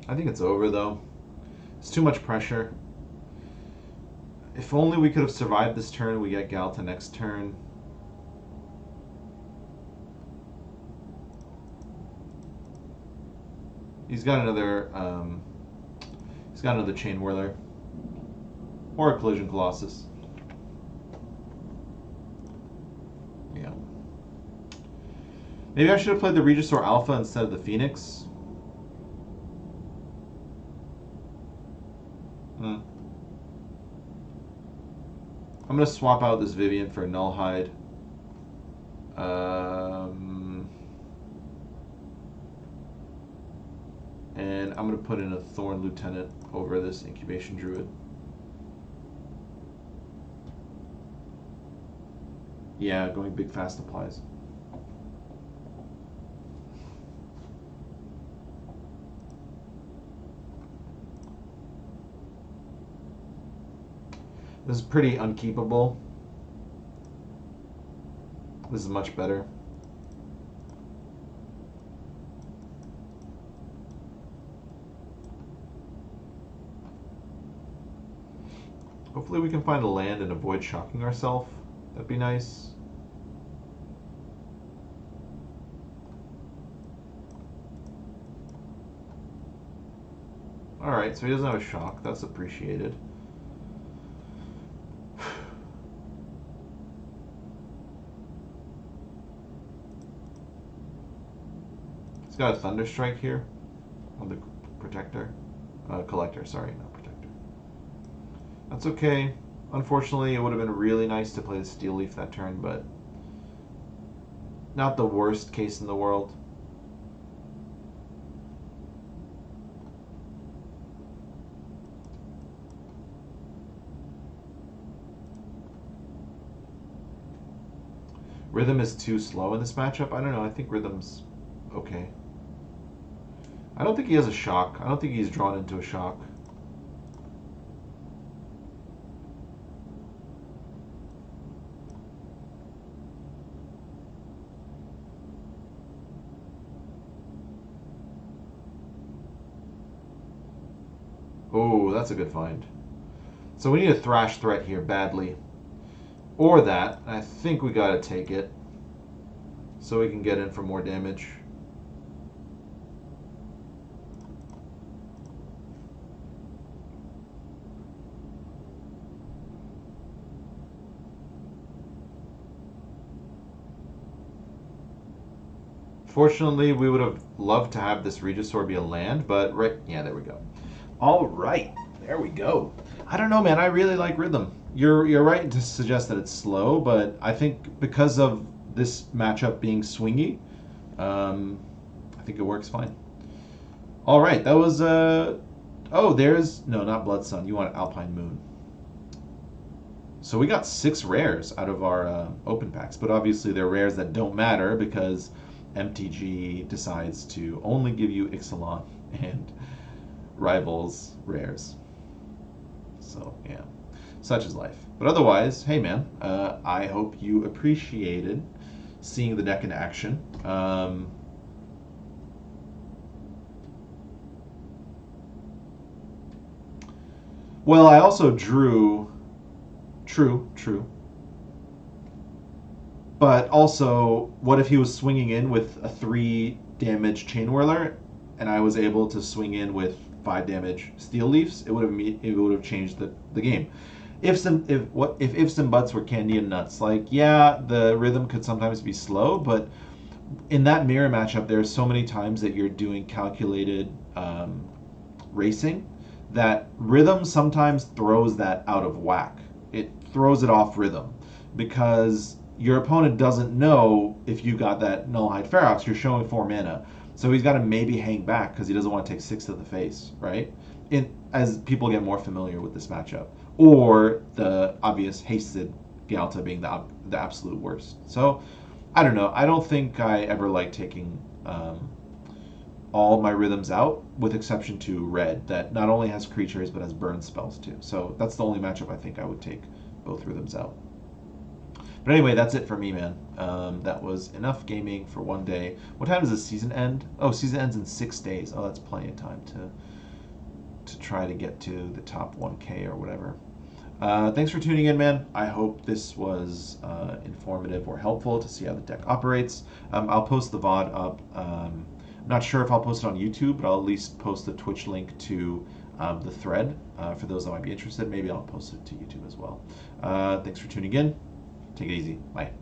I think it's over, though. It's too much pressure. If only we could have survived this turn, we get Galta next turn. He's got another Chain Whirler. Or a Collision Colossus. Yeah. Maybe I should have played the Regisaur Alpha instead of the Phoenix. I'm going to swap out this Vivian for a Nullhide. And I'm going to put in a Thorn Lieutenant over this Incubation Druid. Yeah, going big fast applies. This is pretty unkeepable. This is much better. Hopefully we can find a land and avoid shocking ourselves. That'd be nice. Alright, so he doesn't have a shock. That's appreciated. He's got a Thunder Strike here on the Protector. Collector, sorry, not Protector. That's okay. Unfortunately, it would have been really nice to play the Steel Leaf that turn, but not the worst case in the world. Rhythm is too slow in this matchup. I don't know. I think Rhythm's okay. I don't think he has a shock. I don't think he's drawn into a shock. Oh, that's a good find. So we need a Thrash threat here badly. Or that. I think we gotta take it. So we can get in for more damage. Fortunately, we would have loved to have this Regisaur be a land, but yeah, there we go. All right, there we go. I don't know, man. I really like Rhythm. You're right to suggest that it's slow, but I think because of this matchup being swingy, I think it works fine. All right, that was oh, there's no, not Blood Sun. You want Alpine Moon. So we got 6 rares out of our open packs, but obviously they're rares that don't matter because MTG decides to only give you Ixalan and Rivals rares. So yeah, such is life. But otherwise, hey man, I hope you appreciated seeing the deck in action. Well, I also drew. True. But also, what if he was swinging in with a 3 damage Chain Whirler, and I was able to swing in with 5 damage Steel Leafs? It would have changed the game. Ifs and buts were candy and nuts. Like, yeah, the Rhythm could sometimes be slow, but in that mirror matchup, there are so many times that you're doing calculated racing that Rhythm sometimes throws that out of whack. It throws it off rhythm because your opponent doesn't know if you got that Nullhide Ferox. You're showing 4 mana. So he's got to maybe hang back because he doesn't want to take 6 to the face, right? As people get more familiar with this matchup. Or the obvious hasted Galta being the absolute worst. So I don't know. I don't think I ever like taking all my rhythms out, with exception to red, that not only has creatures but has burn spells too. So that's the only matchup I think I would take both rhythms out. But anyway, that's it for me, man. That was enough gaming for one day. What time does the season end? Oh, season ends in 6 days. Oh, that's plenty of time to try to get to the top 1K or whatever. Thanks for tuning in, man. I hope this was informative or helpful to see how the deck operates. I'll post the VOD up. Not sure if I'll post it on YouTube, but I'll at least post the Twitch link to the thread for those that might be interested. Maybe I'll post it to YouTube as well. Thanks for tuning in. Take it easy. Bye.